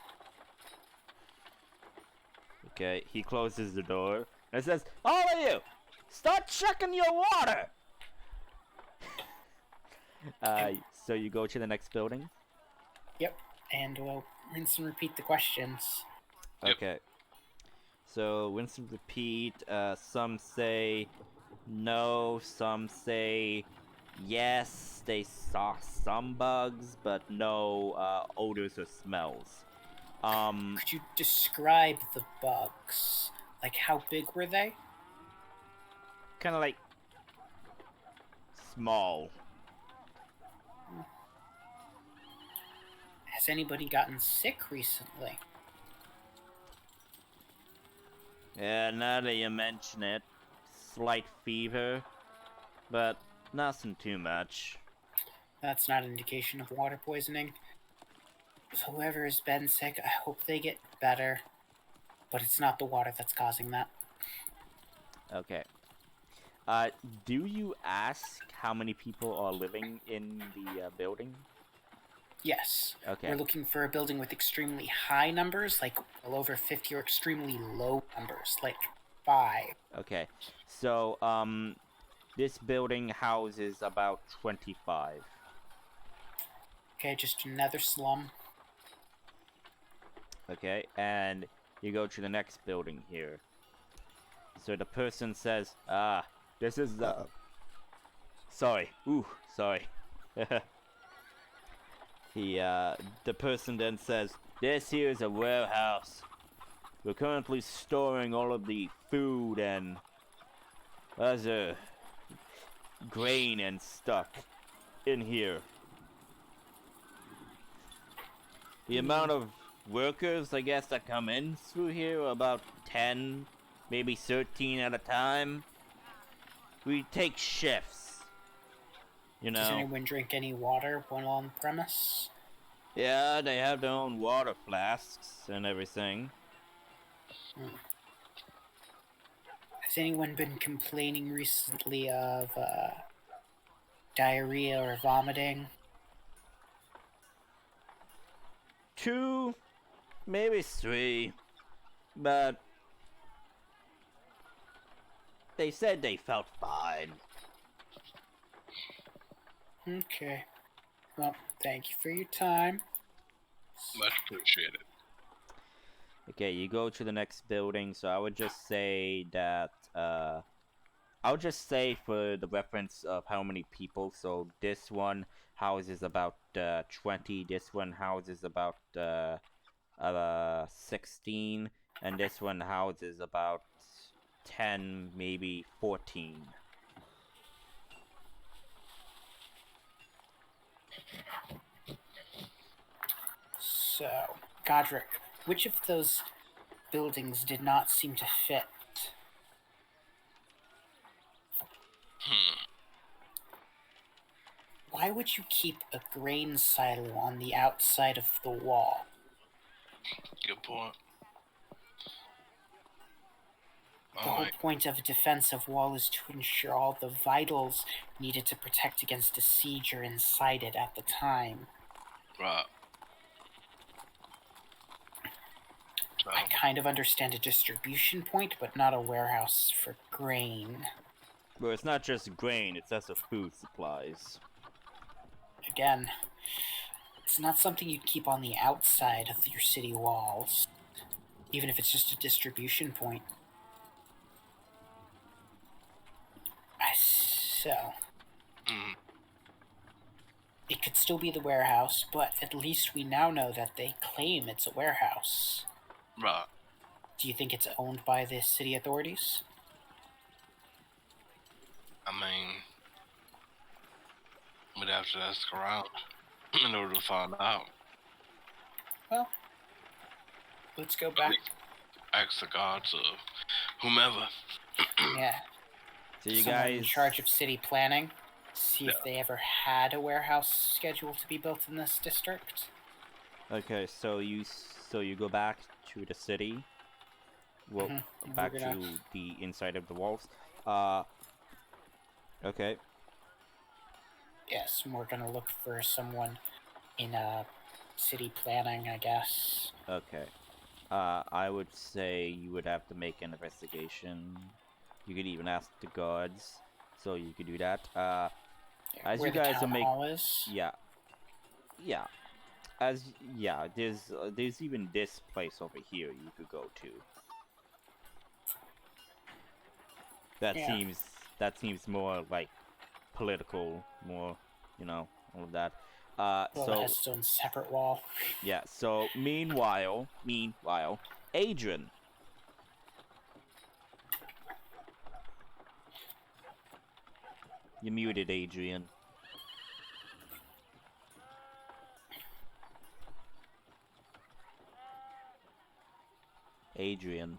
Okay, he closes the door and says, "All of you, start checking your water." So you go to the next building? Yep, and we'll rinse and repeat the questions. Yep. Okay. So rinse and repeat. Some say no, some say yes. They saw some bugs, but no odors or smells. Could you describe the bugs? Like, how big were they? Kind of like small. Has anybody gotten sick recently? Yeah, now that you mention it, slight fever, but nothing too much. That's not an indication of water poisoning. So whoever has been sick, I hope they get better. But it's not the water that's causing that. Okay. Do you ask how many people are living in the building? Yes. Okay. We're looking for a building with extremely high numbers, like well over 50, or extremely low numbers, like 5. Okay. So, this building houses about 25. Okay, just another slum. Okay, and you go to the next building here. So the person says, this is the... Sorry. Ooh, sorry. The person then says, this here is a warehouse. We're currently storing all of the food and other grain and stuff in here. The amount of workers, I guess, that come in through here are about 10, maybe 13 at a time. We take shifts, you know. Does anyone drink any water while on premise? Yeah, they have their own water flasks and everything. Has anyone been complaining recently of diarrhea or vomiting? 2, maybe 3, but they said they felt fine. Okay. Well, thank you for your time. Much appreciated. Okay, you go to the next building, so I would just say that, I would just say for the reference of how many people, so this one houses about 20, this one houses about 16, and this one houses about 10, maybe 14. So, Godric, which of those buildings did not seem to fit? Why would you keep a grain silo on the outside of the wall? Good point. The whole point of a defensive wall is to ensure all the vitals needed to protect against a siege are inside it at the time. Right. So, I kind of understand a distribution point, but not a warehouse for grain. Well, it's not just grain, it's also food supplies. Again, it's not something you'd keep on the outside of your city walls, even if it's just a distribution point. So, it could still be the warehouse, but at least we now know that they claim it's a warehouse. right. Do you think it's owned by the city authorities? I mean, we'd have to ask around in order to find out. Well, let's go back. Ask the gods of whomever. Yeah. So you Someone in guys... charge of city planning. See if they ever had a warehouse scheduled to be built in this district. Okay, so you go back to the city. Well, back to the inside of the walls. Okay. Yes, we're gonna look for someone in city planning, I guess. Okay. I would say you would have to make an investigation. You could even ask the guards, so you could do that. As Where you guys the town are hall is? yeah, there's even this place over here you could go to. That seems more like political, more, all of that. Well, So it has its own separate wall. yeah. So meanwhile, Adrian. You're muted, Adrian. Adrian.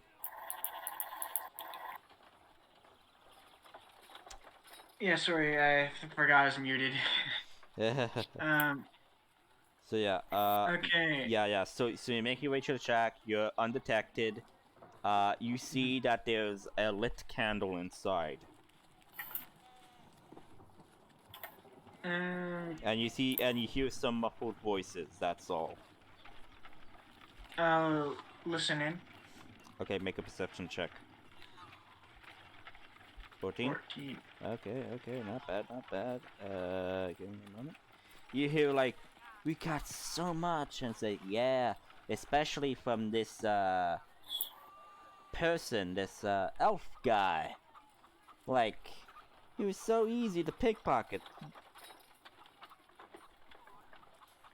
Yeah, sorry, I forgot I was muted. So yeah, Okay. yeah. So you make your way to the shack. You're undetected. You see that there's a lit candle inside. And you hear some muffled voices. That's all. I'll listen in. Okay, make a perception check. 14? 14. Okay, not bad. Give me a moment. You hear like, we got so much, and say, yeah, especially from this person, this elf guy. Like, he was so easy to pickpocket.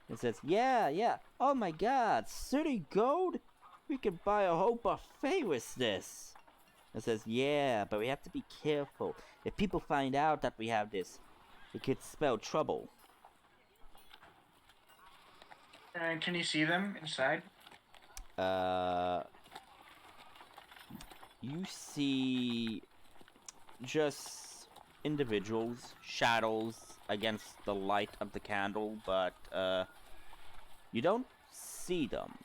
It says, yeah, oh my god, 30 gold? We could buy a whole buffet with this. It says, yeah, but we have to be careful. If people find out that we have this, it could spell trouble. Can you see them inside? You see just individuals, shadows against the light of the candle, but you don't see them.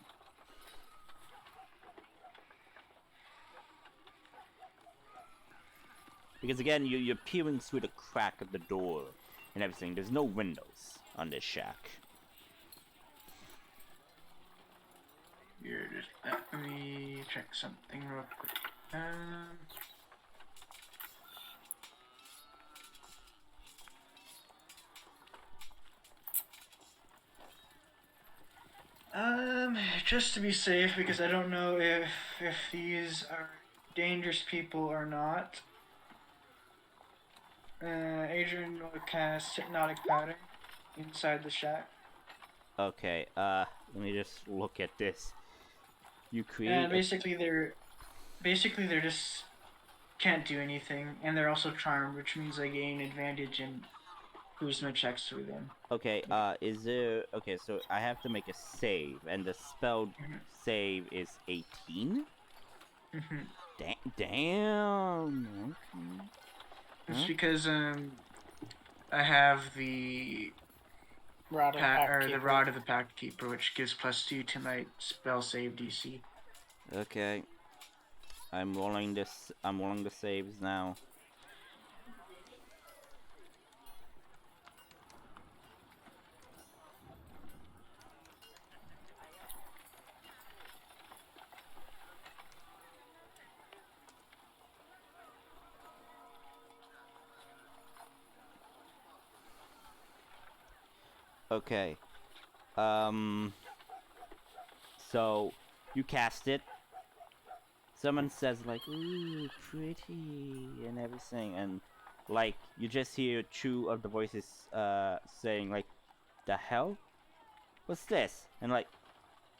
Because again, you're peering through the crack of the door and everything. There's no windows on this shack. Here, just let me check something real quick. Just to be safe, because I don't know if these are dangerous people or not. Adrian will cast Hypnotic Pattern inside the shack. Okay, let me just look at this. You create basically they're just can't do anything, and they're also charmed, which means they gain advantage in charisma checks through them. Okay, is there... Okay, so I have to make a save, and the spell save is 18? Damn! Okay. It's because, I have the Rod of the Rod of the Pact Keeper, which gives +2 to my spell save DC. Okay. I'm rolling the saves now. Okay. So you cast it. Someone says like, "Ooh, pretty," and everything, and like you just hear two of the voices saying like, "The hell? What's this?" And like,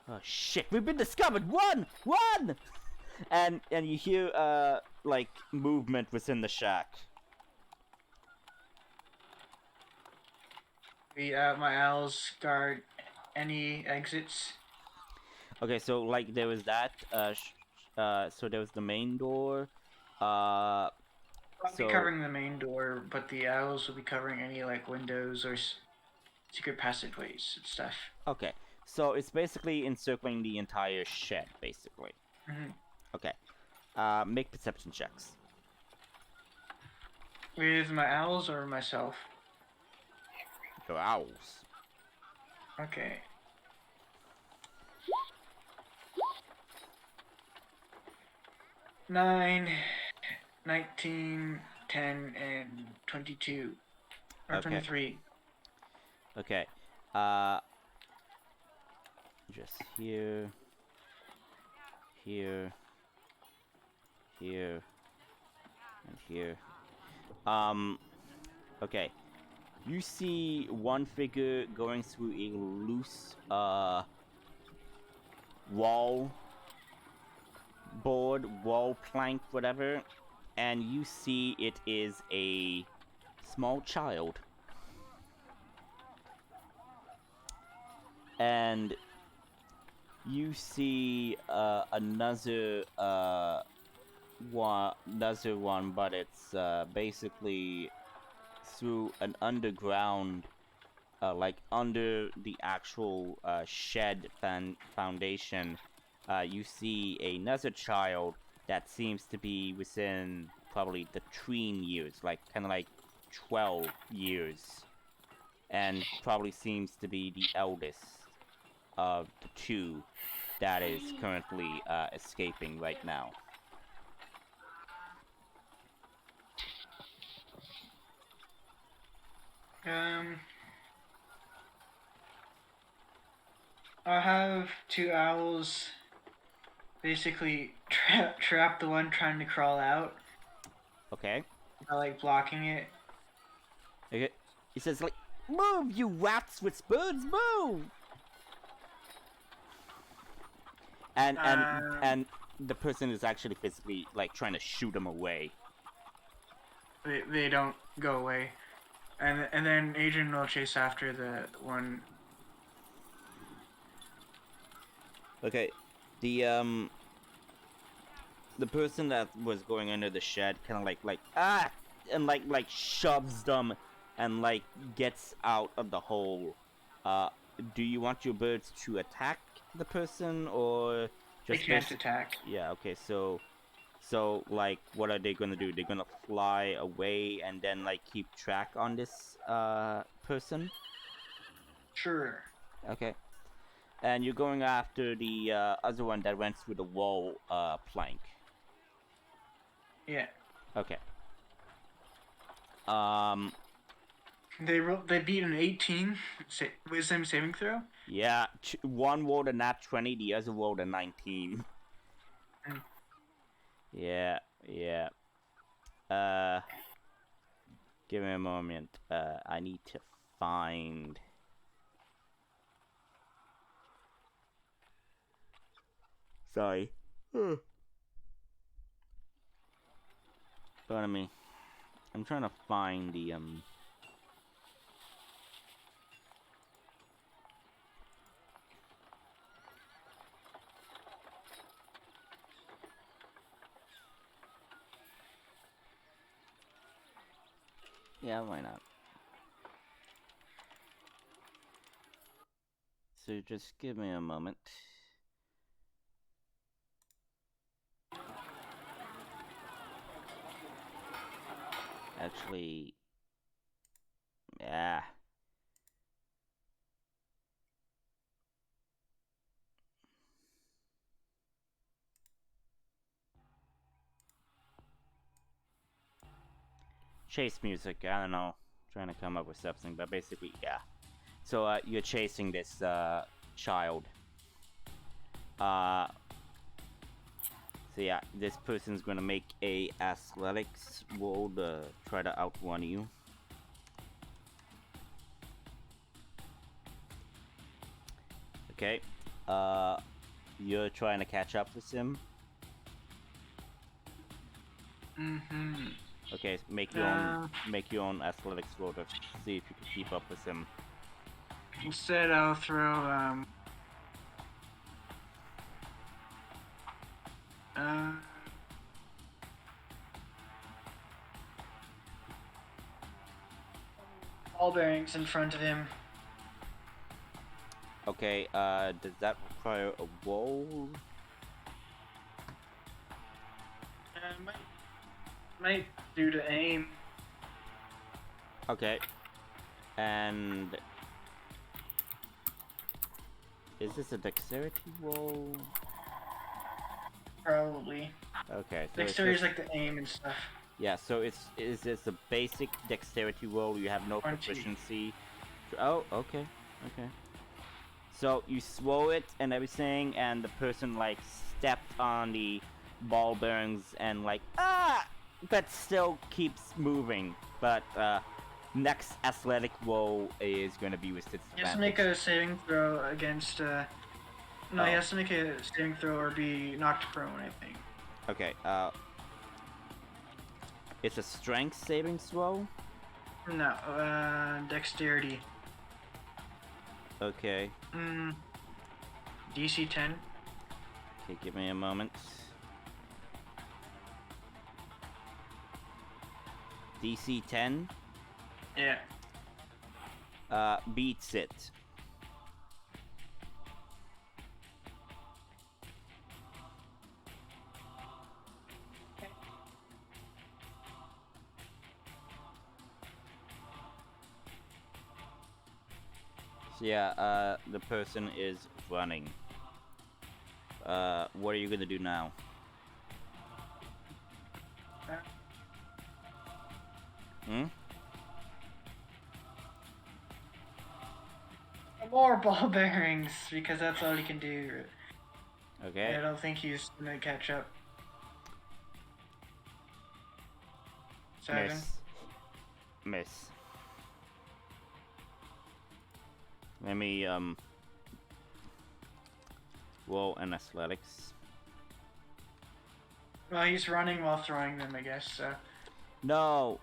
"Oh shit, we've been discovered! Run! Run!" And you hear like movement within the shack. My owls guard any exits. Okay, so like there was that. So there was the main door. I'll be covering the main door, but the owls will be covering any like windows or secret passageways and stuff. Okay, so it's basically encircling the entire shed, basically. Okay. Make perception checks. With my owls or myself? Your owls. Okay. Nine, 19, 10, and 22. Or Okay. 23. Okay. Just here, here, here, and here. Okay. You see one figure going through a loose, wall plank, whatever, and you see it is a small child. And you see another one, but it's basically through an underground, like under the actual shed foundation. You see another child that seems to be within probably the tween years, like kind of like 12 years, and probably seems to be the eldest of the two that is currently escaping right now. I'll have 2 owls basically trap the one trying to crawl out Okay. by like blocking it. Okay. He says like, "Move, you rats with spoons, move!" And the person is actually physically like trying to shoot him away. They don't go away, and then Adrian will chase after the one. Okay. The person that was going under the shed kind of like and like shoves them and like gets out of the hole. Do you want your birds to attack the person or They just can't attack. Yeah, okay, so like what are they gonna do? They're gonna fly away and then like keep track on this person? Sure. Okay. And you're going after the other one that went through the wall plank. Yeah. Okay. They beat an 18 wisdom saving throw. Yeah, one rolled a nat 20, the other rolled a 19. Mm. Yeah. Give me a moment. I need to find. Sorry. Pardon me. I'm trying to find the Yeah, why not? So just give me a moment. Actually, yeah. Chase music, I don't know. Trying to come up with something, but basically, yeah. So, you're chasing this, child. So yeah, this person's gonna make a athletics roll to try to outrun you. Okay. You're trying to catch up with him. Mm-hmm. Okay, make your own athletics roll to see if you can keep up with him. Instead, I'll throw ball bearings in front of him. Okay, does that require a roll? Might do to aim. Okay. And is this a dexterity roll? Probably. Okay. So Dexterity is like the aim and stuff. Yeah, so is this a basic dexterity roll? You have no 20. proficiency. Oh, okay. So you throw it and everything, and the person like stepped on the ball bearings and like but still keeps moving. But next athletic roll is going to be with its He has to advantage. make a saving throw against. No, he has to make a saving throw or be knocked prone, I think. Okay. It's a strength saving throw. No, dexterity. Okay. DC 10. Okay, give me a moment. DC 10. Yeah. Beats it. So yeah, the person is running. What are you gonna do now? I'm Or ball bearings, because that's all he can do. Okay. I don't think he's gonna catch up. 7. Miss. Let me roll an athletics. Well, he's running while throwing them, I guess, so. No.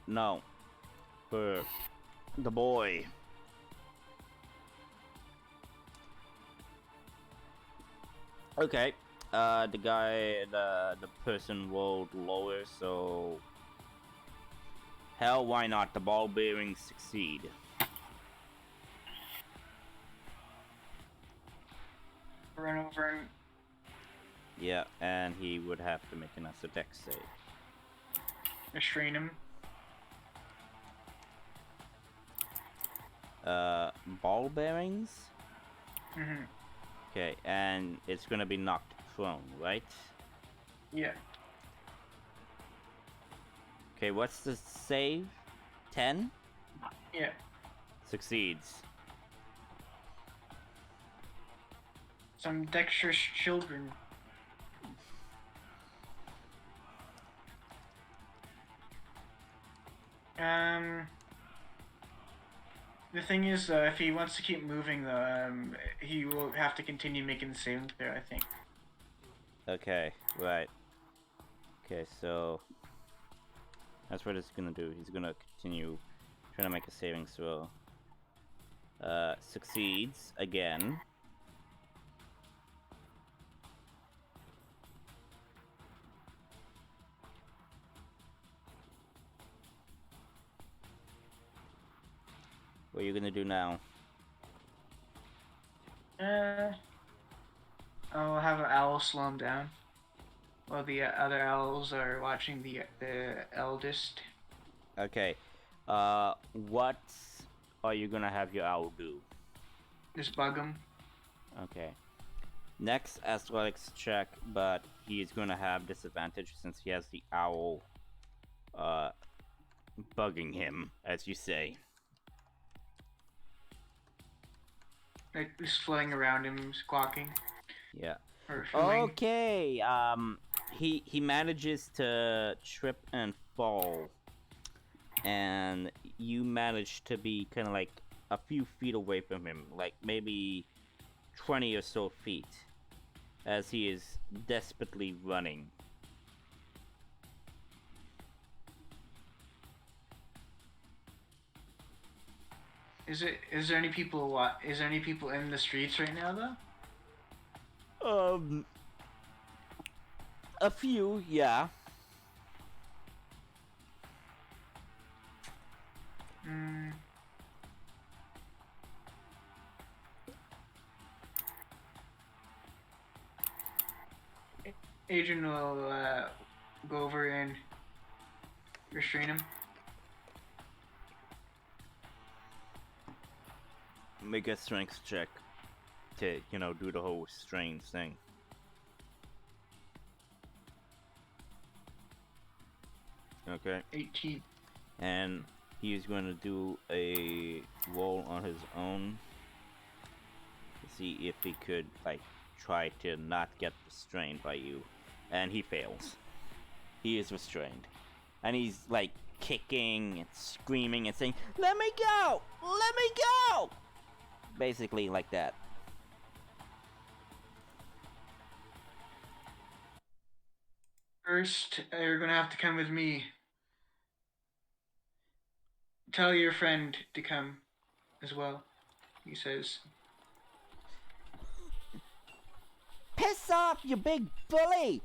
For the boy. Okay. The person rolled lower, so hell, why not? The ball bearings succeed. Run over and Yeah, and he would have to make an dex save. restrain him. Ball bearings? Mm-hmm. Okay, and it's gonna be knocked prone, right? Yeah. Okay, what's the save? 10? Yeah. Succeeds. Some dexterous children. The thing is, if he wants to keep moving, though, he will have to continue making the saving throw, I think. Okay, right. Okay, so that's what it's gonna do. He's gonna continue trying to make a saving throw. Succeeds again. What are you gonna do now? I'll have an owl slow him down. While the other owls are watching the eldest. Okay. What are you gonna have your owl do? Just bug him. Okay. Next athletics check, but he's gonna have disadvantage since he has the owl bugging him, as you say. Like, just floating around him, squawking. Yeah. Or filming. Okay. He manages to trip and fall, and you manage to be kind of like a few feet away from him, like maybe 20 or so feet, as he is desperately running. Is there any people in the streets right now, though? A few, yeah. Agent will go over and restrain him. Make a strength check to, do the whole strange thing. Okay. 18. And he's going to do a roll on his own to see if he could, try to not get restrained by you. And he fails. He is restrained. And he's, kicking and screaming and saying, "Let me go! Let me go!" Basically like that. First, you're gonna have to come with me. Tell your friend to come as well, he says. Piss off, you big bully!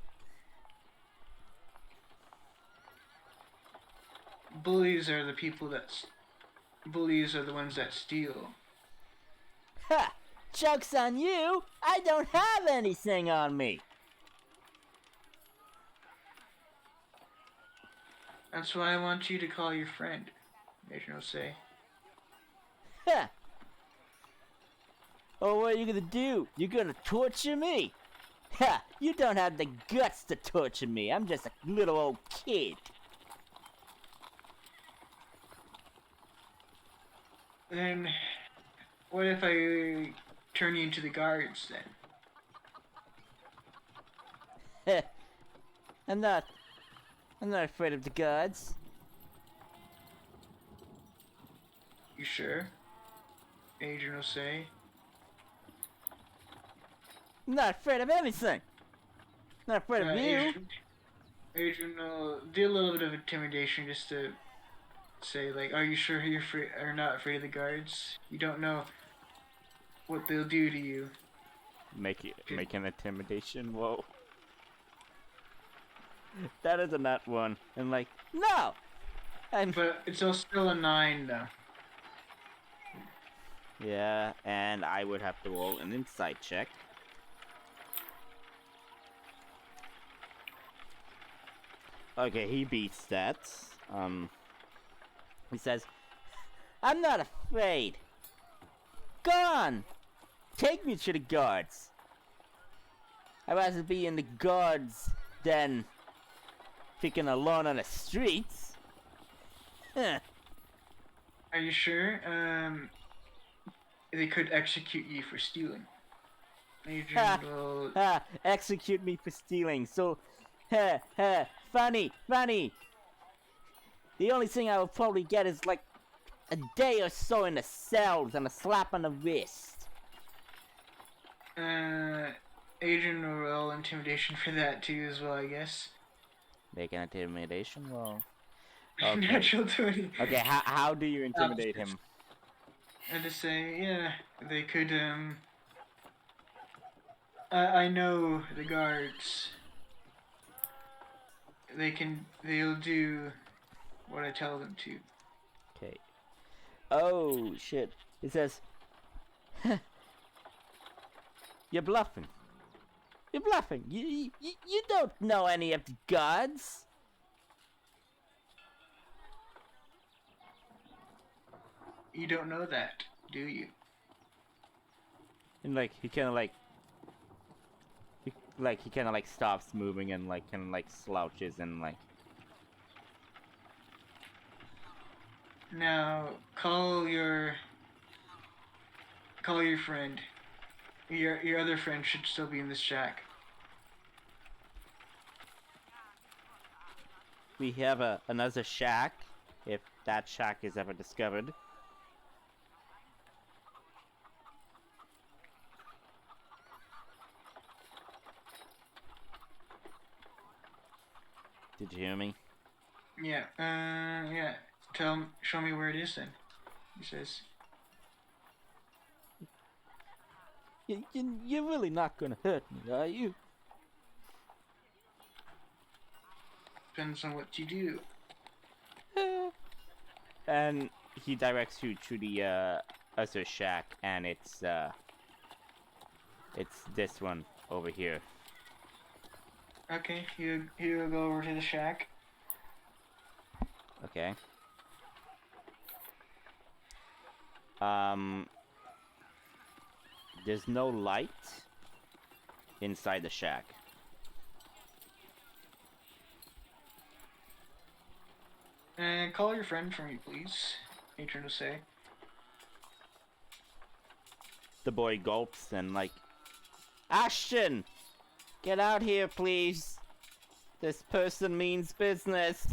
Bullies are the ones that steal. Ha! Joke's on you! I don't have anything on me! That's why I want you to call your friend, Agent will say. Ha! Oh, what are you gonna do? You're gonna torture me? Ha! You don't have the guts to torture me. I'm just a little old kid. Then What if I turn you into the guards then? Heh. I'm not afraid of the gods. You sure? Agent will say. I'm not afraid of anything. Not afraid of you. Agent will do a little bit of intimidation just to say, like, are you sure you're are not afraid of the guards? You don't know what they'll do to you. Make an intimidation. Whoa. That is a nut one. And like, no! But it's still a 9 though. Yeah, and I would have to roll an insight check. Okay, he beats that. He says, I'm not afraid. Go on! Take me to the guards. I'd rather be in the guards than picking alone on the streets. Huh. Are you sure? They could execute you for stealing. Agent will... Execute me for stealing. So, funny. The only thing I will probably get is like a day or so in the cells and a slap on the wrist. Agent will roll intimidation for that too as well, I guess. Make an intimidation roll. Okay. Natural 20. Okay, how do you intimidate him? And to say, yeah, they could, I know the guards. They'll do what I tell them to. Okay. Oh, shit. It says, you're bluffing. You're bluffing. You don't know any of the gods. You don't know that, do you? And like he kind of like stops moving and like kind of like slouches and like. Now call your friend. Your other friend should still be in this shack. We have another shack, if that shack is ever discovered. Did you hear me? Yeah, yeah. Show me where it is then. He says. You're really not gonna hurt me, are you? Depends on what you do. And he directs you to the other shack, and it's this one over here. Okay, you go over to the shack. Okay. There's no light inside the shack. And call your friend for me, please. Matron to say. The boy gulps and like, Ashton, get out here, please. This person means business.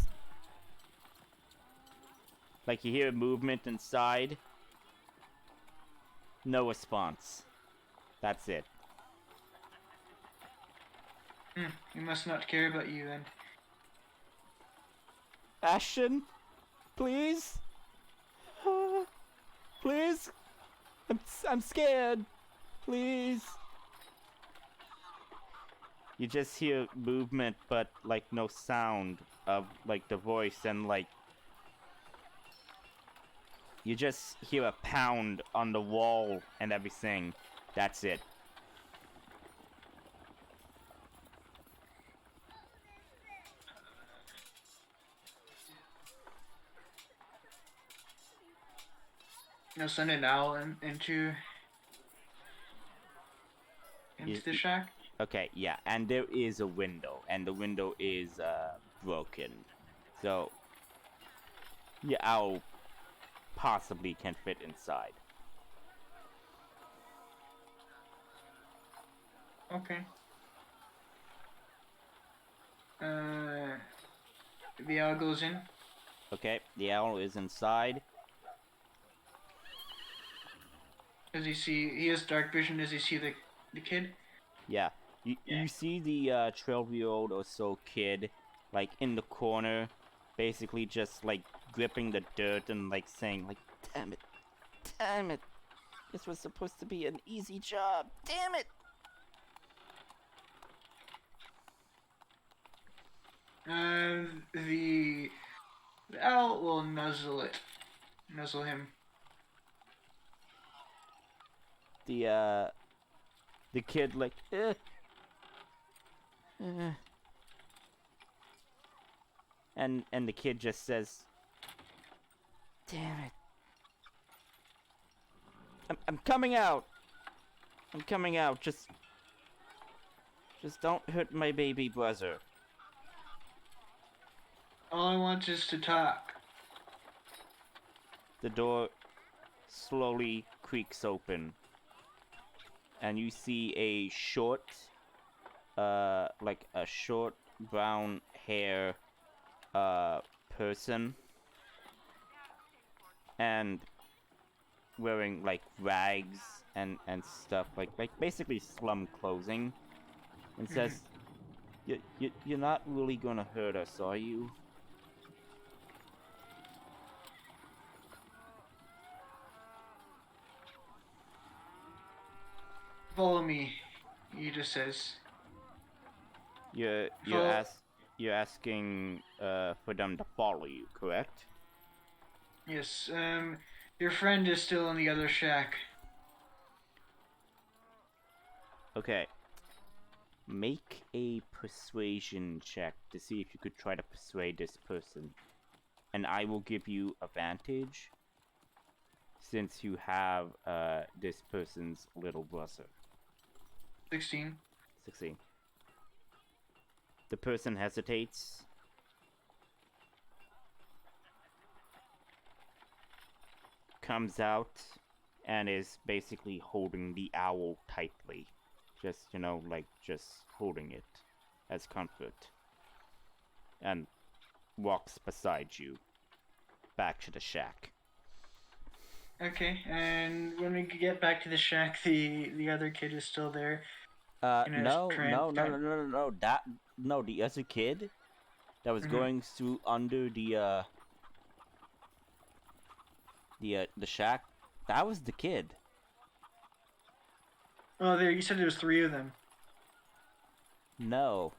Like you hear movement inside. No response. That's it. He must not care about you then. Ashton, please, please. I'm scared. Please. You just hear movement, but like no sound of like the voice, and like you just hear a pound on the wall and everything. That's it. Now send an owl into the shack. Okay, yeah, and there is a window, and the window is broken, so your owl possibly can fit inside. Okay. The owl goes in. Okay, the owl is inside. Does he see? He has dark vision. Does he see the kid? Yeah. You see the 12-year-old or so kid, like, in the corner, basically just, like, gripping the dirt and, like, saying, like, damn it. Damn it. This was supposed to be an easy job. Damn it. The owl will nuzzle him. The kid, like, and the kid just says, damn it. I'm coming out. I'm coming out. Just don't hurt my baby brother. All I want is to talk. The door slowly creaks open, and you see a short, like a short brown hair, person, and wearing like rags and stuff, like basically slum clothing, and says, "You're not really gonna hurt us, are you?" Follow me, he just says. You're asking for them to follow you, correct? Yes, your friend is still in the other shack. Okay. Make a persuasion check to see if you could try to persuade this person. And I will give you advantage since you have this person's little brother. 16. 16. The person hesitates. Comes out and is basically holding the owl tightly. Just, like just holding it as comfort. And walks beside you back to the shack. Okay, and when we get back to the shack, the other kid is still there. No, the other kid that was going through under the shack, that was the kid. Oh, there, you said there was 3 of them. No,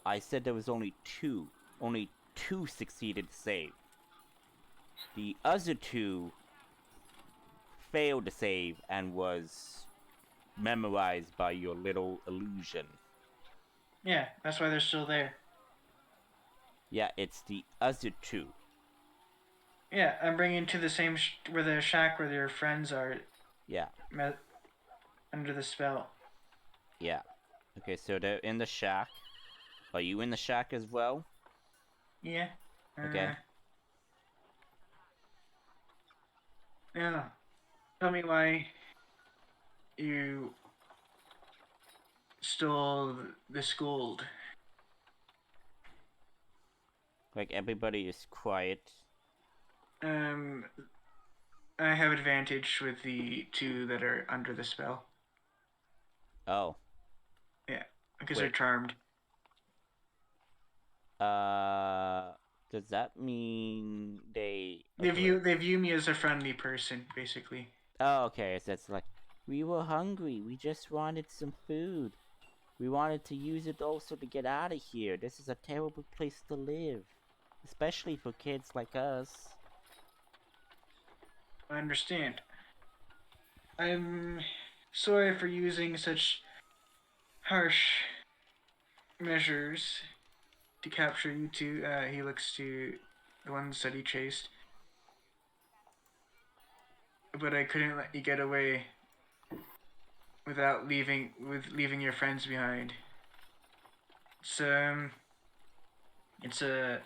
I said there was only 2. Only 2 succeeded to save. The other 2 failed to save and was memorized by your little illusion. Yeah, that's why they're still there. Yeah, it's the other 2. Yeah, I'm bringing to the same where the shack where their friends are. Yeah. Under the spell. Yeah. Okay, so they're in the shack. Are you in the shack as well? Yeah. Okay. Yeah. Tell me why you stole this gold. Like, everybody is quiet. I have advantage with the 2 that are under the spell. Oh. Yeah, because they're charmed. Does that mean they... They view me as a friendly person, basically. Oh, okay, so it's like, we were hungry, we just wanted some food. We wanted to use it also to get out of here. This is a terrible place to live. Especially for kids like us. I understand. I'm sorry for using such harsh measures to capture you 2. He looks to the ones that he chased. But I couldn't let you get away without leaving your friends behind. It's a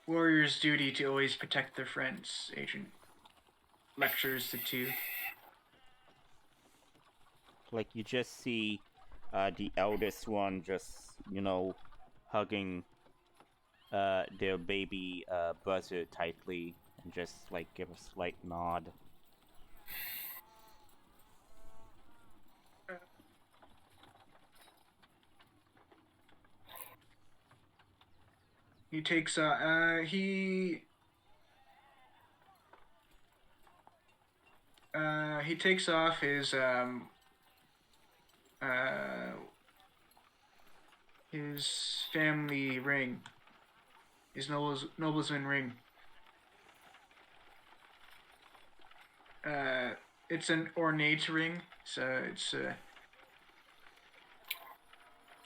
warrior's duty to always protect their friends, Agent. Lectures the 2. Like, you just see the eldest one just, hugging their baby brother tightly and just like give a slight nod. He takes he takes off his family ring, his noblesman ring. It's an ornate ring, so it's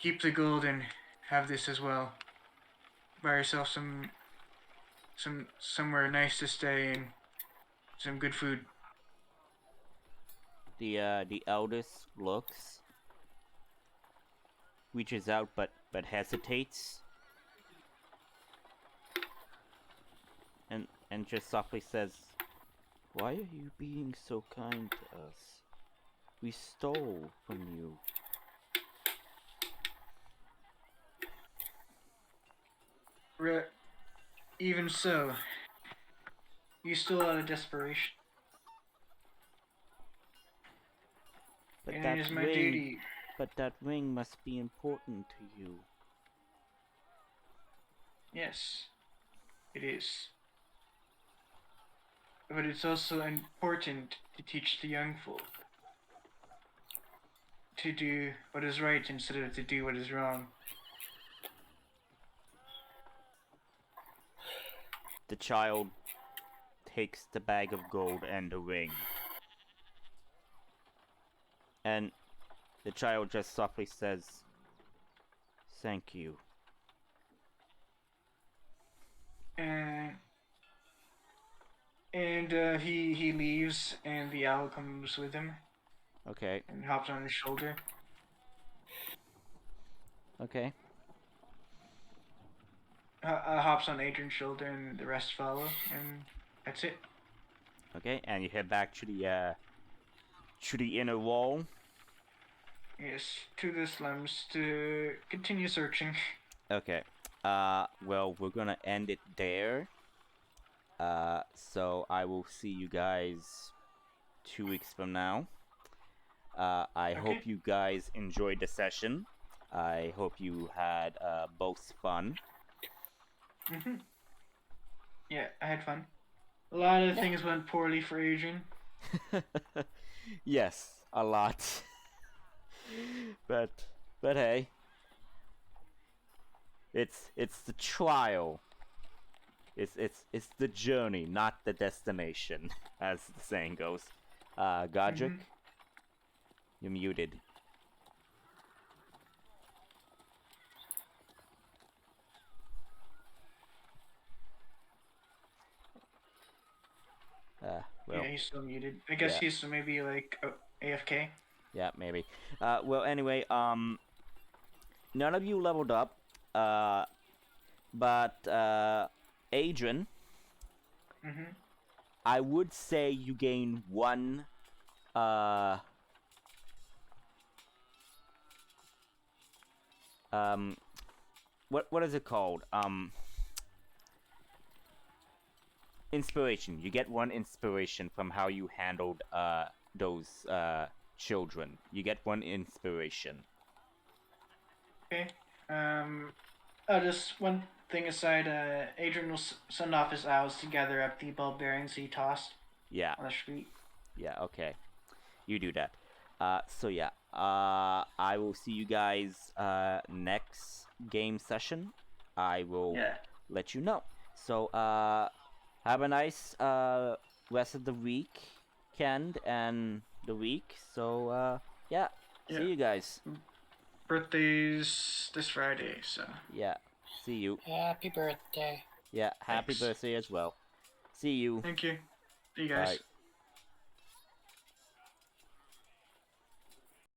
keep the gold and have this as well. Buy yourself somewhere nice to stay and some good food. The eldest looks, reaches out, but hesitates, and just softly says, "Why are you being so kind to us? We stole from you." Even so, you still out of desperation. But And it is my duty. But that ring must be important to you. Yes, it is. But it's also important to teach the young folk to do what is right instead of to do what is wrong. The child takes the bag of gold and the ring. And the child just softly says, "Thank you." And he leaves, and the owl comes with him Okay. and hops on his shoulder. Okay. Hops on Adrian's shoulder, and the rest follow, and that's it. Okay, and you head back to the inner wall. Yes, to the slums to continue searching. Okay. Well, we're gonna end it there. So I will see you guys 2 weeks from now. I hope you guys enjoyed the session. I hope you had both fun. Yeah, I had fun. A lot of things went poorly for Adrian. Yes, a lot. but hey, it's the trial. It's the journey, not the destination, as the saying goes. Godric, you're muted. Well, Yeah, he's still muted. I guess he's maybe like AFK. Yeah, maybe. Well, anyway, none of you leveled up, but Adrian, I would say you gain one, what is it called? Inspiration. You get one inspiration from how you handled those children. You get one inspiration. Okay. Just one thing aside. Adrian will send off his owls to gather up the bulb bearings he tossed. Yeah. On the street. Yeah. Okay. You do that. So yeah. I will see you guys next game session. I will let you know. So have a nice rest of the weekend and the week. So yeah. See you guys. Birthday's this Friday, so. Yeah. See you. Happy birthday. Yeah. Happy birthday as well. See you. Thank you. See you guys. Bye.